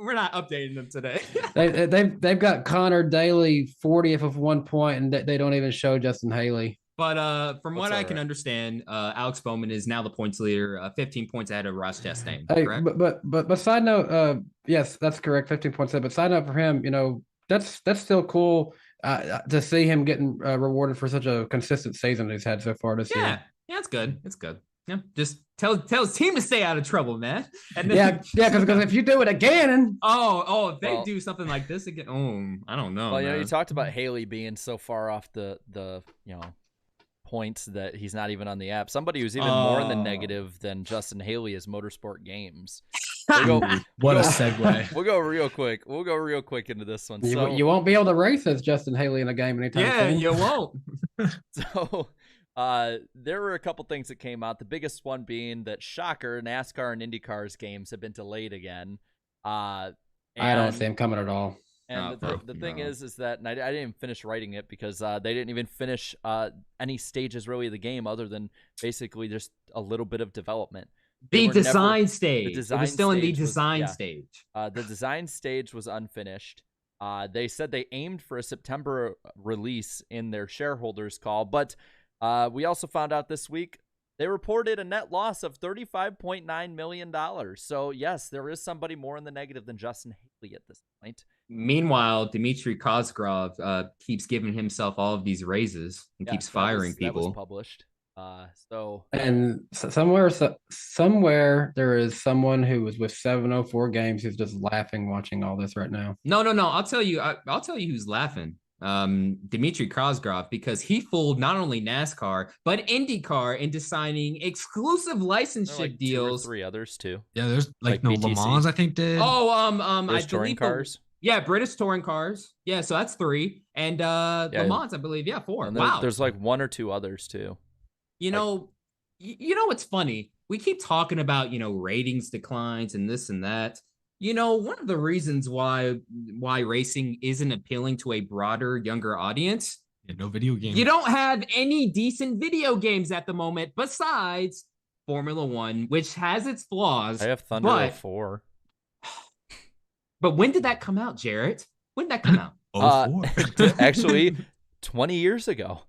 we're not updating them today. They've got Connor Daly 40th of 1 point, and they don't even show Justin Haley. But from what I can understand, Alex Bowman is now the points leader, 15 points ahead of Ross Chastain. Correct? But side note, yes, that's correct, 15 points ahead. But side note for him, that's still cool to see him getting rewarded for such a consistent season he's had so far this year. Yeah, it's good. It's good. Yeah, just tell his team to stay out of trouble, man. And then, because if you do it again, and if they do something like this again, I don't know. Well, you talked about Haley being so far off the points that he's not even on the app. Somebody who's even more in the negative than Justin Haley is Motorsport Games. What a segue. We'll go real quick into this one. So, you won't be able to race as Justin Haley in a game anytime soon. You won't. So there were a couple things that came out. The biggest one being that, shocker, NASCAR and IndyCar's games have been delayed again. I don't see him coming at all. And the thing is that, and I didn't even finish writing it because they didn't even finish any stages really of the game other than basically just a little bit of development. The design stage. It was still in the design stage. The design stage was unfinished. They said they aimed for a September release in their shareholders call, but we also found out this week they reported a net loss of $35.9 million. So yes, there is somebody more in the negative than Justin Haley at this point. Meanwhile, Dmitry Kozgrov keeps giving himself all of these raises and keeps firing people. That was published. And somewhere there is someone who was with 704 games who's just laughing watching all this right now. No. I'll tell you who's laughing. Dmitry Kozgrov, because he fooled not only NASCAR but IndyCar into signing exclusive licenseship deals. 2 or 3 others too. Yeah, there's Le Mans, I think did. I touring cars. British touring cars. Yeah, so that's 3, and Le Mans, I believe. Yeah, 4. Wow. There's like 1 or 2 others too. You know what's funny? We keep talking about ratings declines and this and that. One of the reasons why racing isn't appealing to a broader, younger audience. No video games. You don't have any decent video games at the moment besides Formula One, which has its flaws. I have Thunder 4. But when did that come out, Jarrett? When did that come out? Actually, 20 years ago.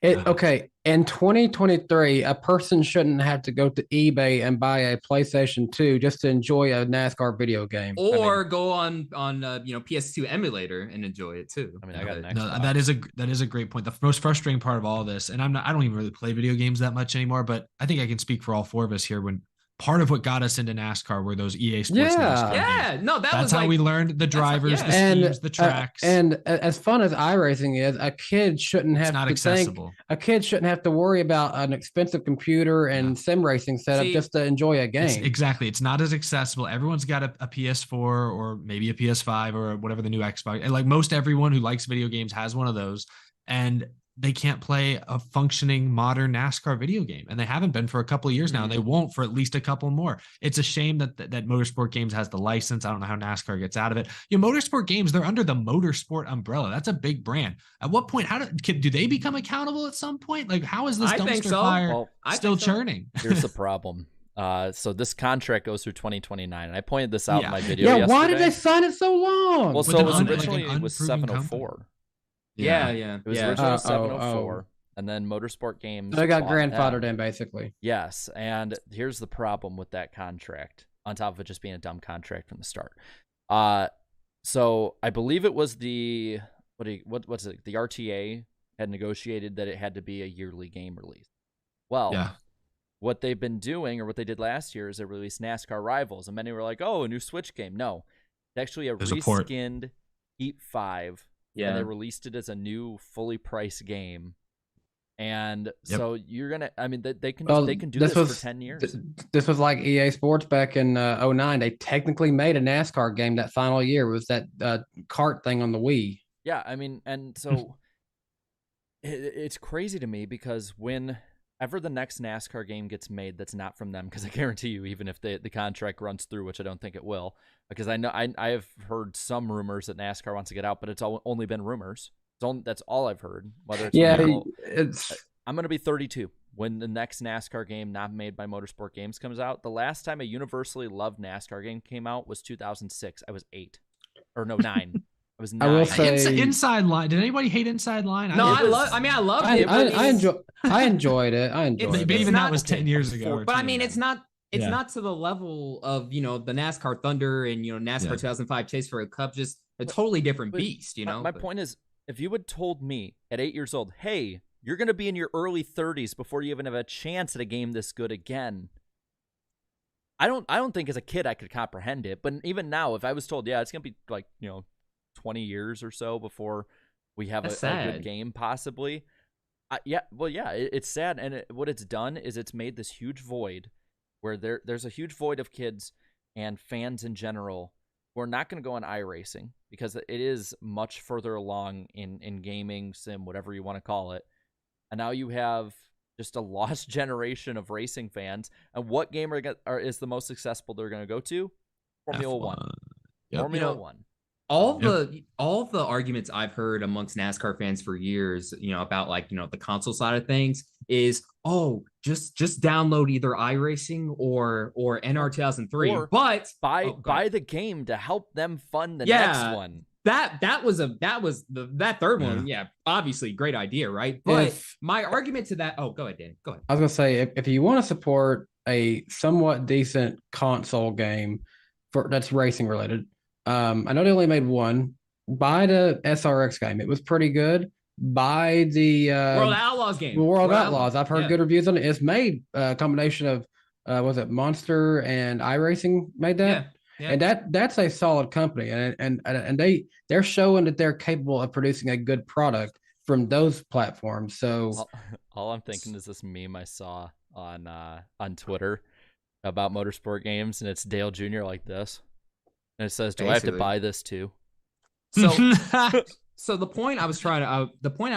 Okay, in 2023, a person shouldn't have to go to eBay and buy a PlayStation 2 just to enjoy a NASCAR video game, or go on PS2 emulator and enjoy it too. I got an Xbox. No, that is a great point. The most frustrating part of all this, and I don't even really play video games that much anymore, but I think I can speak for all 4 of us here. When part of what got us into NASCAR were those EA Sports. That's how we learned the drivers, the schemes, the tracks. And as fun as iRacing is, a kid shouldn't have a kid shouldn't have to worry about an expensive computer and sim racing setup just to enjoy a game. Exactly. It's not as accessible. Everyone's got a PS4 or maybe a PS5 or whatever the new Xbox. And like most everyone who likes video games has one of those. And they can't play a functioning modern NASCAR video game, and they haven't been for a couple of years now. And they won't for at least a couple more. It's a shame that Motorsport Games has the license. I don't know how NASCAR gets out of it. Motorsport Games, they're under the Motorsport umbrella. That's a big brand. At what point, do they become accountable at some point? Like, how is this dumpster fire still churning? Here's the problem. So this contract goes through 2029, and I pointed this out in my video. Yeah, why did they sign it so long? Well, so it was originally it was 704. Yeah. It was originally 704, and then Motorsport Games. They got grandfathered in, basically. Yes, and here's the problem with that contract. On top of it just being a dumb contract from the start. So I believe it was the what's it? The RTA had negotiated that it had to be a yearly game release. Well, what they've been doing, or what they did last year, is they released NASCAR Rivals, and many were like, "Oh, a new Switch game." No, it's actually a reskinned Heat 5. Yeah, and they released it as a new, fully priced game. And so you're gonna, I mean, they can do this for 10 years. This was like EA Sports back in 2009. They technically made a NASCAR game that final year. It was that kart thing on the Wii. Yeah, I mean, and so it's crazy to me, because whenever the next NASCAR game gets made that's not from them, because I guarantee you, even if the contract runs through, which I don't think it will, because I know I have heard some rumors that NASCAR wants to get out, but it's only been rumors. That's all I've heard. Whether it's I'm going to be 32 when the next NASCAR game not made by Motorsport Games comes out. The last time a universally loved NASCAR game came out was 2006. I was 8, or no 9. I was 9. I will say, Inside Line. Did anybody hate Inside Line? No, I loved it. I enjoyed it. But even that was 10 years ago. But I mean, it's not to the level of, the NASCAR Thunder and, NASCAR 2005 Chase for a Cup, just a totally different beast, My point is, if you had told me at 8 years old, hey, you're going to be in your early 30s before you even have a chance at a game this good again, I don't think as a kid I could comprehend it. But even now, if I was told, yeah, it's going to be like, 20 years or so before we have a good game, possibly. It's sad. And what it's done is it's made this huge void where there's a huge void of kids and fans in general who are not going to go on iRacing, because it is much further along in gaming, sim, whatever you want to call it. And now you have just a lost generation of racing fans. And what game is the most successful they're going to go to? Formula F1. 1. Yep. Formula 1. All the arguments I've heard amongst NASCAR fans for years, about the console side of things is, just download either iRacing or NR 2003, but buy the game to help them fund the next one. That third one, obviously great idea, right? But my argument to that, go ahead, Dan. Go ahead. I was gonna say, if you want to support a somewhat decent console game that's racing related. I know they only made one. Buy the SRX game. It was pretty good. Buy the World Outlaws game. World Outlaws. I've heard good reviews on it. It's made a combination of was it Monster and iRacing made that? Yeah. And that's a solid company. And they're showing that they're capable of producing a good product from those platforms. So all I'm thinking is this meme I saw on Twitter about motorsport games, and it's Dale Jr. like this. And it says, "Do I have to buy this too?" So the point I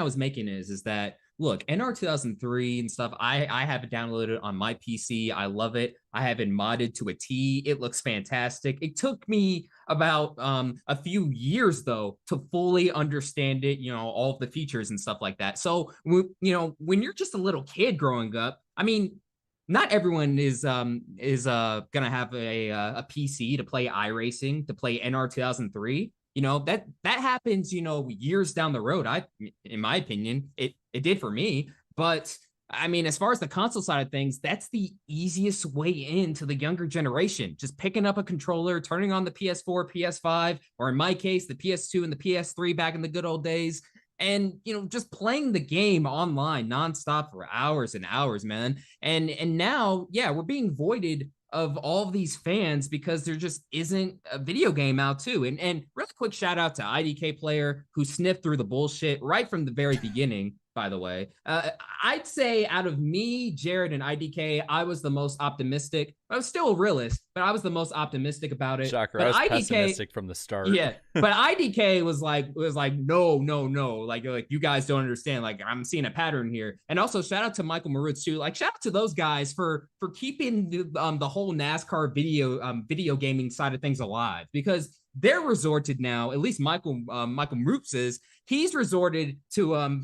was making is that, look, NR 2003 and stuff, I have it downloaded on my PC. I love it. I have it modded to a T. It looks fantastic. It took me about a few years though to fully understand it, all of the features and stuff like that. So when you're just a little kid growing up, I mean, not everyone is gonna have a PC to play iRacing, to play NR 2003. That happens, years down the road. In my opinion, it did for me. But I mean, as far as the console side of things, that's the easiest way into the younger generation. Just picking up a controller, turning on the PS4, PS5, or in my case, the PS2 and the PS3 back in the good old days. And, just playing the game online nonstop for hours and hours, man. And now, we're being voided of all of these fans because there just isn't a video game out too. And really quick shout out to IDK Player, who sniffed through the bullshit right from the very beginning. by the way. I'd say out of me, Jared, and IDK, I was the most optimistic. I was still a realist, but I was the most optimistic about it. Shocker. But I was IDK, pessimistic from the start. Yeah, but IDK was like, no, like you guys don't understand. Like, I'm seeing a pattern here. And also shout out to Michael Marutz too. Like, shout out to those guys for keeping the whole NASCAR video gaming side of things alive, because they're resorted now, at least Michael Marutz is, he's resorted to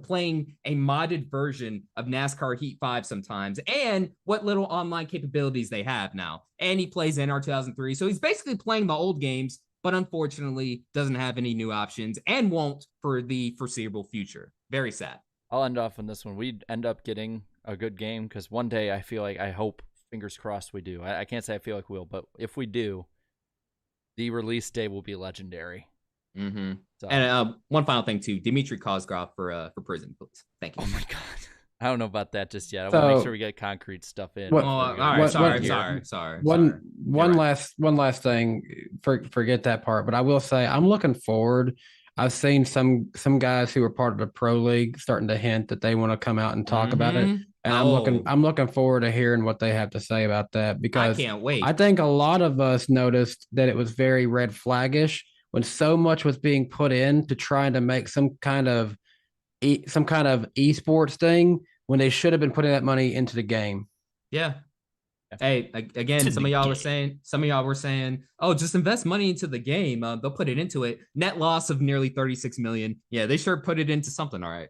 playing a modded version of NASCAR Heat 5 sometimes, and what little online capabilities they have now. And he plays NR 2003. So he's basically playing the old games, but unfortunately doesn't have any new options and won't for the foreseeable future. Very sad. I'll end off on this one. We'd end up getting a good game, because one day I hope, fingers crossed, we do. I can't say I feel like we will, but if we do, the release day will be legendary. Mm-hmm. So. And one final thing too, Dmitry Kozgrov for prison, please. Thank you. Oh my god, I don't know about that just yet. I want to make sure we get concrete stuff in. All right, sorry. One last thing. Forget that part. But I will say, I'm looking forward. I've seen some guys who are part of the pro league starting to hint that they want to come out and talk about it. And I'm looking forward to hearing what they have to say about that, because I can't wait. I think a lot of us noticed that it was very red flaggish when so much was being put in to trying to make some kind of esports thing, when they should have been putting that money into the game. Yeah. Hey, again, some of y'all were saying, oh, just invest money into the game. They'll put it into it. Net loss of nearly 36 million. Yeah, they sure put it into something. All right.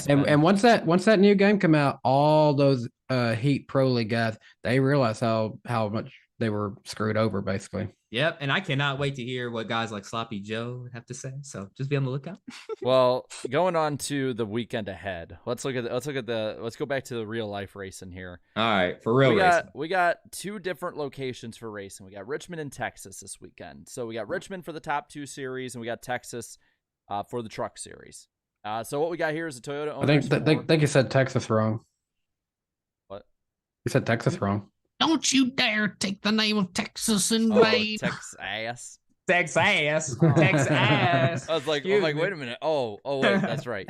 And once that new game come out, all those Heat Pro League guys, they realize how much they were screwed over, basically. Yep, and I cannot wait to hear what guys like Sloppy Joe have to say. So just be on the lookout. Well, going on to the weekend ahead, let's go back to the real life racing here. All right, for real racing. We got two different locations for racing. We got Richmond and Texas this weekend. So we got Richmond for the top 2 series, and we got Texas for the truck series. So what we got here is a Toyota owners. I think you said Texas wrong. What? You said Texas wrong. Don't you dare take the name of Texas in vain. Texas. Texas. I was like, wait a minute. Oh, wait, that's right.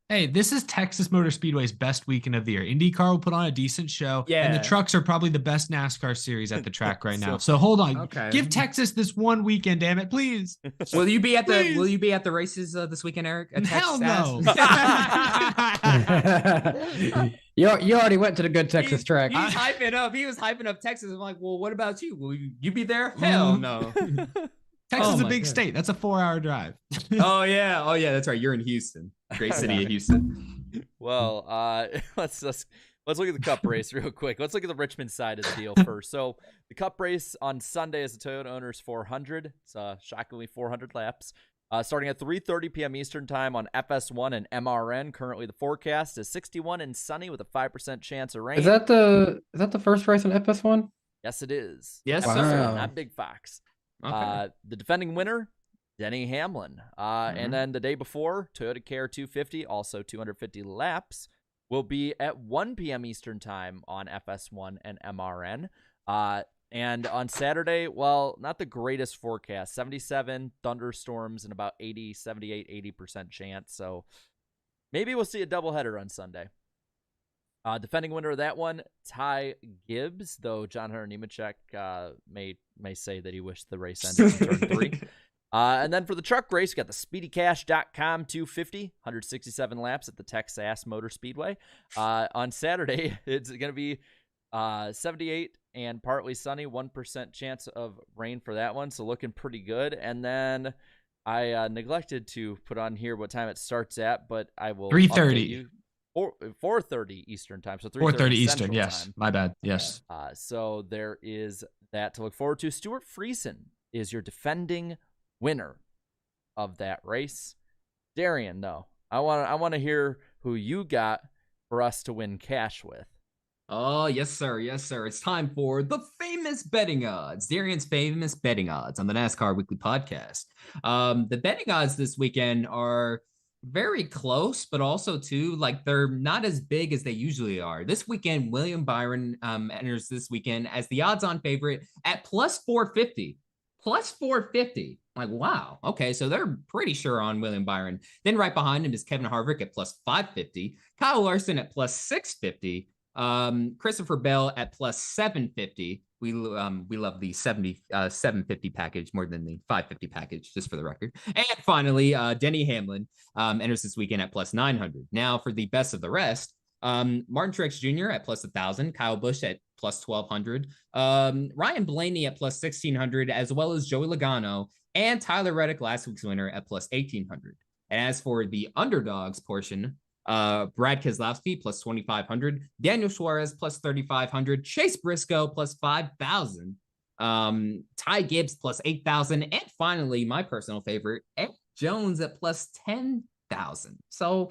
Hey, this is Texas Motor Speedway's best weekend of the year. IndyCar will put on a decent show, and the trucks are probably the best NASCAR series at the track right now. So hold on, give Texas this one weekend, damn it, please. Will you be at the races this weekend, Eric? Hell no. You already went to the good Texas track. He's hyping up. He was hyping up Texas. I'm like, well, what about you? Will you be there? Hell no. Texas is a big state. That's a 4-hour drive. Oh yeah, that's right. You're in Houston, great city of Houston. Well, let's look at the Cup race real quick. Let's look at the Richmond side of the deal first. So the Cup race on Sunday is the Toyota Owners 400. It's shockingly 400 laps. Starting at 3:30 p.m. Eastern time on FS1 and MRN. Currently, the forecast is 61 and sunny with a 5% chance of rain. Is that the first race on FS1? Yes, it is. Yes, FS1, not Big Fox. Okay. The defending winner, Denny Hamlin. And then the day before, Toyota Care 250, also 250 laps, will be at 1 p.m. Eastern time on FS1 and MRN. And on Saturday, well, not the greatest forecast. 77 thunderstorms and about 80% chance. So maybe we'll see a doubleheader on Sunday. Defending winner of that one, Ty Gibbs, though John Hunter Nemechek may say that he wished the race ended in turn 3. And then for the truck race, you got the SpeedyCash.com 250, 167 laps at the Texas Motor Speedway. On Saturday, it's going to be 78 and partly sunny, 1% chance of rain for that one, so looking pretty good. And then I neglected to put on here what time it starts at, but I will 3:30. 4:30 Eastern time, so 4:30 Eastern. Central yes, time. My bad. Yes. So there is that to look forward to. Stuart Friesen is your defending winner of that race. Darian, though, I want to hear who you got for us to win cash with. Oh, yes, sir. Yes, sir. It's time for the famous betting odds. Darian's famous betting odds on the NASCAR Weekly Podcast. The betting odds this weekend are very close, but also too, like, they're not as big as they usually are. This weekend, William Byron enters this weekend as the odds-on favorite at plus 450. Plus 450. Like, wow. Okay, so they're pretty sure on William Byron. Then right behind him is Kevin Harvick at plus 550, Kyle Larson at plus 650, Christopher Bell at plus 750. We love the 750 package more than the 550 package, just for the record. And finally, Denny Hamlin enters this weekend at plus 900. Now for the best of the rest, Martin Truex Jr. at plus 1,000, Kyle Busch at plus 1,200, Ryan Blaney at plus 1,600, as well as Joey Logano and Tyler Reddick, last week's winner, at plus 1,800. And as for the underdogs portion, Brad Keselowski plus 2,500, Daniel Suarez plus 3,500, Chase Briscoe plus 5,000, Ty Gibbs plus 8,000, and finally, my personal favorite, Eric Jones at plus 10,000. So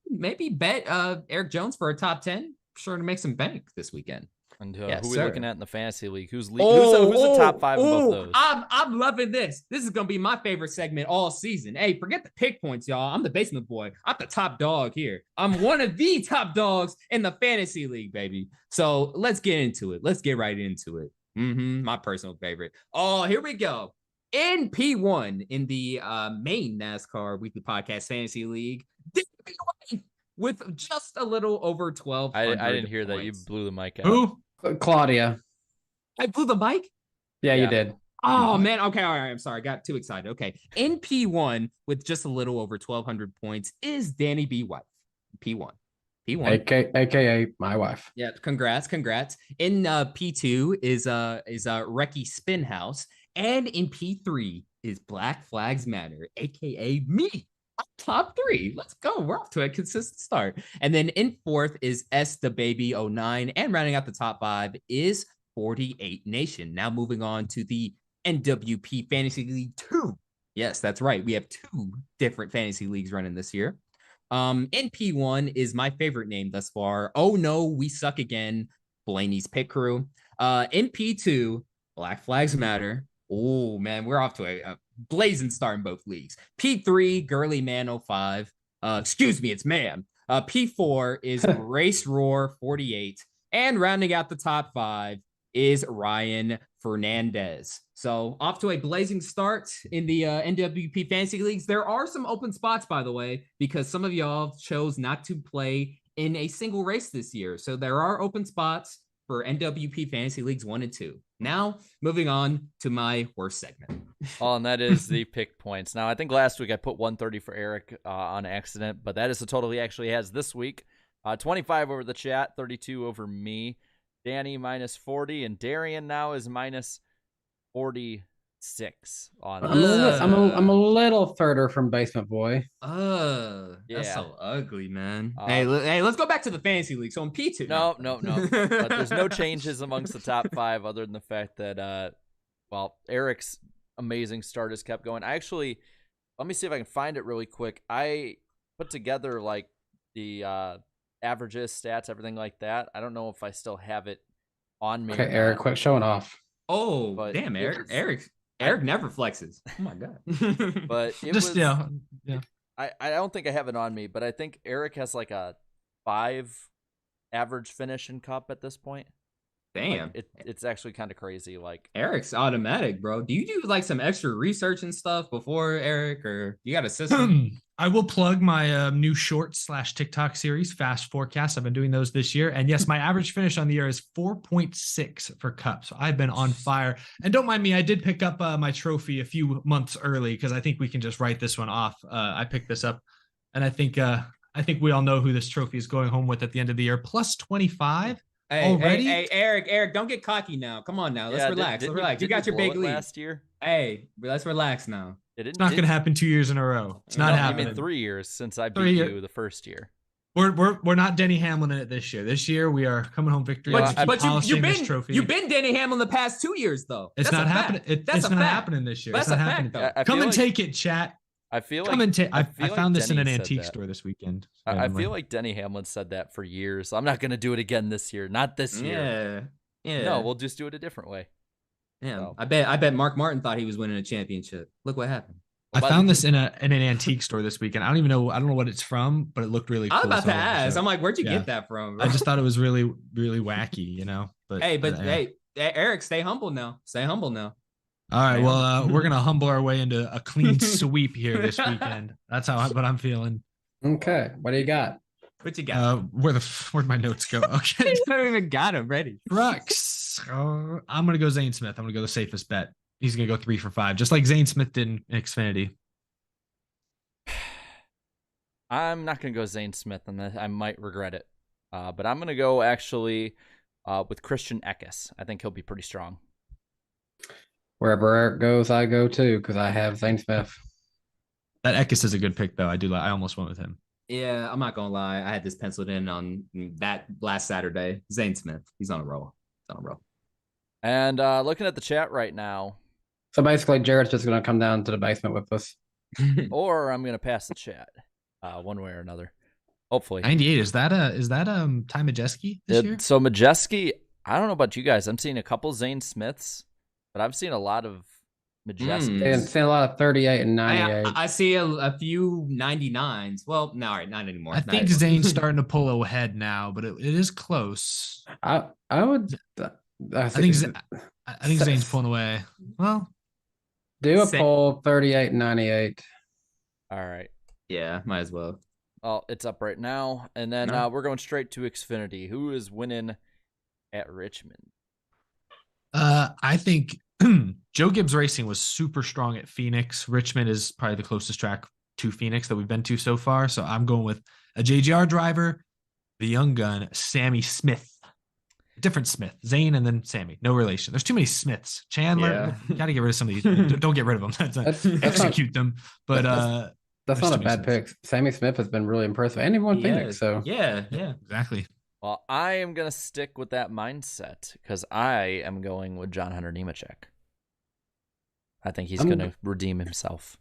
maybe bet Eric Jones for a top 10. Sure to make some bank this weekend. And Yes, who are we sir. looking at in the fantasy league? Who's the top 5 of both those? I'm loving this. This is gonna be my favorite segment all season. Hey, forget the pick points, y'all. I'm the basement boy. I'm the top dog here. I'm one of the top dogs in the fantasy league, baby. So let's get into it. Let's get right into it. My personal favorite. Oh, here we go. In P1 in the main NASCAR Weekly Podcast Fantasy League, with just a little over 1,200. I didn't hear that. You points. blew the mic out. Who? Claudia. I blew the mic? Yeah, Yeah. you did. Oh, man. Okay. All right. I'm sorry. I got too excited. Okay. In P1 with just a little over 1,200 points is Danny B. White. P1. AKA my wife. Yeah. Congrats. In P2 is Recky Spinhouse. And in P3 is Black Flags Matter, AKA me. Top 3. Let's go. We're off to a consistent start. And then in 4th is S the Baby 09. And rounding out the top 5 is 48 Nation. Now moving on to the NWP Fantasy League 2. Yes, that's right. We have 2 different fantasy leagues running this year. In P1 is my favorite name thus far. Oh no, we suck again. Blaney's Pit Crew. In P2, Black Flags Matter. Oh man, we're off to a blazing start in both leagues. P3, Girly Man 05. Excuse me, it's man. P4 is Race Roar 48. And rounding out the top 5 is Ryan Fernandez. So off to a blazing start in the NWP Fantasy Leagues. There are some open spots, by the way, because some of y'all chose not to play in a single race this year. So there are open spots for NWP Fantasy Leagues 1 and 2. Now, moving on to my worst segment. Oh, and that is the pick points. Now, I think last week I put 130 for Eric on accident, but that is the total he actually has this week. 25 over the chat, 32 over me. Danny minus 40, and Darian now is minus 46 on I'm a little further from Basement Boy. That's so ugly, man. Hey, let's go back to the fantasy league. So in P2. No. But there's no changes amongst the top 5 other than the fact that, Eric's amazing start has kept going. Let me see if I can find it really quick. I put together like the averages, stats, everything like that. I don't know if I still have it on me. Okay, Eric, quit showing off. Oh, But damn, Eric never flexes. Oh my god. But it Just was, yeah. I don't think I have it on me, but I think Eric has like a 5 average finish in Cup at this point. Damn. Like, it's actually kind of crazy. Like Eric's automatic, bro. Do you do like some extra research and stuff before Eric, or you got a system? I will plug my new short / TikTok series, Fast Forecast. I've been doing those this year. And yes, my average finish on the year is 4.6 for Cup. So I've been on fire. And don't mind me, I did pick up my trophy a few months early because I think we can just write this one off. I picked this up, and I think we all know who this trophy is going home with at the end of the year. Plus 25. Already? Hey, Eric, don't get cocky now. Come on now. Let's relax. Let's relax. You got your big lead last year. Hey, let's relax now. It's not going to happen 2 years in a row. It's not happening. I mean 3 years since I beat you the first year. We're not Denny Hamlin in it this year. This year we are coming home victory. But you've been Denny Hamlin the past 2 years though. It's not happening. It's not happening this year. That's it's not a happening. fact, though. Come and take it, chat. I feel Come like and take. I found this in an Denny antique said store this weekend. I feel like Denny Hamlin said that for years. I'm not going to do it again this year. Not this year. Yeah. No, we'll just do it a different way. Yeah. So. I bet Mark Martin thought he was winning a championship. Look what happened. I found this in an antique store this weekend. I don't know what it's from, but it looked really cool. I was about to ask. I'm like, where'd you get that from, bro? I just thought it was really, really wacky, you know. But hey, Eric, stay humble now. All right. Man. Well, we're gonna humble our way into a clean sweep here this weekend. That's what I'm feeling. Okay, what do you got? What you got? Where'd my notes go? Okay. I don't even got him ready. Trucks. I'm gonna go Zane Smith. I'm gonna go the safest bet. He's gonna go 3 for 5, just like Zane Smith did in Xfinity. I'm not going to go Zane Smith on this. I might regret it. But I'm going to go actually with Christian Eckes. I think he'll be pretty strong. Wherever Eric goes, I go too, because I have Zane Smith. That Eckes is a good pick, though. I almost went with him. Yeah, I'm not gonna lie. I had this penciled in on that last Saturday. Zane Smith. He's on a roll. He's on a roll. And looking at the chat right now, So basically, Jared's just going to come down to the basement with us. or I'm going to pass the chat one way or another. Hopefully. 98. Is that Ty Majeski this year? So Majeski, I don't know about you guys. I'm seeing a couple Zane Smiths, but I've seen a lot of Majeskis. And seen a lot of 38 and 98. I see a few 99s. Well, no, all right, not anymore. I think Zane's starting to pull ahead now, but it is close. I would. I think Zane's pulling away. Well, do a poll 38 and 98. All right. Yeah, might as well. Oh, it's up right now. And then we're going straight to Xfinity. Who is winning at Richmond? I think Joe Gibbs Racing was super strong at Phoenix. Richmond is probably the closest track to Phoenix that we've been to so far. So I'm going with a JGR driver, the young gun, Sammy Smith. Different Smith, Zane, and then Sammy. No relation. There's too many Smiths. Chandler, got to get rid of some of these. Don't get rid of them. Execute them. But that's not a bad pick. Sammy Smith has been really impressive, and he won Phoenix. So yeah, exactly. Well, I am gonna stick with that mindset because I am going with John Hunter Nemechek. I think he's gonna redeem himself.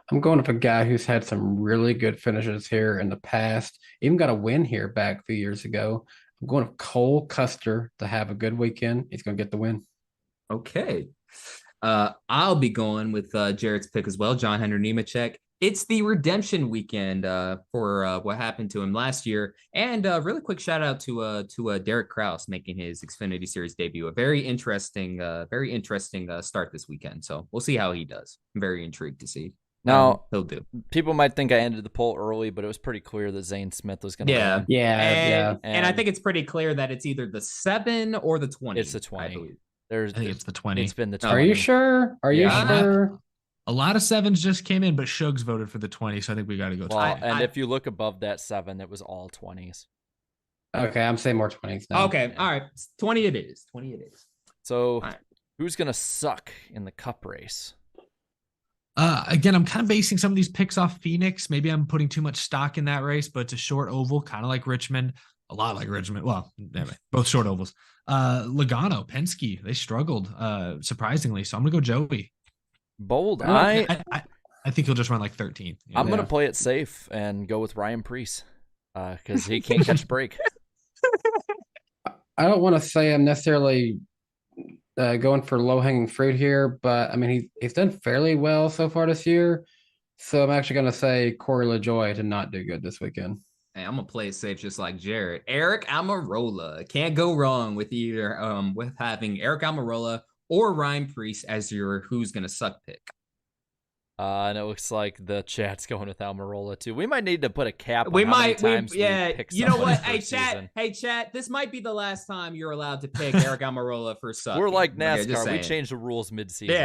I'm going with a guy who's had some really good finishes here in the past. Even got a win here back a few years ago. I'm going with Cole Custer to have a good weekend. He's going to get the win. Okay. I'll be going with Jared's pick as well, John Hunter Nemechek. It's the redemption weekend for what happened to him last year. And really quick shout out to Derek Kraus making his Xfinity Series debut. A very interesting start this weekend. So we'll see how he does. I'm very intrigued to see. Now, he'll do. People might think I ended the poll early, but it was pretty clear that Zane Smith was going to win. Yeah. And I think it's pretty clear that it's either the 7 or the 20. It's the 20. I believe. I think it's the 20. It's been the 20. Are you sure? Are you sure? A lot of 7s just came in, but Shugs voted for the 20, so I think we got to go 20. Well, if you look above that 7, it was all 20s. Okay, I'm saying more 20s now. Okay, all right. 20 it is. 20 it is. So, who's going to suck in the Cup race? Again, I'm kind of basing some of these picks off Phoenix. Maybe I'm putting too much stock in that race, but it's a short oval, kind of like Richmond, a lot like Richmond. Well, anyway, both short ovals. Logano, Penske, they struggled surprisingly, so I'm gonna go Joey. Bold. I think he'll just run like 13th. I'm gonna play it safe and go with Ryan Preece because he can't catch a break. I don't want to say I'm necessarily going for low-hanging fruit here, but I mean he's done fairly well so far this year. So I'm actually going to say Corey LaJoie to not do good this weekend. Hey, I'm gonna play it safe just like Jared. Eric Almirola. Can't go wrong with either with having Eric Almirola or Ryan Preece as your who's gonna suck pick. And it looks like the chat's going with Almirola too. We might need to put a cap on We how might, many times we pick you know what? somebody per Hey, chat. This might be the last time you're allowed to pick Eric Almirola for sucking. We're like Okay, NASCAR. We change the rules mid-season.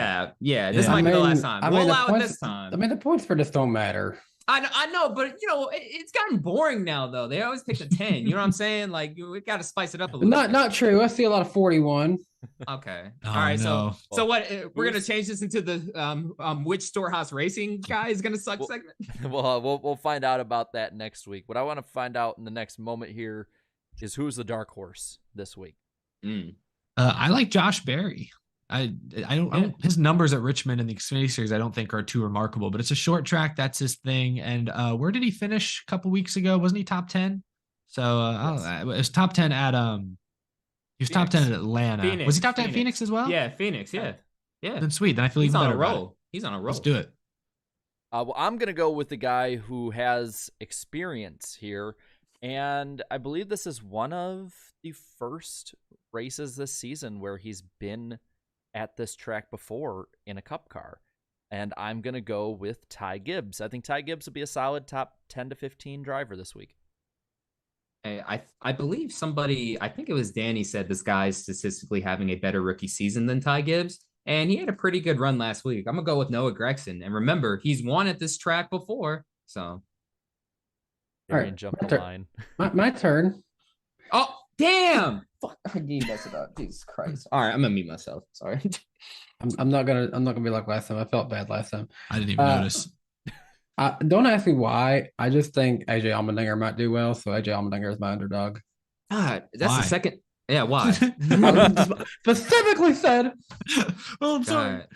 Yeah. This might be the last time. We'll allow it points, this time. I mean, the points for this don't matter. I know, but you know, it's gotten boring now. Though they always pick the 10. You know what I'm saying? Like we got to spice it up a little. Not true. I see a lot of 41. Okay. Oh, All right. no. So what? We're gonna change this into the which Storehouse Racing guy is gonna suck segment. We'll find out about that next week. What I want to find out in the next moment here is who's the dark horse this week. I like Josh Berry. I don't his numbers at Richmond in the Xfinity Series I don't think are too remarkable, but it's a short track. That's his thing. And where did he finish a couple weeks ago? Wasn't he top 10? So it was top 10 at he was top 10 at Atlanta. Phoenix, was he top 10 at Phoenix as well? Yeah, Phoenix. Yeah. Then sweet. Then I feel he's even on better a about roll. it. He's on a roll. Let's do it. Well, I'm gonna go with the guy who has experience here, and I believe this is one of the first races this season where he's been at this track before in a Cup car. And I'm going to go with Ty Gibbs. I think Ty Gibbs will be a solid top 10 to 15 driver this week. I believe somebody, I think it was Danny, said this guy's statistically having a better rookie season than Ty Gibbs, and he had a pretty good run last week. I'm going to go with Noah Gragson. And remember, he's won at this track before, so. Darian jumped the line. My turn. Oh, damn! Fuck, I need to mess it up. Jesus Christ. All right, I'm going to mute myself. Sorry. I'm not gonna be like last time. I felt bad last time. I didn't even notice. Don't ask me why. I just think AJ Allmendinger might do well, so AJ Allmendinger is my underdog. God, that's Why? the second. Yeah, why? I specifically said. Oh, I'm sorry. God.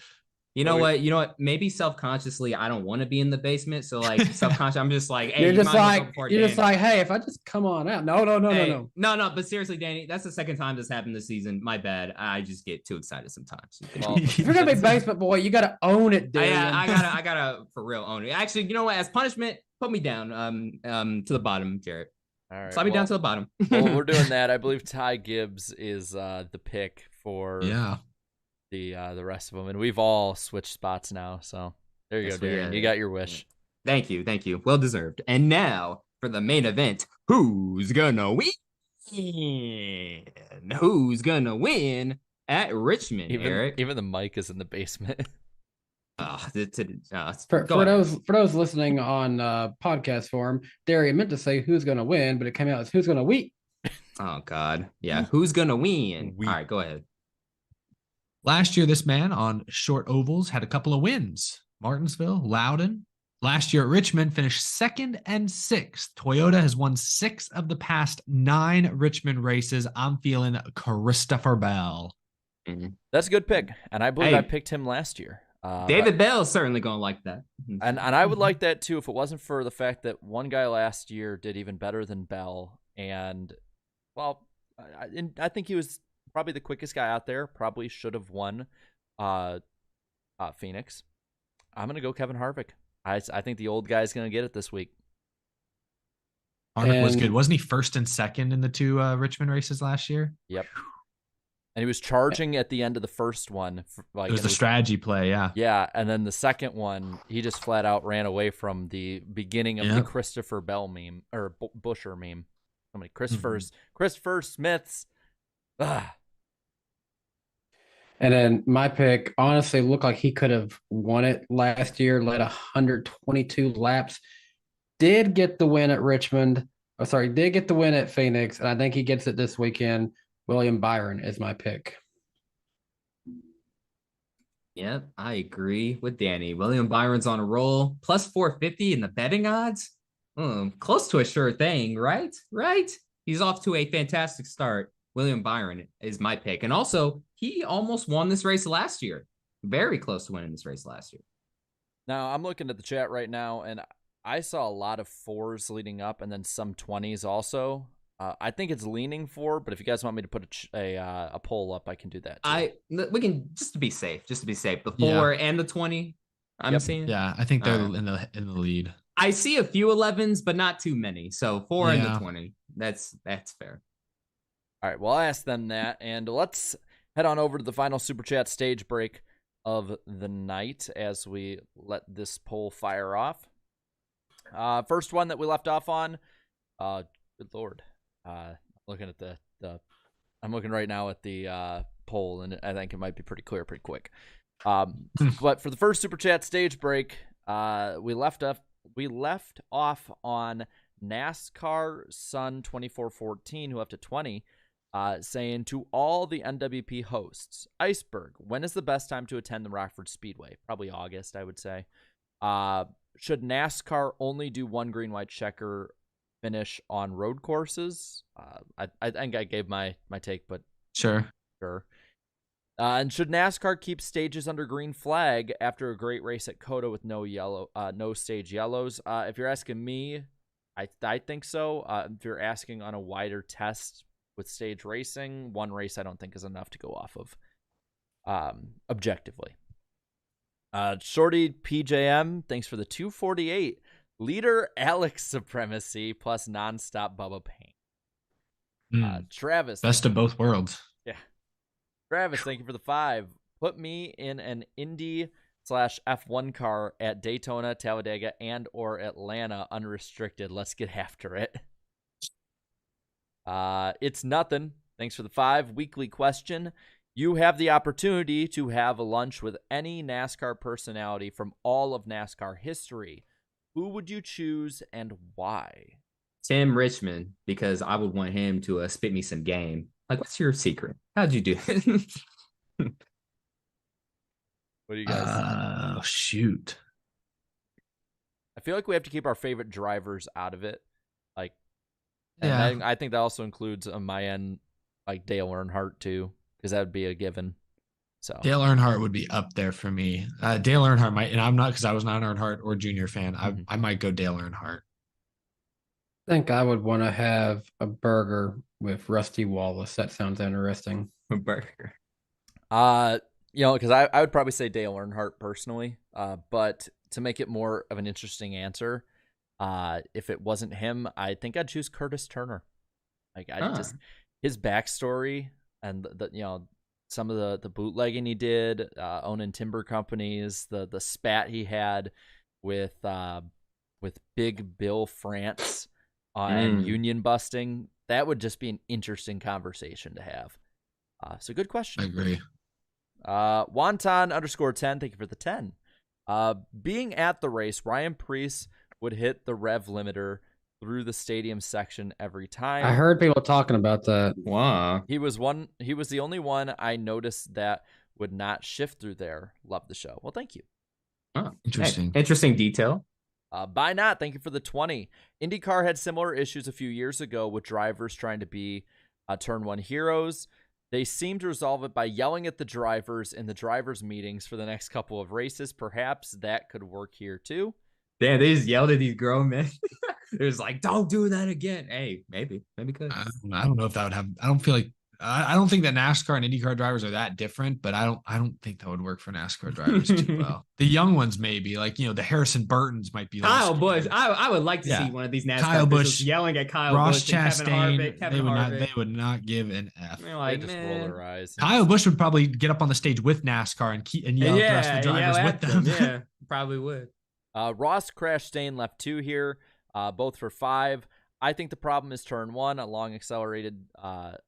You know what? Maybe self-consciously, I don't want to be in the basement. So like self-conscious, I'm just like, hey, you're just like, hey, if I just come on out. No. But seriously, Danny, that's the second time this happened this season. My bad. I just get too excited sometimes. Well, If you're gonna be basement boy, you gotta own it, dude. I gotta for real own it. Actually, you know what? As punishment, put me down to the bottom, Jarrett. All right, Slide me down to the bottom. Well, we're doing that. I believe Ty Gibbs is the pick for the rest of them, and we've all switched spots now. So there you go, Darian. You got your wish. Thank you. Well deserved. And now for the main event, who's gonna win? Who's gonna win at Richmond, Eric? Even the mic is in the basement. For those listening on podcast form, Darian meant to say who's gonna win, but it came out as who's gonna win. Oh God, yeah, who's gonna win? All right, go ahead. Last year, this man on short ovals had a couple of wins. Martinsville, Loudon. Last year at Richmond, finished 2nd and 6th. Toyota has won 6 of the past 9 Richmond races. I'm feeling Christopher Bell. Mm-hmm. That's a good pick, and I believe I picked him last year. David Bell's certainly gonna like that, and I would like that too if it wasn't for the fact that one guy last year did even better than Bell, and well, I think he was probably the quickest guy out there. Probably should have won Phoenix. I'm going to go Kevin Harvick. I think the old guy's going to get it this week. Harvick was good. Wasn't he 1st and 2nd in the 2 Richmond races last year? Yep. And he was charging at the end of the first one. It was the strategy play, yeah. Yeah, and then the second one, he just flat out ran away from the beginning of the Christopher Bell meme, or Busher meme. Somebody, Christopher Smith's. And then my pick honestly looked like he could have won it last year, led 122 laps, did get the win at Richmond. Did get the win at Phoenix, and I think he gets it this weekend. William Byron is my pick. Yep, I agree with Danny. William Byron's on a roll. Plus 450 in the betting odds. Close to a sure thing, right? Right? He's off to a fantastic start. William Byron is my pick. And also, he almost won this race last year. Very close to winning this race last year. Now, I'm looking at the chat right now, and I saw a lot of 4s leading up and then some 20s also. I think it's leaning 4, but if you guys want me to put a poll up, I can do that too. We can, just to be safe. The 4 and the 20, I'm seeing. Yeah, I think they're in the lead. I see a few 11s, but not too many. So 4 and the 20. That's fair. All right, well, I'll ask them that, and let's head on over to the final Super Chat stage break of the night as we let this poll fire off. First one that we left off on, good Lord. Looking at I'm looking right now at the poll, and I think it might be pretty clear pretty quick. But for the first Super Chat stage break, we left off on NASCAR Sun 2414, who left at 20. Saying to all the NWP hosts, Iceberg, when is the best time to attend the Rockford Speedway? Probably August, I would say. Should NASCAR only do one green, white checker finish on road courses? I think I gave my take, but sure. And should NASCAR keep stages under green flag after a great race at COTA with no stage yellows? If you're asking me, I think so. If you're asking on a wider test with stage racing, one race I don't think is enough to go off of objectively. Shorty PJM, thanks for the 248. Leader Alex Supremacy plus nonstop Bubba Payne. Travis. Best of both worlds. Yeah. Travis, thank you for the 5. Put me in an Indy/F1 car at Daytona, Talladega, and or Atlanta unrestricted. Let's get after it. It's nothing. Thanks for the 5. Weekly question. You have the opportunity to have a lunch with any NASCAR personality from all of NASCAR history. Who would you choose and why? Tim Richmond, because I would want him to spit me some game. Like, what's your secret? How'd you do it? What do you guys think? Shoot. I feel like we have to keep our favorite drivers out of it. Like, Yeah. and I think that also includes on my end, like Dale Earnhardt too, because that would be a given. So Dale Earnhardt would be up there for me. Dale Earnhardt might, and I'm not, because I was not an Earnhardt or Junior fan. I might go Dale Earnhardt. I think I would want to have a burger with Rusty Wallace. That sounds interesting. A burger. because I would probably say Dale Earnhardt personally. But to make it more of an interesting answer, if it wasn't him, I think I'd choose Curtis Turner. Like just his backstory and some of the bootlegging he did, owning timber companies, the spat he had with Big Bill France and union busting. That would just be an interesting conversation to have. So good question. I agree. Wonton_10, thank you for the 10. Being at the race, Ryan Preece would hit the rev limiter through the stadium section every time. I heard people talking about that. Wow. He was the only one I noticed that would not shift through there. Love the show. Well, thank you. Oh, Interesting. Interesting detail. By not, thank you for the 20. IndyCar had similar issues a few years ago with drivers trying to be Turn 1 heroes. They seem to resolve it by yelling at the drivers in the drivers' meetings for the next couple of races. Perhaps that could work here too. Damn, they just yelled at these grown men. It was like, don't do that again. Hey, maybe could. I don't know if that would have. I don't feel like. I don't think that NASCAR and IndyCar drivers are that different, but I don't think that would work for NASCAR drivers too well. The young ones maybe, like the Harrison Burtons might be. Kyle Busch. I would like to see one of these NASCAR Kyle Busch yelling at Kyle Ross Busch and Chastain. Kevin Harvick. They would not give an F. Like, They just roll their eyes. Kyle Busch would probably get up on the stage with NASCAR and yell at the rest of the drivers with them. Yeah, probably would. Ross Crash Stain left 2 here, both for 5. I think the problem is turn 1, a long accelerated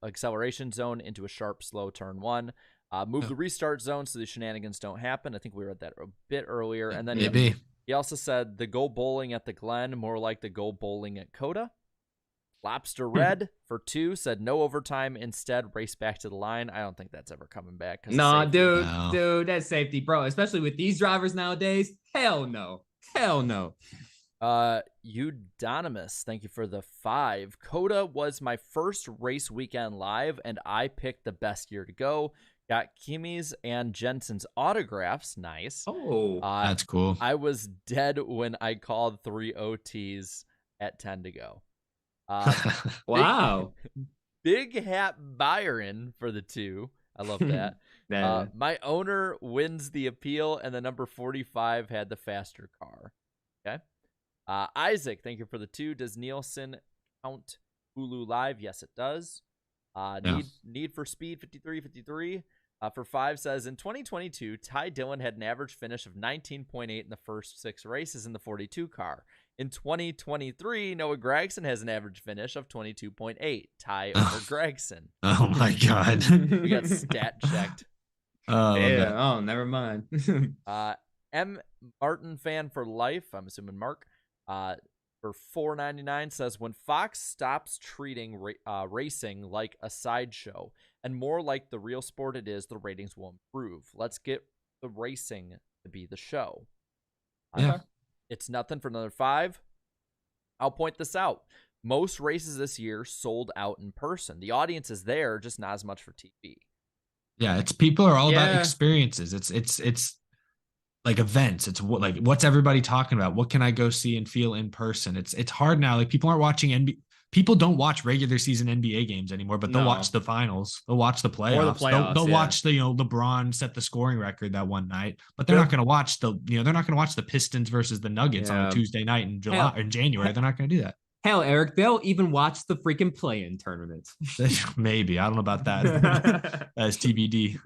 acceleration zone into a sharp, slow turn 1. Move the restart zone so the shenanigans don't happen. I think we read that a bit earlier. And then he also said the go bowling at the Glen, more like the go bowling at COTA. Lobster Red for 2 said no overtime, instead race back to the line. I don't think that's ever coming back. Nah, dude, that's safety, bro. Especially with these drivers nowadays. Hell no. Eudonymous, thank you for the 5. COTA was my first race weekend live, and I picked the best year to go. Got Kimi's and Jensen's autographs. Nice. Oh, that's cool. I was dead when I called 3 OTs at 10 to go. Wow. Big Hat Byron for the 2. I love that. My owner wins the appeal, and the number 45 had the faster car. Okay. Isaac, thank you for the 2. Does Nielsen count Hulu Live? Yes, it does. Need for Speed 53. For 5 says, in 2022, Ty Dillon had an average finish of 19.8 in the first 6 races in the 42 car. In 2023, Noah Gragson has an average finish of 22.8. Ty over Gragson. Oh my God. We got stat checked. Oh, never mind. M. Martin fan for life, I'm assuming Mark, for $4.99 says, when Fox stops treating racing like a sideshow and more like the real sport it is, the ratings will improve. Let's get the racing to be the show. Yeah. It's nothing for another 5. I'll point this out. Most races this year sold out in person. The audience is there, just not as much for TV. Yeah, it's people are all about experiences. It's like events. It's what's everybody talking about? What can I go see and feel in person? It's hard now. Like people aren't watching NBA. People don't watch regular season NBA games anymore, but they'll watch the finals. They'll watch the playoffs. Or the playoffs, they'll watch the LeBron set the scoring record that one night, but they're not going to watch they're not going to watch the Pistons versus the Nuggets on a Tuesday night in January. They're not going to do that. Hell, Eric, they'll even watch the freaking play-in tournaments. Maybe. I don't know about that. That's TBD.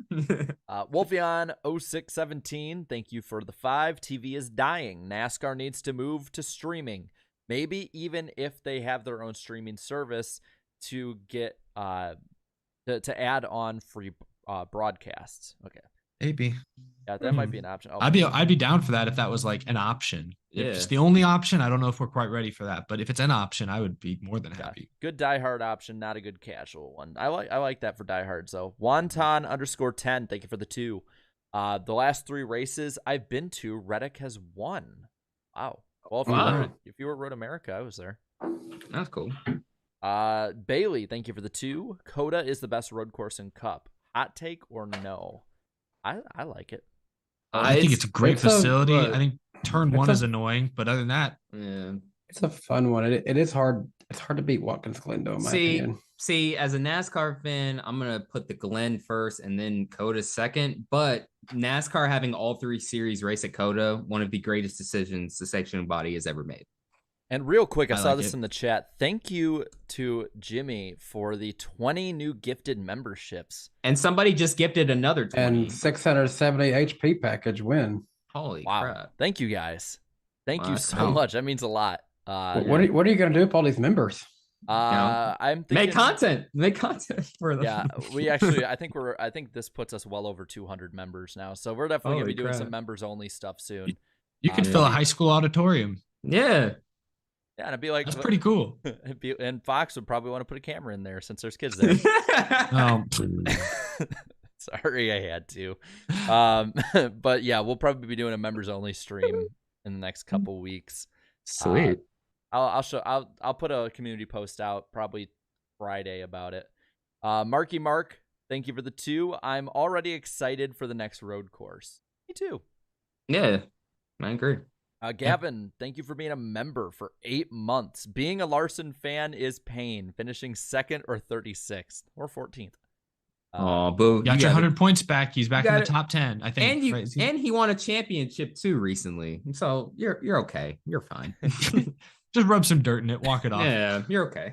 Wolfion0617, thank you for the 5. TV is dying. NASCAR needs to move to streaming. Maybe even if they have their own streaming service to get to add on free broadcasts. Okay. Maybe. Yeah, that might be an option. Oh, I'd be down for that if that was like an option. Yeah. If it's the only option, I don't know if we're quite ready for that. But if it's an option, I would be more than happy. Good diehard option, not a good casual one. I like that for diehard. So Wonton_10, thank you for the 2. The last 3 races I've been to, Reddick has won. Wow. Well, if you were Road America, I was there. That's cool. Bailey, thank you for the 2. COTA is the best road course in Cup. Hot take or no? I like it. I think it's a great facility. I think turn 1 is a- annoying, but other than that, Yeah. It's a fun one. It is hard. It's hard to beat Watkins Glen, though, in my opinion. See, as a NASCAR fan, I'm gonna put the Glen first and then COTA second. But NASCAR having all 3 series race at COTA, one of the greatest decisions the sanctioning body has ever made. And real quick, I saw like this it. in the chat. Thank you to Jimmy for the 20 new gifted memberships. And somebody just gifted another 20. And 670 HP package win. Holy Wow. crap. Thank you guys. Thank you Wow. so much. That means a lot. What are you going to do with all these members? I'm thinking, Make content for them. Yeah, we actually I think this puts us well over 200 members now. So we're definitely going to Holy be doing crap. some members only stuff soon. you could fill a high school auditorium. Yeah. Yeah, and it'd be like That's pretty cool. And Fox would probably want to put a camera in there since there's kids there. Sorry, I had to. But yeah, we'll probably be doing a members only stream in the next couple weeks. Sweet. I'll put a community post out probably Friday about it. Marky Mark, thank you for the 2. I'm already excited for the next road course. Me too. Yeah, I agree. Gavin, thank you for being a member for 8 months. Being a Larson fan is pain. Finishing 2nd or 36th or 14th. Oh, boo! Got your 100 points back. He's back in the top 10, I think. And he won a championship too recently. So you're okay. You're fine. Just rub some dirt in it. Walk it off. Yeah, you're okay.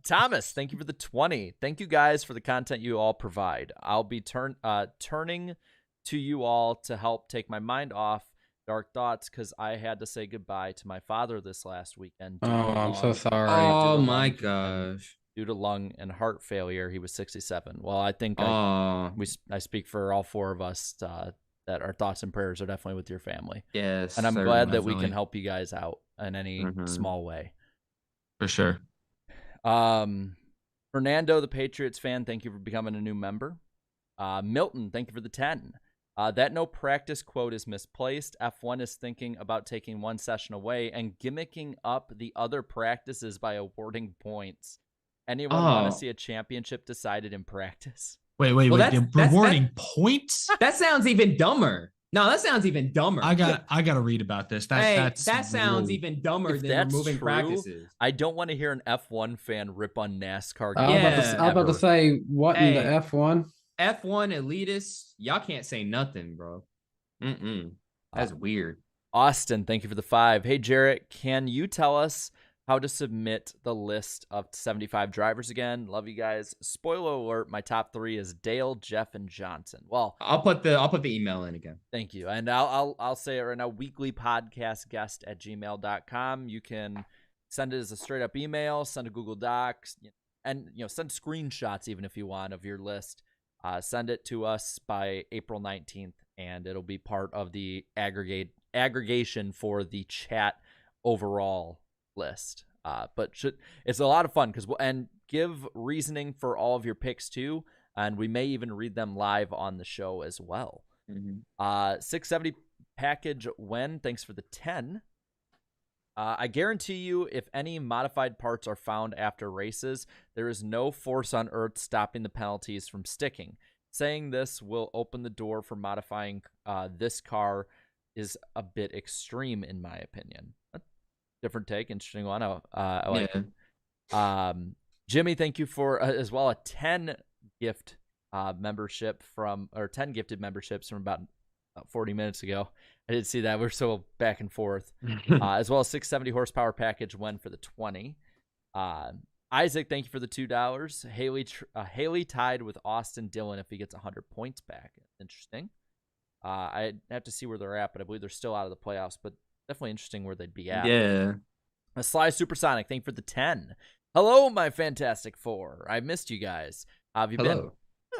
Thomas, thank you for the 20. Thank you guys for the content you all provide. I'll be turning to you all to help take my mind off dark thoughts because I had to say goodbye to my father this last weekend. I'm so sorry. Oh my gosh. Due to lung and heart failure, he was 67. Well, I think I speak for all 4 of us that our thoughts and prayers are definitely with your family. Yes. And I'm glad that we can help you guys out in any small way. For sure. Fernando, the Patriots fan, thank you for becoming a new member. Milton, thank you for the 10. That no practice quote is misplaced. F1 is thinking about taking 1 session away and gimmicking up the other practices by awarding points. Anyone want to see a championship decided in practice? Wait. Rewarding points? That sounds even dumber. No, that sounds even dumber. I gotta read about this. That sounds even dumber than removing practices. I don't want to hear an F1 fan rip on NASCAR. I was about to say, what in the F1? F1 elitists, y'all can't say nothing, bro. That's weird. Austin, thank you for the 5. Hey, Jarrett, can you tell us how to submit the list of 75 drivers again? Love you guys. Spoiler alert, my top 3 is Dale, Jeff, and Johnson. Well, I'll put the email in again. Thank you. And I'll say it right now, weeklypodcastguest@gmail.com. You can send it as a straight up email, send a Google Docs, and send screenshots even if you want of your list. Send it to us by April 19th, and it'll be part of the aggregation for the chat overall list. But it's a lot of fun and give reasoning for all of your picks too, and we may even read them live on the show as well. 670 package when, thanks for the 10. I guarantee you, if any modified parts are found after races, there is no force on Earth stopping the penalties from sticking. Saying this will open the door for modifying this car is a bit extreme, in my opinion. Different take, interesting one. I like it. Jimmy, thank you for as well a 10 gift membership 10 gifted memberships from about 40 minutes ago. I didn't see that. We're so back and forth. As well as 670 horsepower package when for the 20. Isaac, thank you for the $2. Haley tied with Austin Dillon if he gets 100 points back. Interesting. I have to see where they're at, but I believe they're still out of the playoffs. But definitely interesting where they'd be at. Yeah. A Sly Supersonic, thank you for the 10. Hello, my Fantastic Four. I missed you guys. How have you been?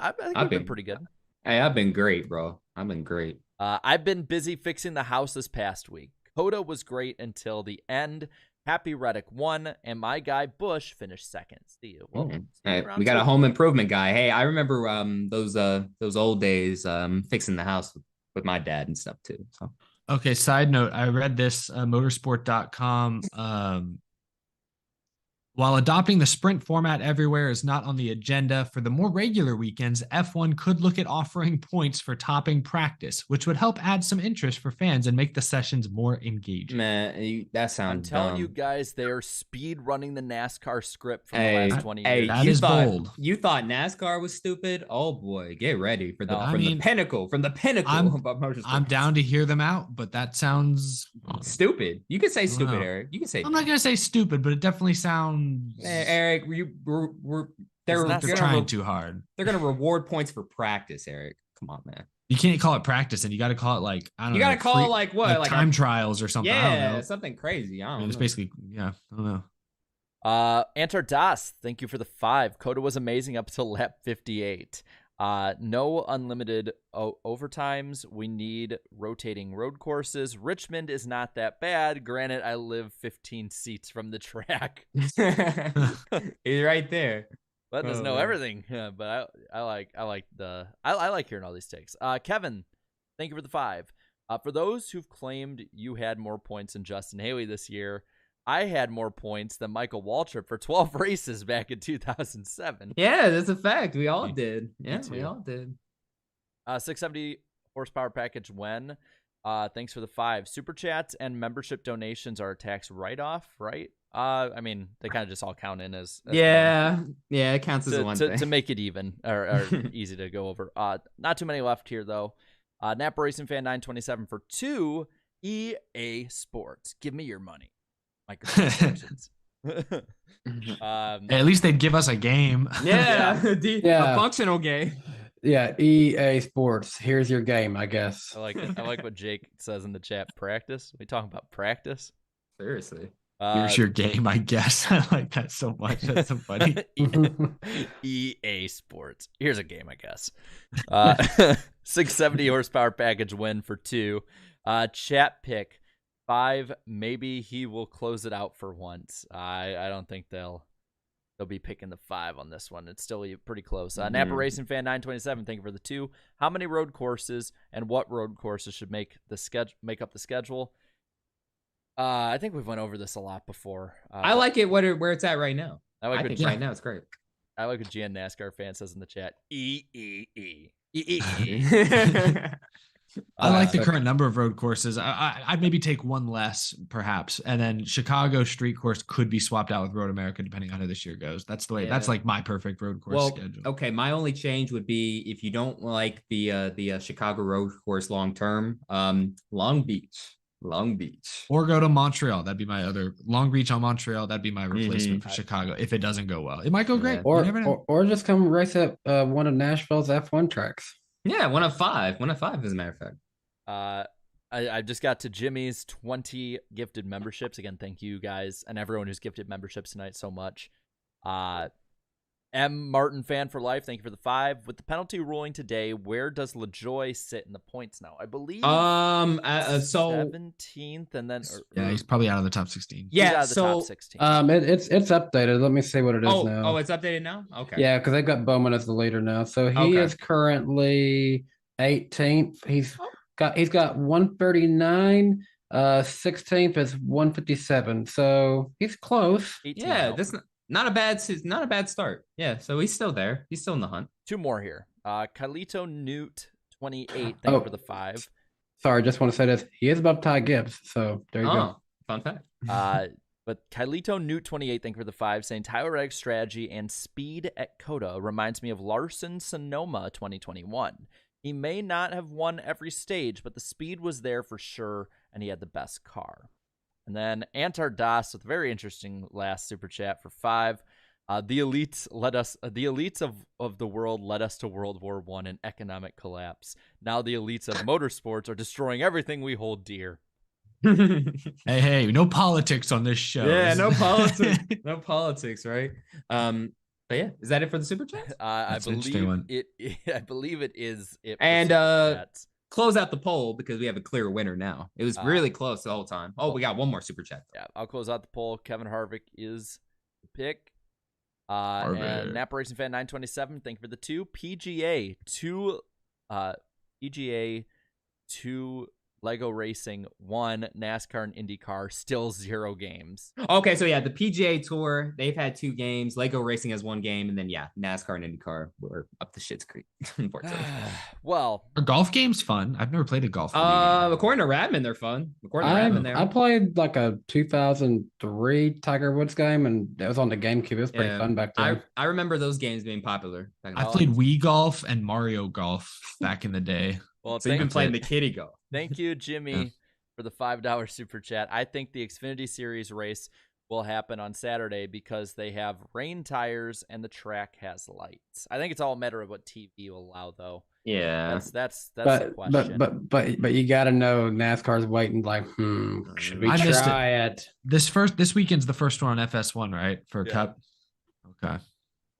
I think I've been pretty good. Hey, I've been great, bro. I've been great. I've been busy fixing the house this past week. COTA was great until the end. Happy Reddick won, and my guy Bush finished second. See you. Well, hey, we got a home improvement guy. Hey, I remember those old days fixing the house with my dad and stuff too. So Okay, side note, I read this motorsport.com. While adopting the sprint format everywhere is not on the agenda, for the more regular weekends, F1 could look at offering points for topping practice, which would help add some interest for fans and make the sessions more engaging. Man, that sounds I'm telling dumb. you guys, they are speed running the NASCAR script from the last 20 years. That is bold. You thought NASCAR was stupid? Oh boy, get ready for the No, the pinnacle. From the pinnacle of motorsports. I'm down to hear them out, but that sounds stupid. You can say stupid, Wow. Eric. You can say. I'm not gonna say stupid, but it definitely sounds. Eric, they're trying too hard. They're gonna reward points for practice, Eric. Come on, man. You can't call it practice, and you got to call it like I don't know. You got to call it like what? Like time trials or something. I don't Yeah, know. something crazy. I don't know. It's basically I don't know. Antar Das, thank you for the 5. COTA was amazing up till lap 58. No unlimited overtimes. We need rotating road courses. Richmond is not that bad. Granted, I live 15 seats from the track. He's right there. Letting us know everything. Yeah, but I like hearing all these takes. Kevin, thank you for the 5. For those who've claimed you had more points than Justin Haley this year, I had more points than Michael Waltrip for 12 races back in 2007. Yeah, that's a fact. We all did. Yeah, we all did. 670 horsepower package when. Thanks for the 5. Super chats and membership donations are a tax write-off, right? I mean, they kind of just all count in as yeah, it counts as one thing. To make it even or easy to go over. Not too many left here, though. Napa Racing Fan 927 for 2. EA Sports. Give me your money. Microtransactions. At least they'd give us a game. A functional game. Yeah, EA Sports. Here's your game, I guess. I like what Jake says in the chat. Practice? We talking about practice? Seriously. Here's your game, I guess. I like that so much. That's so funny. EA Sports. Here's a game, I guess. 670 horsepower package win for 2. Chat pick 5. Maybe he will close it out for once. I don't think they'll be picking the 5 on this one. It's still pretty close. Napa Racing Fan 927. Thank you for the 2. How many road courses and what road courses should make up the schedule? I think we've went over this a lot before. I like it where it's at right now. I think right now it's great. I like what GN NASCAR fan says in the chat. E. I like the current number of road courses. I'd maybe take one less, perhaps, and then Chicago street course could be swapped out with Road America, depending on how this year goes. That's the way. Yeah. That's like my perfect road course schedule. Okay, my only change would be if you don't like the Chicago road course long term, Long Beach, or go to Montreal. That'd be my other Long Beach on Montreal. That'd be my replacement for Chicago if it doesn't go well. It might go great. Or just come race at one of Nashville's F1 tracks. Yeah, one of five, as a matter of fact. I just got to Jimmy's 20 gifted memberships. Again, thank you guys and everyone who's gifted memberships tonight so much. M. Martin fan for life. Thank you for the 5. With the penalty ruling today, where does LaJoy sit in the points now? I believe 17th, and then he's probably out of the top 16. Yeah, out of the top 16. It's updated. Let me see what it is now. Oh, it's updated now. Okay. Yeah, because they've got Bowman as the leader now. So he is currently 18th. He's got 139. 16th is 157. So he's close. Yeah, that's not a bad start. Yeah, so he's still there. He's still in the hunt. 2 more here. Carlito Newt 28. Thank you for the 5. Sorry, just want to say this. He is above Ty Gibbs. So there you go. Fun fact. But Carlito Newt 28. Thank you for the 5. Saying Tyler Reddick's strategy and speed at COTA reminds me of Larson Sonoma 2021. He may not have won every stage, but the speed was there for sure, and he had the best car. And then Antar Das with a very interesting last super chat for 5. The elites of the world led us to World War I and economic collapse. Now the elites of motorsports are destroying everything we hold dear. Hey, no politics on this show. Yeah, no politics. No politics, right? But yeah, is that it for the super chat? I believe it is it. And close out the poll because we have a clear winner now. It was really close the whole time. Oh, we got one more super chat. Yeah, I'll close out the poll. Kevin Harvick is the pick. And Napa Racing Fan 927, thank you for the 2. PGA 2 Lego Racing 1 NASCAR and IndyCar, still 0 games. Okay, so yeah, the PGA Tour, they've had 2 games. Lego Racing has 1 game, and then yeah, NASCAR and IndyCar were up the shit's creek, unfortunately. Well, are golf games fun? I've never played a golf game. According to Radman, they're fun. I played like a 2003 Tiger Woods game, and it was on the GameCube. It was pretty fun back then. I remember those games being popular. I played Wii Golf and Mario Golf back in the day. Well, so you've been playing the kiddie golf. Thank you, Jimmy, for the $5 super chat. I think the Xfinity Series race will happen on Saturday because they have rain tires and the track has lights. I think it's all a matter of what TV will allow, though. Yeah, that's the question. But you got to know NASCAR's waiting. Like, should we try it? This weekend's the first one on FS1, right? For Cup. Okay.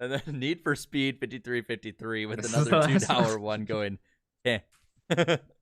And then Need for Speed 5353 with another $2 one going.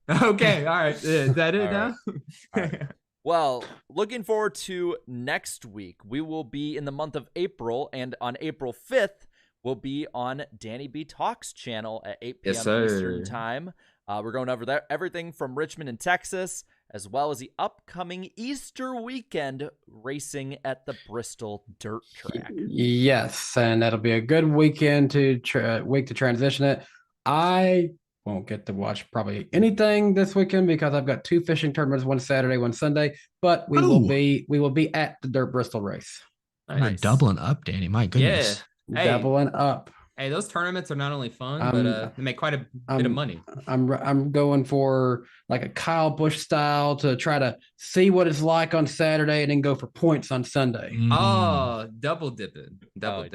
Okay, all right. Is that it now? All right. Well, looking forward to next week. We will be in the month of April, and on April 5th, we'll be on Danny B Talks channel at 8 p.m. Eastern Time. We're going over everything from Richmond and Texas, as well as the upcoming Easter weekend racing at the Bristol Dirt Track. Yes, and that'll be a good weekend to transition it. I won't get to watch probably anything this weekend because I've got 2 fishing tournaments, one Saturday, one Sunday. But we will be at the Dirt Bristol race. Nice. You're doubling up, Danny. My goodness. Yeah. Doubling up. Hey, those tournaments are not only fun, but they make quite a bit of money. I'm going for like a Kyle Busch style to try to see what it's like on Saturday and then go for points on Sunday. Oh, double dipping. I'm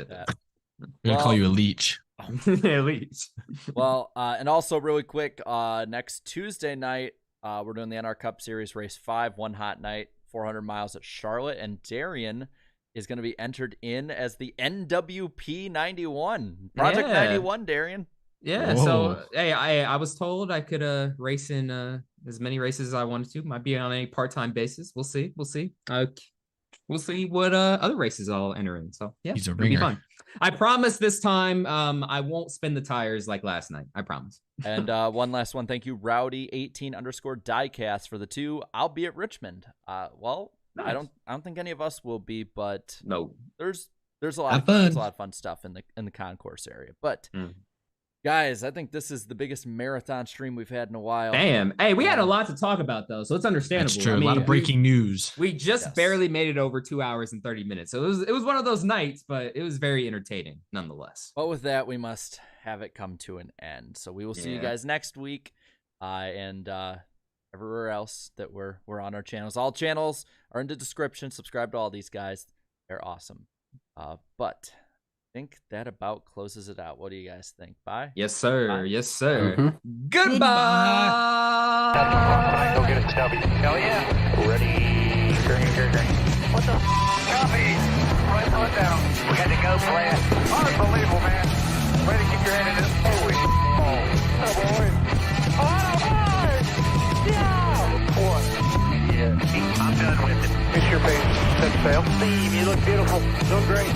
gonna call you a leech. Leech. Well, and also really quick, next Tuesday night, we're doing the NR Cup Series Race 5, one hot night, 400 miles at Charlotte, and Darian is going to be entered in as the NWP 91. Project 91, Darian. Yeah, Whoa. So hey, I was told I could race in as many races as I wanted to. Might be on a part-time basis. We'll see. We'll see what other races I'll enter in. So yeah, he's a it'll be ringer. fun. I promise this time I won't spin the tires like last night. I promise. And one last one. Thank you, Rowdy18_diecast for the 2. I'll be at Richmond. Well, nice. I don't think any of us will be, but no, there's a lot of fun stuff in the concourse area. But guys, I think this is the biggest marathon stream we've had in a while. Damn. Hey, we had a lot to talk about though, so it's understandable. That's true. A lot of breaking news. We just barely made it over 2 hours and 30 minutes. So it was one of those nights, but it was very entertaining nonetheless. But with that, we must have it come to an end. So we will see you guys next week. And everywhere else that we're on our channels. All channels are in the description. Subscribe to all these guys. They're awesome. But I think that about closes it out. What do you guys think? Bye. Yes, sir. Bye. Yes, sir. Mm-hmm. Goodbye. Go get it, Stubby. Hell yeah. Ready. Green. What the copy? Right foot down. We had to go flat. Unbelievable, man. Way to keep your head in it. Holy oh, boy. Oh, boy. Yeah. What? Yeah. I'm done with it. Fix your face. Set sail. Steve, you look beautiful. Doing great.